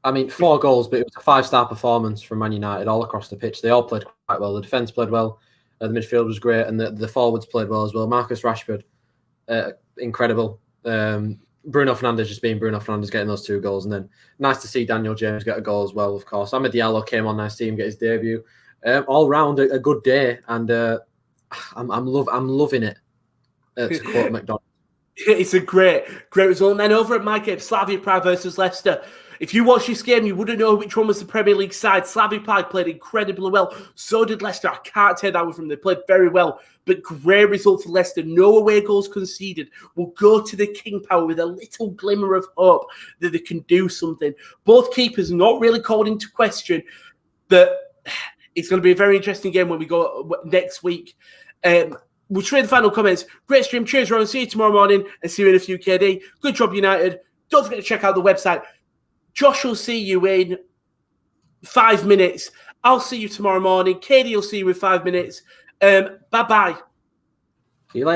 S2: I mean, 4 goals, but it was a 5-star performance from Man United all across the pitch. They all played quite well. The defence played well. The midfield was great, and the forwards played well as well. Marcus Rashford, incredible. Bruno Fernandes just being Bruno Fernandes, getting those 2 goals. And then nice to see Daniel James get a goal as well, of course. Amad Diallo came on, nice to see him get his debut. All round a good day, and I'm loving it. To quote McDonald.
S1: It's a great result. And then over at my game, Slavia Prague versus Leicester. If you watch this game, you wouldn't know which one was the Premier League side. Slavia Prague played incredibly well. So did Leicester. I can't take that away from them. They played very well. But great result for Leicester. No away goals conceded. We'll go to the King Power with a little glimmer of hope that they can do something. Both keepers not really called into question. But it's going to be a very interesting game when we go next week. We'll trade the final comments. Great stream. Cheers, Rowan. See you tomorrow morning and see you in a few KD. Good job, United. Don't forget to check out the website. Josh will see you in 5 minutes. I'll see you tomorrow morning. KD will see you in 5 minutes. Bye-bye.